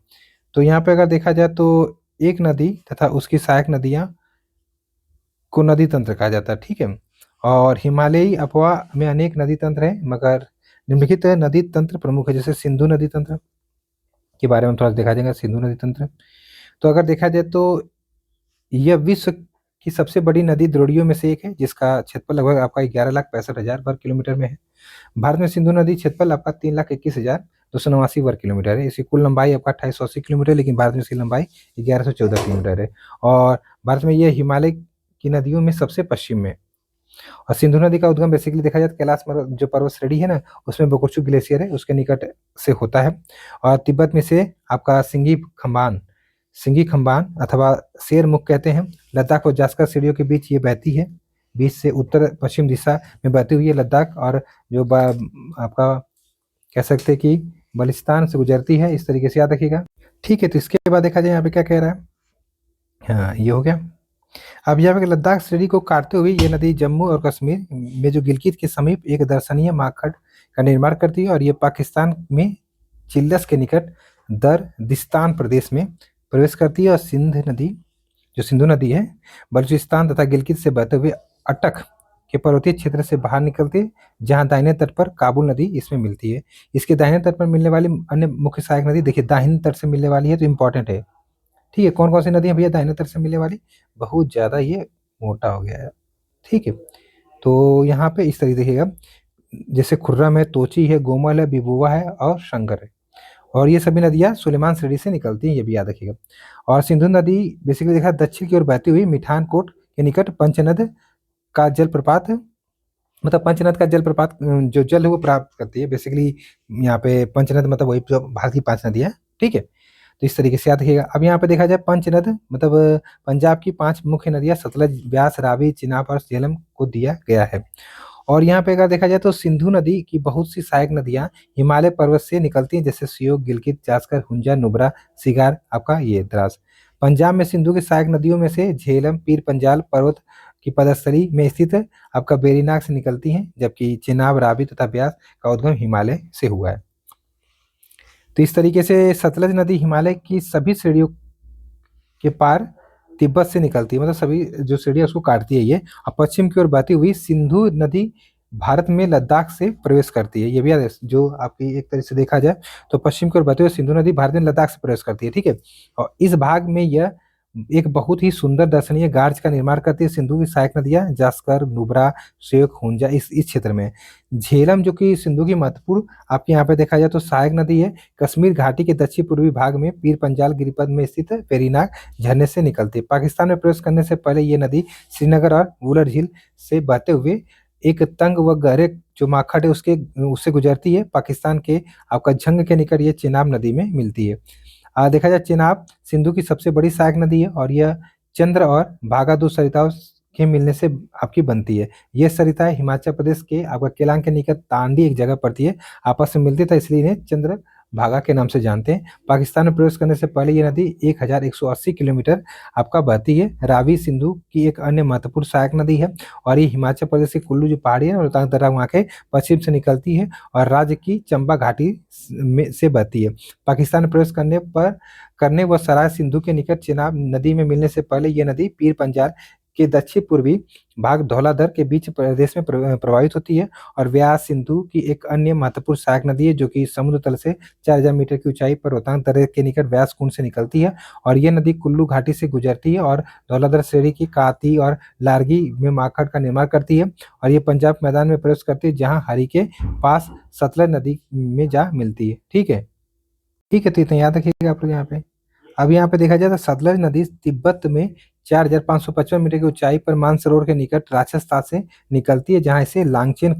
तो यहाँ पे अगर देखा जाए तो एक नदी तथा उसकी सहायक नदियां को नदी तंत्र कहा जाता है, ठीक है। और हिमालयी अपवाह में अनेक नदी तंत्र है, मगर निम्नलिखित नदी तंत्र प्रमुख है। जैसे सिंधु नदी तंत्र के बारे में थोड़ा देखा जाएगा। सिंधु नदी तंत्र तो अगर देखा जाए तो यह विश्व की सबसे बड़ी नदी द्रोणियों में से एक है, जिसका क्षेत्रफल लगभग आपका 11,65,000 वर्ग किलोमीटर में है। भारत में सिंधु नदी क्षेत्रफल आपका 3,21,289 वर्ग किलोमीटर है। इसकी कुल लंबाई आपका 2880 किलोमीटर, लेकिन भारत में इसकी लंबाई 1114 किलोमीटर है। और भारत में यह हिमालय की नदियों में सबसे पश्चिम में। और सिंधु नदी का उद्गम बेसिकली देखा जाए तो कैलाश जो पर्वत श्रेणी है ना, उसमें बोकोचू ग्लेशियर है उसके निकट से होता है। और तिब्बत में से आपका सिंगी खम्बान अथवा शेर मुख कहते हैं, लद्दाख और जास्कर सीढ़ियों के बीच ये बहती है। बीच से उत्तर पश्चिम दिशा में बहती हुई है लद्दाख और जो आपका कह सकते हैं कि बलिस्तान से गुजरती है। इस तरीके से याद रखिएगा, ठीक है। तो इसके बाद देखा जाए यहाँ पे क्या कह रहा है, हाँ ये हो गया। अब यहाँ पे लद्दाख श्रेणी को काटते हुए ये नदी जम्मू और कश्मीर में जो गिलगित के समीप एक दर्शनीय माखड़ का निर्माण करती है, और ये पाकिस्तान में चिल्लस के निकट दर्दिस्तान प्रदेश में प्रवेश करती है। और सिंधु नदी है बलूचिस्तान तथा गिलगित से बहते हुए अटक के पर्वतीय क्षेत्र से बाहर निकलती है, जहाँ दाहिने तट पर काबुल नदी इसमें मिलती है। इसके दाहिने तट पर मिलने वाली अन्य मुख्य सहायक नदी देखिए दाहिने तट से मिलने वाली है, तो इंपॉर्टेंट है, ठीक है। कौन कौन सी नदी है भैया दाहिने तट से मिलने वाली, बहुत ज्यादा ये मोटा हो गया है, ठीक है। तो यहाँ पे इस तरीके देखिएगा, जैसे खुर्रम है, तोची है, गोमल है, बिबुआ है और शंकर है। और ये सभी नदियाँ सुलेमान श्रेणी से निकलती हैं, ये भी याद रखिएगा। और सिंधु नदी बेसिकली देखा दक्षिण की ओर बहती हुई मिठानकोट के निकट पंचनद का जलप्रपात, मतलब पंचनद का जलप्रपात जो जल है वो प्राप्त करती है। बेसिकली यहाँ पे पंचनद मतलब वही जो भारत की 5 नदियाँ, ठीक है। तो इस तरीके से याद रखिएगा। अब यहाँ पे देखा जाए पंचनद मतलब पंजाब की 5 मुख्य नदियाँ सतलज, ब्यास, रावी, चिनाब और झेलम को दिया गया है। और यहाँ पे अगर देखा जाए तो सिंधु नदी की बहुत सी सहायक नदियाँ हिमालय पर्वत से निकलती हैं, जैसे सियोग, गिलगित, जास्कर, हुंजा, नुब्रा, सिगार, आपका ये द्रास। पंजाब में सिंधु की सहायक नदियों में से झेलम पीर पंजाल पर्वत की पदस्थली में स्थित आपका बेरीनाग से निकलती हैं, जबकि चिनाब, रावी तथा ब्यास का उद्गम हिमालय से हुआ है। तो इस तरीके से सतलज नदी हिमालय की सभी श्रेणियों के पार तिब्बत से निकलती है, मतलब सभी जो श्रेणियां उसको काटती है ये। और पश्चिम की ओर बहती हुई सिंधु नदी भारत में लद्दाख से प्रवेश करती है, ये भी याद है। जो आपकी एक तरह से देखा जाए तो पश्चिम की ओर बहती हुई सिंधु नदी भारत में लद्दाख से प्रवेश करती है, ठीक है। और इस भाग में यह एक बहुत ही सुंदर दर्शनीय गार्ज का निर्माण करती है। सिंधु की सहायक नदियां जास्कर, नुब्रा, श्योक, हुंजा इस क्षेत्र में। झेलम जो कि सिंधु की महत्वपूर्ण आपके यहाँ पे देखा जाए तो सहायक नदी है, कश्मीर घाटी के दक्षिण पूर्वी भाग में पीर पंजाल गिरिपद में स्थित वेरीनाग झरने से निकलती है। पाकिस्तान में प्रवेश करने से पहले ये नदी श्रीनगर और वुलर झील से बहते हुए एक तंग व गहरे जो माखड़ है उससे गुजरती है। पाकिस्तान के आपका झंग के निकट ये चेनाब नदी में मिलती है। देखा जाए चेनाब सिंधु की सबसे बड़ी सहायक नदी है, और यह चंद्र और भागा दो सरिताओं के मिलने से आपकी बनती है। यह सरिताएं हिमाचल प्रदेश के आपका केलांग के निकट तांडी एक जगह पड़ती है, आपस में मिलती है, इसलिए इन्हें चंद्र भागा के नाम से जानते हैं। पाकिस्तान में प्रवेश करने से पहले यह नदी 1180 किलोमीटर आपका बहती है। रावी सिंधु की एक अन्य महत्वपूर्ण सहायक नदी है, और ये हिमाचल प्रदेश के कुल्लू जो पहाड़ी है रोहतांग दर्रा वहाँ के पश्चिम से निकलती है और राज्य की चंबा घाटी में से बहती है। पाकिस्तान में प्रवेश करने व सराय सिंधु के निकट चेनाब नदी में मिलने से पहले यह नदी पीर पंजाल के दक्षिण पूर्वी भाग धौलाधर के बीच प्रदेश में प्रवाहित होती है। और व्यास सिंधु की एक अन्य महत्वपूर्ण सहायक नदी है जो कि समुद्र तल से 4000 मीटर की ऊंचाई पर रोहतांग दर्रे के निकट व्यास कुंड से निकलती है। और ये नदी कुल्लू घाटी से गुजरती है और धौलाधर श्रेणी की काती और लारगी में माखड़ का निर्माण करती है। और ये पंजाब मैदान में प्रवेश करती है जहाँ हरी के पास सतलज नदी में जा मिलती है। ठीक है, ठीक है, तो इतना याद रखिएगा आप लोग यहाँ पे। अब यहाँ पे देखा जाए तो सतलज नदी तिब्बत में 4555 मीटर की ऊंचाई पर मानसरोवर के निकट राजस्थान से निकलती है जहाँ इसे लांगचेंग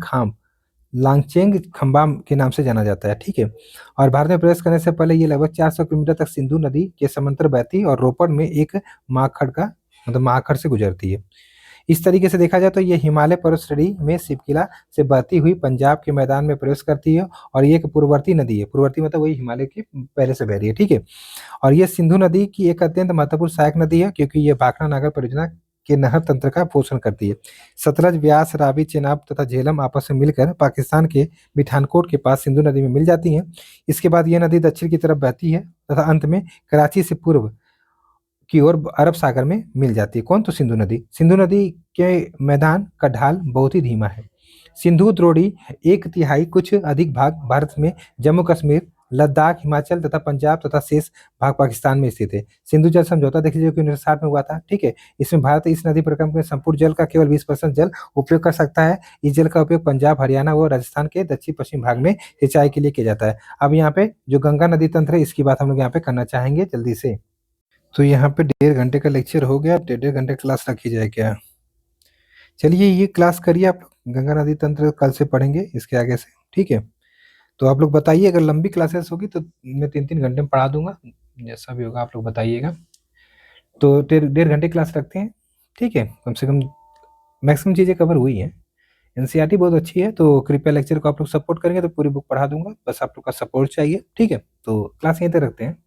खंबा के नाम से जाना जाता है। ठीक है, और भारत में प्रवेश करने से पहले ये लगभग 400 किलोमीटर तक सिंधु नदी के समांतर बहती है और रोपड़ में एक माखड़ से गुजरती है। इस तरीके से देखा जाए तो ये हिमालय पर्वत श्रेणी में शिवकिला से बहती हुई पंजाब के मैदान में प्रवेश करती है। और ये एक पूर्ववर्ती नदी है, पूर्ववर्ती मतलब वही हिमालय के पहले से बह रही है। ठीक है, और ये सिंधु नदी की एक अत्यंत महत्वपूर्ण सहायक नदी है क्योंकि ये भाखड़ा नागर परियोजना के नहर तंत्र का पोषण करती है। सतलज, व्यास, रावी, चेनाब तथा झेलम आपस में मिलकर पाकिस्तान के मिठानकोट के पास सिंधु नदी में मिल जाती हैं। इसके बाद यह नदी दक्षिण की तरफ बहती है तथा अंत में कराची से पूर्व की ओर अरब सागर में मिल जाती है। कौन? तो सिंधु नदी। सिंधु नदी के मैदान का ढाल बहुत ही धीमा है। सिंधु द्रोणी एक तिहाई कुछ अधिक भाग भारत में जम्मू कश्मीर, लद्दाख, हिमाचल तथा पंजाब तथा शेष भाग पाकिस्तान में स्थित है। सिंधु जल समझौता देखिए जो कि 1960 में हुआ था। ठीक है, इसमें भारत इस नदी परिक्रम के संपूर्ण जल का केवल 20% जल उपयोग कर सकता है। इस जल का उपयोग पंजाब, हरियाणा व राजस्थान के दक्षिण पश्चिम भाग में सिंचाई के लिए किया जाता है। अब यहाँ पे जो गंगा नदी तंत्र है इसकी बात हम लोग यहाँ पे करना चाहेंगे जल्दी से। तो यहाँ पे 1.5 घंटे का लेक्चर हो गया, 1.5 घंटे क्लास रखी जाए क्या? चलिए ये क्लास करिए आप लोग, गंगा नदी तंत्र कल से पढ़ेंगे इसके आगे से। ठीक है, तो आप लोग बताइए अगर लंबी क्लासेस होगी तो मैं 3-3 घंटे में पढ़ा दूंगा, जैसा भी होगा आप लोग बताइएगा। तो 1.5 घंटे क्लास रखते हैं। ठीक है, कम से कम मैक्सिमम चीज़ें कवर हुई हैं। एनसीईआरटी बहुत अच्छी है तो कृपया लेक्चर को आप लोग सपोर्ट करेंगे तो पूरी बुक पढ़ा दूंगा, बस आप लोग का सपोर्ट चाहिए। ठीक है, तो क्लास यहीं तक रखते हैं।